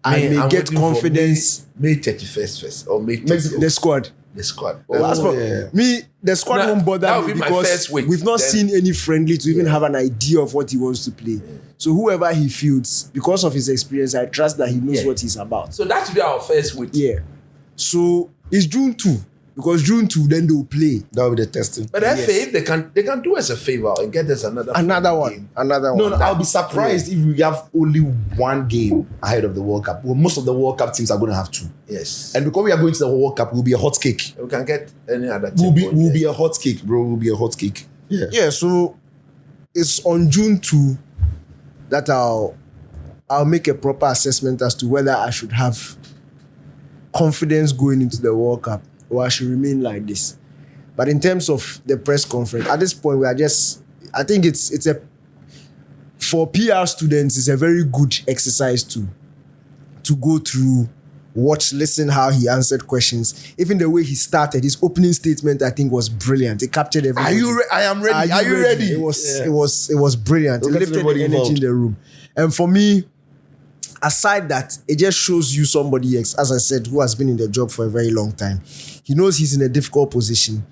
I may I'm get waiting for confidence. May 31st first or May Make 30th. the squad. The squad. That's for yeah. me. The squad That- won't that bother would me be my because first week. we've not Then- seen any friendly to even have an idea of what he wants to play. So whoever he fields, because of his experience, I trust that he knows Yeah. what he's about. So that will be our first week. Yeah. So it's June 2 because June 2 then they'll play That will be the testing. But FA, if they can do us a favor and get us another one. game. Another No, one. I'll be surprised if we have only one game ahead of the World Cup. Well, most of the World Cup teams are going to have two. Yes. And because we are going to the World Cup, we'll be a hot cake. We can get any other team. We'll be a hot cake, bro. We'll be a hot cake. Yeah. Yeah, so it's on June 2 that I'll make a proper assessment as to whether I should have confidence going into the World Cup or I should remain like this. But in terms of the press conference, at this point, I think it's for PR students, it's a very good exercise to go through, watch, listen how he answered questions. Even the way he started, his opening statement, I think, was brilliant. It captured everything. I am ready. Are you ready? It was brilliant. It lifted the energy in the room. And for me, aside that, it just shows you somebody, as I said, who has been in the job for a very long time. He knows he's in a difficult position.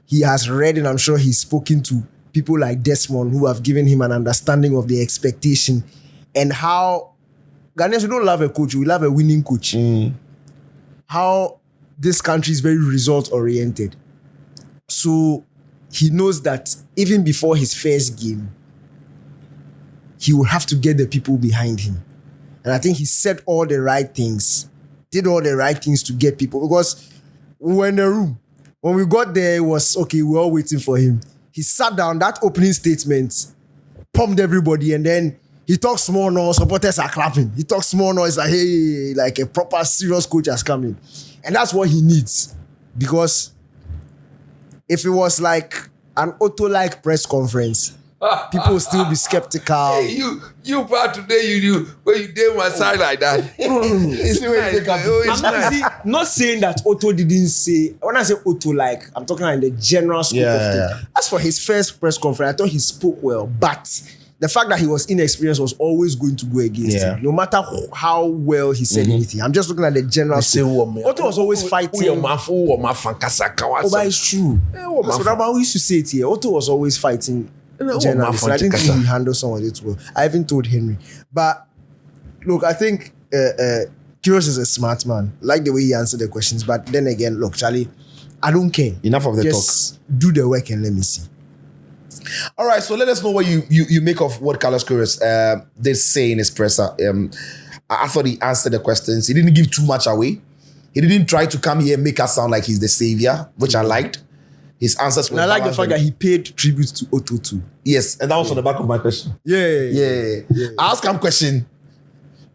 He has read, and I'm sure he's spoken to people like Desmond who have given him an understanding of the expectation and how Ghanaians, we don't love a coach, we love a winning coach. How this country is very result-oriented. So he knows that even before his first game, he will have to get the people behind him. And I think he said all the right things, did all the right things to get people. Because we were in the room. When we got there, it was, okay, we were all waiting for him. He sat down, that opening statement pumped everybody, and then he talks small noise, supporters are clapping. He talks small noise, like, hey, like a proper serious coach has come in. And that's what he needs. Because if it was like an Otto-like press conference, people will still be skeptical. Hey, you part today, you when you did my side like that. It's nice. I'm not saying that Otto didn't say. When I say Otto-like, I'm talking like in the general scope of things. As for his first press conference, I thought he spoke well, but the fact that he was inexperienced was always going to go against him, no matter how well he said anything. I'm just looking at the general scope. Otto was always fighting. Oh, but it's true. So that's how we used to say it here. Otto was always fighting journalists. And I think he handled some of it well. I even told Henry. But look, I think Queiroz is a smart man. Like the way he answered the questions. But then again, look, Charlie, I don't care. Enough of the Just do the work and let me see. All right, so let us know what you make of what Carlos Queiroz did say in his presser. I thought he answered the questions. He didn't give too much away. He didn't try to come here and make us sound like he's the savior, which I liked. His answers were and I like the fact that he paid tribute to Otto too. Yes, and that was on the back of my question. Yeah. I asked him a question.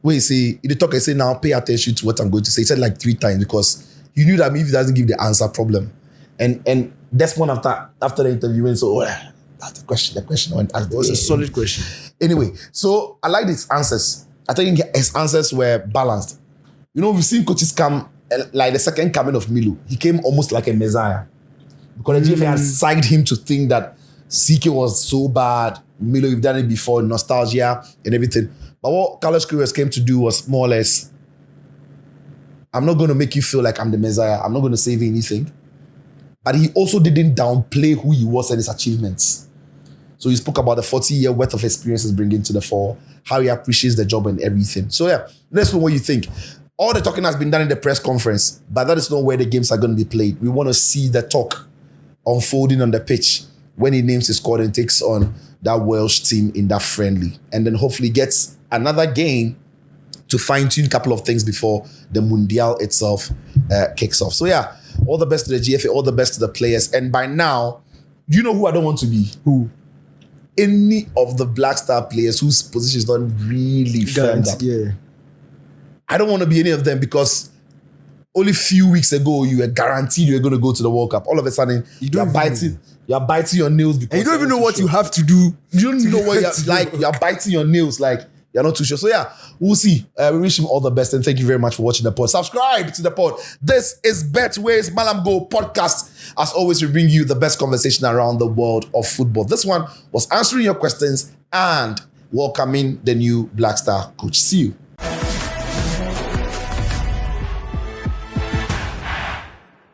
Wait, see, he talk and say, now pay attention to what I'm going to say. He said like 3 times because he knew that if he doesn't give the answer, problem. And Desmond after the interview went, so that's the question. It was a solid question. Anyway, so I like his answers. I think his answers were balanced. You know, we've seen coaches come, like the second coming of Milo. He came almost like a messiah. Because the GFA had psyched him to think that CK was so bad. Milo, you've done it before, nostalgia and everything. But what Carlos Queiroz came to do was more or less, I'm not going to make you feel like I'm the messiah. I'm not going to save anything. But he also didn't downplay who he was and his achievements. So he spoke about the 40-year worth of experiences bringing to the fore, how he appreciates the job and everything. So yeah, let's know what you think. All the talking has been done in the press conference, but that is not where the games are going to be played. We want to see the talk unfolding on the pitch when he names his squad and takes on that Welsh team in that friendly. And then hopefully gets another game to fine-tune a couple of things before the Mundial itself kicks off. So yeah, all the best to the GFA, all the best to the players. And by now, you know who I don't want to be? Who? Any of the Black Star players whose position is not really firmed up. Yeah. I don't want to be any of them because only a few weeks ago, you were guaranteed you were going to go to the World Cup. All of a sudden, you're biting your nails because and you don't even know what you have to do. You don't know what you're like. You're biting your nails like you're not too sure. So yeah, we'll see. We wish him all the best and thank you very much for watching the pod. Subscribe to the pod. This is Betway's Malam Go podcast. As always, we bring you the best conversation around the world of football. This one was answering your questions and welcoming the new Black Star coach. See you.